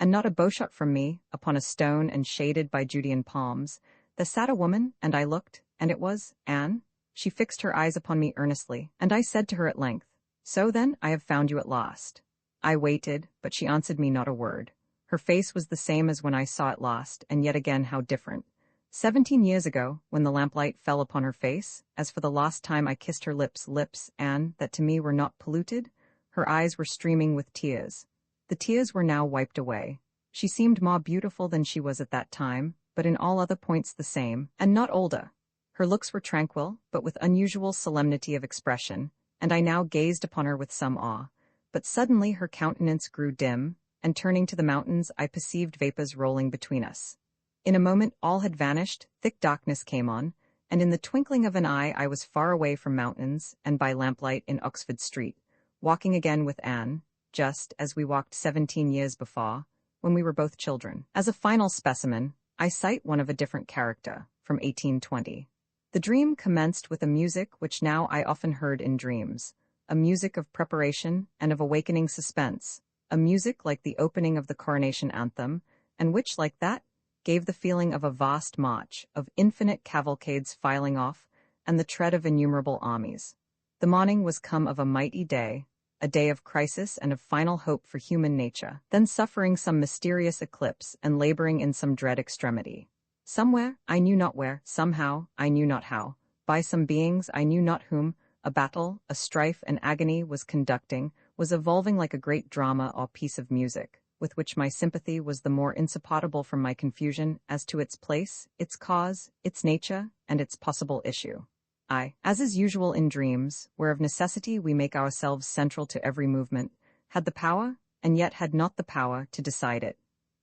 And not a bowshot from me, upon a stone and shaded by Judean palms, there sat a woman, and I looked, and it was Anne. She fixed her eyes upon me earnestly, and I said to her at length, "So then, I have found you at last." I waited, but she answered me not a word. Her face was the same as when I saw it last, and yet again how different. 17 years ago, when the lamplight fell upon her face, as for the last time I kissed her lips, Anne, that to me were not polluted, her eyes were streaming with tears. The tears were now wiped away. She seemed more beautiful than she was at that time, but in all other points the same, and not older. Her looks were tranquil, but with unusual solemnity of expression, and I now gazed upon her with some awe. But suddenly her countenance grew dim, and turning to the mountains I perceived vapors rolling between us. In a moment all had vanished, thick darkness came on, and in the twinkling of an eye I was far away from mountains, and by lamplight in Oxford Street, walking again with Anne, just as we walked 17 years before, when we were both children. As a final specimen, I cite one of a different character, from 1820. The dream commenced with a music which now I often heard in dreams, a music of preparation and of awakening suspense, a music like the opening of the coronation anthem, and which, like that, gave the feeling of a vast march, of infinite cavalcades filing off, and the tread of innumerable armies. The morning was come of a mighty day, a day of crisis and of final hope for human nature, then suffering some mysterious eclipse and laboring in some dread extremity. Somewhere, I knew not where, somehow, I knew not how, by some beings I knew not whom, a battle, a strife and agony was conducting, was evolving like a great drama or piece of music, with which my sympathy was the more insupportable from my confusion as to its place, its cause, its nature, and its possible issue. I, as is usual in dreams, where of necessity we make ourselves central to every movement, had the power, and yet had not the power, to decide it.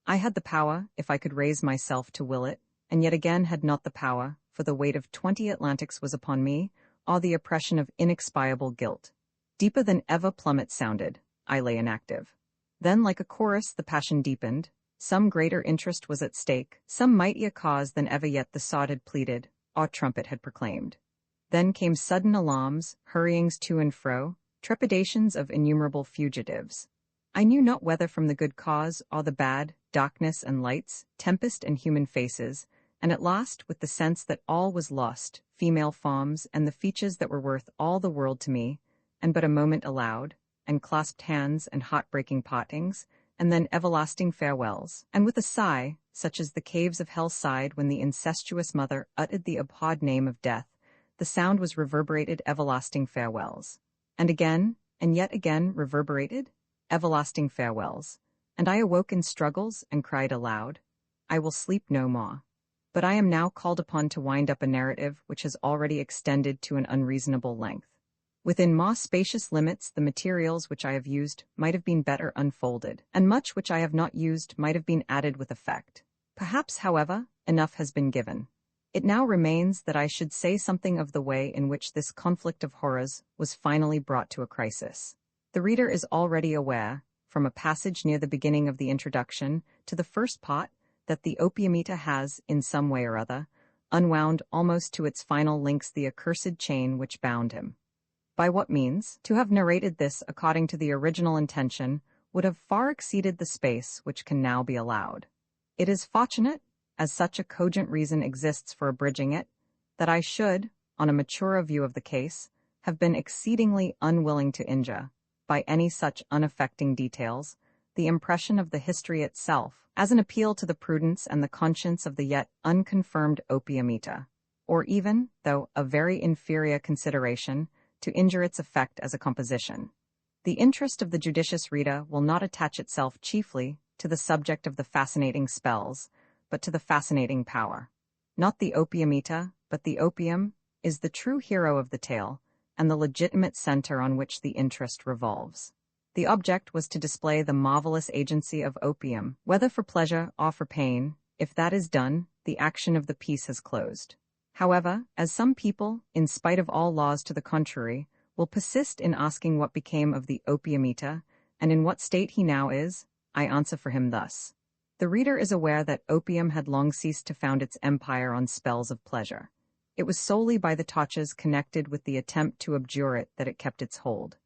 I had the power, if I could raise myself to will it, and yet again had not the power, for the weight of 20 Atlantics was upon me, or the oppression of inexpiable guilt. Deeper than ever plummet sounded, I lay inactive. Then like a chorus the passion deepened, some greater interest was at stake, some mightier cause than ever yet the sod had pleaded, or trumpet had proclaimed. Then came sudden alarms, hurryings to and fro, trepidations of innumerable fugitives. I knew not whether from the good cause or the bad, darkness and lights, tempest and human faces, and at last, with the sense that all was lost, female forms and the features that were worth all the world to me, and but a moment allowed, and clasped hands and heart-breaking partings, and then everlasting farewells, and with a sigh, such as the caves of hell sighed when the incestuous mother uttered the abhorred name of death, the sound was reverberated everlasting farewells, and again, and yet again reverberated everlasting farewells, and I awoke in struggles and cried aloud, I will sleep no more. But I am now called upon to wind up a narrative which has already extended to an unreasonable length. Within more spacious limits the materials which I have used might have been better unfolded, and much which I have not used might have been added with effect. Perhaps, however, enough has been given. It now remains that I should say something of the way in which this conflict of horrors was finally brought to a crisis. The reader is already aware, from a passage near the beginning of the introduction to the first part, that the Opium Eater has, in some way or other, unwound almost to its final links the accursed chain which bound him. By what means? To have narrated this according to the original intention would have far exceeded the space which can now be allowed. It is fortunate, as such a cogent reason exists for abridging it, that I should, on a maturer view of the case, have been exceedingly unwilling to injure, by any such unaffecting details, the impression of the history itself, as an appeal to the prudence and the conscience of the yet unconfirmed Opium Eater, or even, though a very inferior consideration, to injure its effect as a composition. The interest of the judicious reader will not attach itself chiefly to the subject of the fascinating spells, but to the fascinating power. Not the Opium Eater, but the opium, is the true hero of the tale, and the legitimate center on which the interest revolves. The object was to display the marvelous agency of opium, whether for pleasure or for pain. If that is done, the action of the piece has closed. However, as some people, in spite of all laws to the contrary, will persist in asking what became of the opium eater, and in what state he now is, I answer for him thus. The reader is aware that opium had long ceased to found its empire on spells of pleasure. It was solely by the tortures connected with the attempt to abjure it that it kept its hold.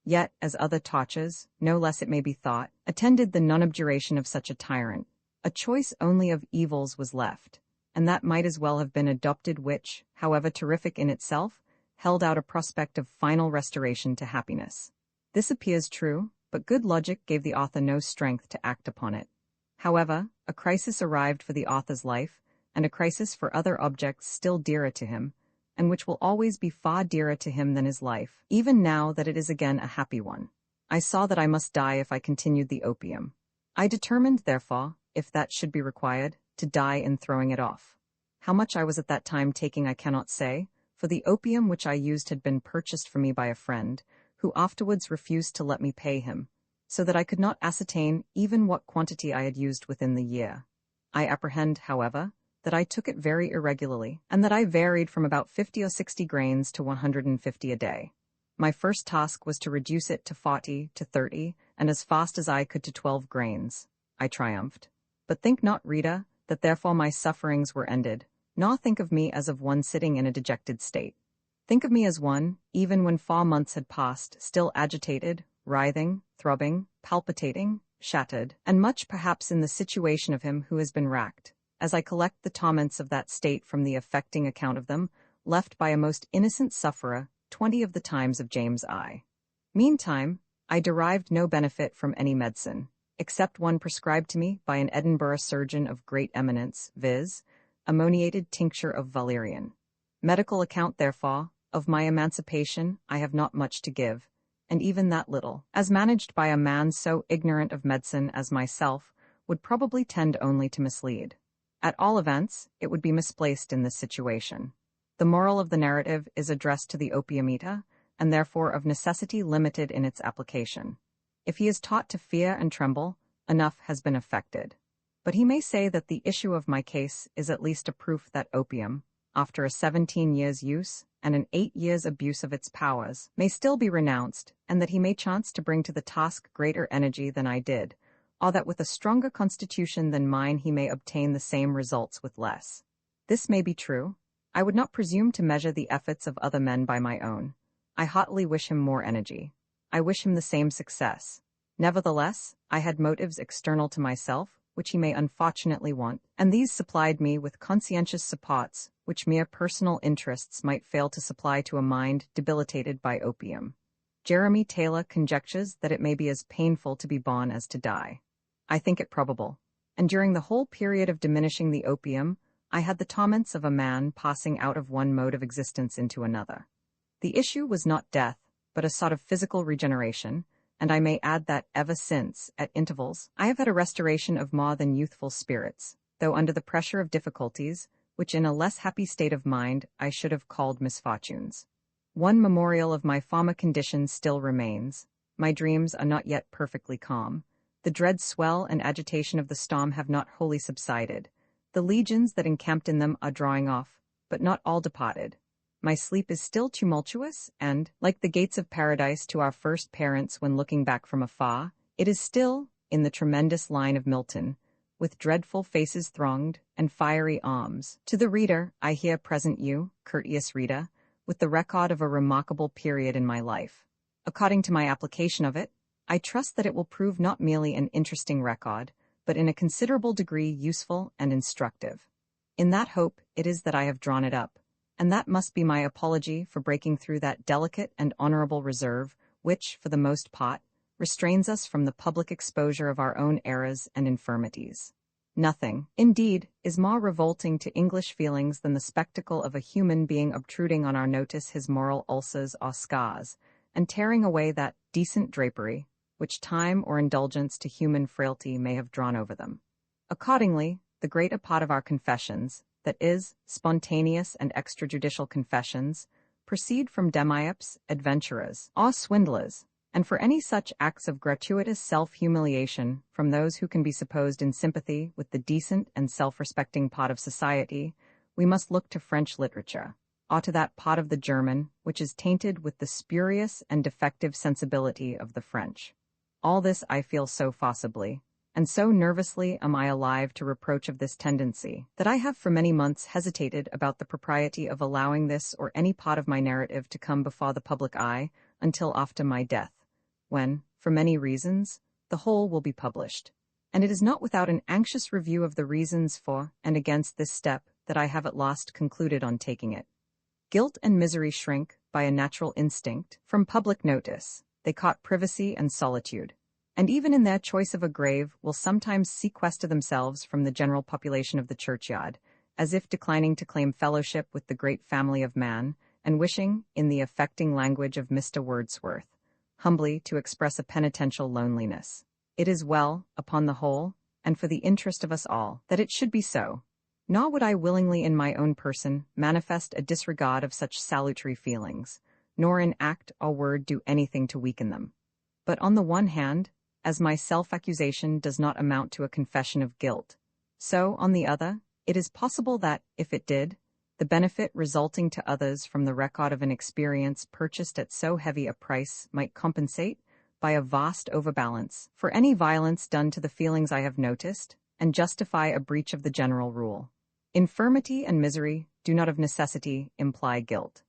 Yet, as other tortures, no less it may be thought, attended the non-abjuration of such a tyrant, a choice only of evils was left, and that might as well have been adopted which, however terrific in itself, held out a prospect of final restoration to happiness. This appears true, but good logic gave the author no strength to act upon it. However, a crisis arrived for the author's life, and a crisis for other objects still dearer to him, and which will always be far dearer to him than his life, even now that it is again a happy one. I saw that I must die if I continued the opium. I determined, therefore, if that should be required, to die in throwing it off. How much I was at that time taking I cannot say, for the opium which I used had been purchased for me by a friend, who afterwards refused to let me pay him, so that I could not ascertain even what quantity I had used within the year. I apprehend, however, that I took it very irregularly, and that I varied from about 50 or 60 grains to 150 a day. My first task was to reduce it to 40 to 30, and as fast as I could to 12 grains. I triumphed. But think not, reader, that therefore my sufferings were ended, nor think of me as of one sitting in a dejected state. Think of me as one, even when 4 months had passed, still agitated, writhing, throbbing, palpitating, shattered, and much perhaps in the situation of him who has been racked, as I collect the torments of that state from the affecting account of them, left by a most innocent sufferer 20 of the times of James I. Meantime, I derived no benefit from any medicine, except one prescribed to me by an Edinburgh surgeon of great eminence, viz., ammoniated tincture of valerian. Medical account, therefore, of my emancipation I have not much to give, and even that little, as managed by a man so ignorant of medicine as myself, would probably tend only to mislead. At all events, it would be misplaced in this situation. The moral of the narrative is addressed to the opium eater, and therefore of necessity limited in its application. If he is taught to fear and tremble, enough has been effected. But he may say that the issue of my case is at least a proof that opium, after a 17 years' use and an 8 years' abuse of its powers, may still be renounced, and that he may chance to bring to the task greater energy than I did, or that with a stronger constitution than mine he may obtain the same results with less. This may be true. I would not presume to measure the efforts of other men by my own. I heartily wish him more energy. I wish him the same success. Nevertheless, I had motives external to myself, which he may unfortunately want, and these supplied me with conscientious supports, which mere personal interests might fail to supply to a mind debilitated by opium. Jeremy Taylor conjectures that it may be as painful to be born as to die. I think it probable, and during the whole period of diminishing the opium, I had the torments of a man passing out of one mode of existence into another. The issue was not death, but a sort of physical regeneration, and I may add that ever since, at intervals, I have had a restoration of more than youthful spirits, though under the pressure of difficulties, which in a less happy state of mind I should have called misfortunes. One memorial of my former condition still remains. My dreams are not yet perfectly calm. The dread swell and agitation of the storm have not wholly subsided. The legions that encamped in them are drawing off, but not all departed. My sleep is still tumultuous, and, like the gates of paradise to our first parents when looking back from afar, it is still, in the tremendous line of Milton, with dreadful faces thronged, and fiery arms. To the reader, I here present you, courteous reader, with the record of a remarkable period in my life. According to my application of it, I trust that it will prove not merely an interesting record, but in a considerable degree useful and instructive. In that hope it is that I have drawn it up, and that must be my apology for breaking through that delicate and honorable reserve which, for the most part, restrains us from the public exposure of our own errors and infirmities. Nothing, indeed, is more revolting to English feelings than the spectacle of a human being obtruding on our notice his moral ulcers or scars, and tearing away that decent drapery which time or indulgence to human frailty may have drawn over them. Accordingly, the greater part of our confessions, that is, spontaneous and extrajudicial confessions, proceed from demiops, adventurers, or swindlers, and for any such acts of gratuitous self-humiliation from those who can be supposed in sympathy with the decent and self-respecting part of society, we must look to French literature, or to that part of the German which is tainted with the spurious and defective sensibility of the French. All this I feel so forcibly, and so nervously am I alive to reproach of this tendency, that I have for many months hesitated about the propriety of allowing this or any part of my narrative to come before the public eye until after my death, when, for many reasons, the whole will be published. And it is not without an anxious review of the reasons for and against this step that I have at last concluded on taking it. Guilt and misery shrink, by a natural instinct, from public notice. They court privacy and solitude, and even in their choice of a grave will sometimes sequester themselves from the general population of the churchyard, as if declining to claim fellowship with the great family of man, and wishing, in the affecting language of Mr. Wordsworth, humbly to express a penitential loneliness. It is well, upon the whole, and for the interest of us all, that it should be so. Nor would I willingly in my own person manifest a disregard of such salutary feelings, nor in act or word do anything to weaken them. But on the one hand, as my self-accusation does not amount to a confession of guilt, so, on the other, it is possible that, if it did, the benefit resulting to others from the record of an experience purchased at so heavy a price might compensate, by a vast overbalance, for any violence done to the feelings I have noticed, and justify a breach of the general rule. Infirmity and misery do not of necessity imply guilt.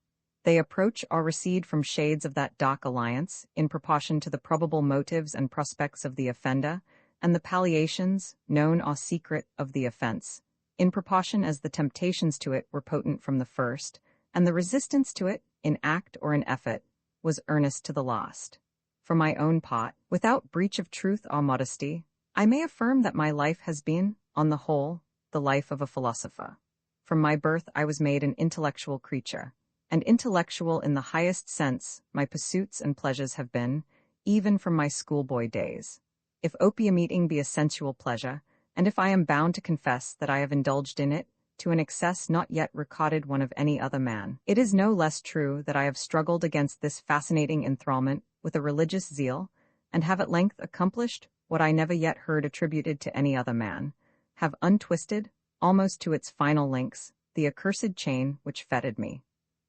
They approach or recede from shades of that dark alliance, in proportion to the probable motives and prospects of the offender, and the palliations, known or secret, of the offense, in proportion as the temptations to it were potent from the first, and the resistance to it, in act or in effort, was earnest to the last. For my own part, without breach of truth or modesty, I may affirm that my life has been, on the whole, the life of a philosopher. From my birth I was made an intellectual creature, and intellectual in the highest sense my pursuits and pleasures have been, even from my schoolboy days. If opium eating be a sensual pleasure, and if I am bound to confess that I have indulged in it, to an excess not yet recorded one of any other man, it is no less true that I have struggled against this fascinating enthrallment with a religious zeal, and have at length accomplished what I never yet heard attributed to any other man, have untwisted, almost to its final links, the accursed chain which fettered me.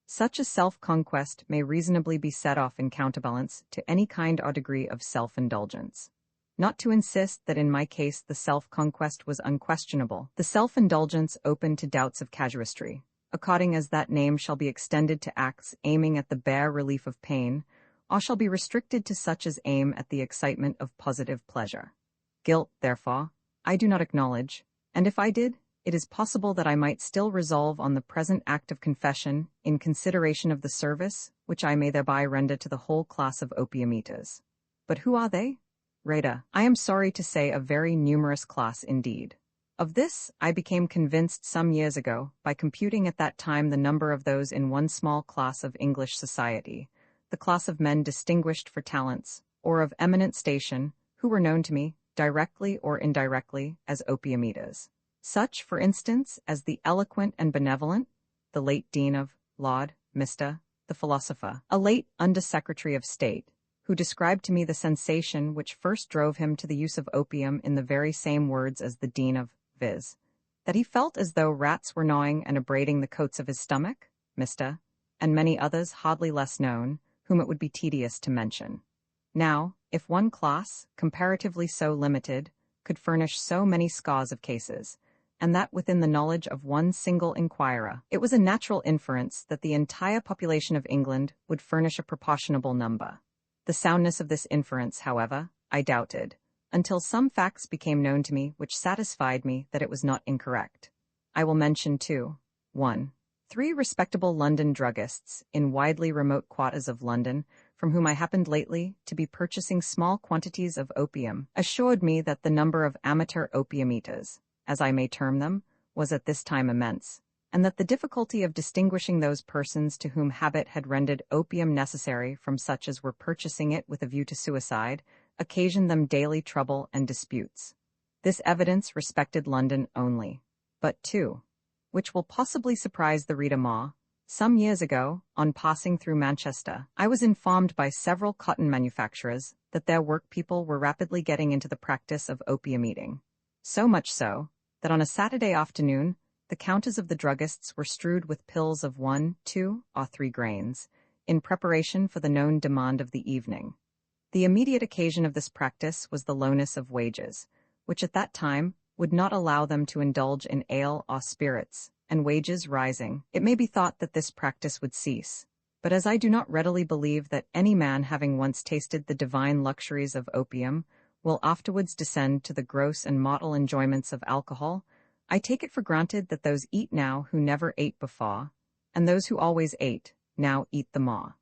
Such a self-conquest may reasonably be set off in counterbalance to any kind or degree of self-indulgence. Not to insist that in my case the self-conquest was unquestionable, the self-indulgence open to doubts of casuistry, according as that name shall be extended to acts aiming at the bare relief of pain, or shall be restricted to such as aim at the excitement of positive pleasure. Guilt, therefore, I do not acknowledge, and if I did, it is possible that I might still resolve on the present act of confession in consideration of the service which I may thereby render to the whole class of opium eaters. But who are they? Reader, I am sorry to say a very numerous class indeed. Of this I became convinced some years ago by computing at that time the number of those in one small class of English society, the class of men distinguished for talents, or of eminent station, who were known to me, directly or indirectly, as opium eaters. Such, for instance, as the eloquent and benevolent, the late Dean of Laud, Mr. the philosopher, a late Under-Secretary of State, who described to me the sensation which first drove him to the use of opium in the very same words as the Dean of, viz., that he felt as though rats were gnawing and abrading the coats of his stomach, Mr., and many others hardly less known, whom it would be tedious to mention. Now, if one class, comparatively so limited, could furnish so many scores of cases, and that within the knowledge of one single inquirer, it was a natural inference that the entire population of England would furnish a proportionable number. The soundness of this inference, however, I doubted, until some facts became known to me which satisfied me that it was not incorrect. I will mention two. 1. 3 respectable London druggists, in widely remote quarters of London, from whom I happened lately to be purchasing small quantities of opium, assured me that the number of amateur opium eaters, as I may term them, was at this time immense, and that the difficulty of distinguishing those persons to whom habit had rendered opium necessary from such as were purchasing it with a view to suicide, occasioned them daily trouble and disputes. This evidence respected London only. But 2, which will possibly surprise the reader more, Some years ago, on passing through Manchester, I was informed by several cotton manufacturers that their workpeople were rapidly getting into the practice of opium eating. So much so, that on a Saturday afternoon, the counters of the druggists were strewed with pills of 1, 2, or 3 grains, in preparation for the known demand of the evening. The immediate occasion of this practice was the lowness of wages, which at that time would not allow them to indulge in ale or spirits, and wages rising, it may be thought that this practice would cease. But as I do not readily believe that any man having once tasted the divine luxuries of opium will afterwards descend to the gross and mortal enjoyments of alcohol, I take it for granted that those eat now who never ate before, and those who always ate, now eat the more.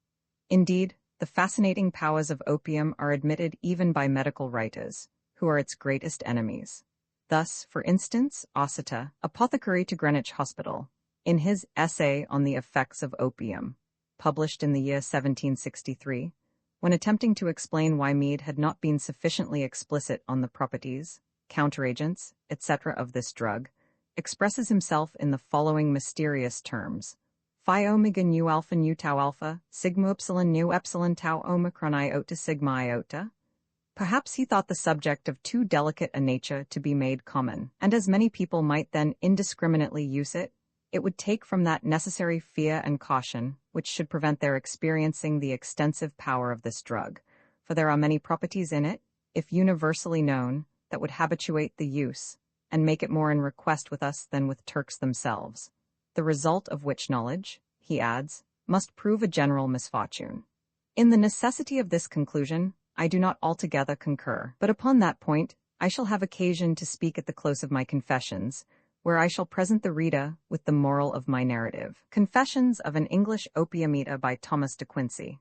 Indeed, the fascinating powers of opium are admitted even by medical writers, who are its greatest enemies. Thus, for instance, Ossiter, apothecary to Greenwich Hospital, in his Essay on the Effects of Opium, published in the year 1763, when attempting to explain why Mead had not been sufficiently explicit on the properties, counteragents, etc. of this drug, expresses himself in the following mysterious terms: Phi omega nu alpha nu tau alpha, sigma epsilon nu epsilon tau omicron iota sigma iota. Perhaps he thought the subject of too delicate a nature to be made common, and as many people might then indiscriminately use it, it would take from that necessary fear and caution which should prevent their experiencing the extensive power of this drug, for there are many properties in it, if universally known, that would habituate the use, and make it more in request with us than with Turks themselves, the result of which knowledge, he adds, must prove a general misfortune. In the necessity of this conclusion, I do not altogether concur, but upon that point I shall have occasion to speak at the close of my Confessions, where I shall present the reader with the moral of my narrative. Confessions of an English Opium Eater by Thomas de Quincey.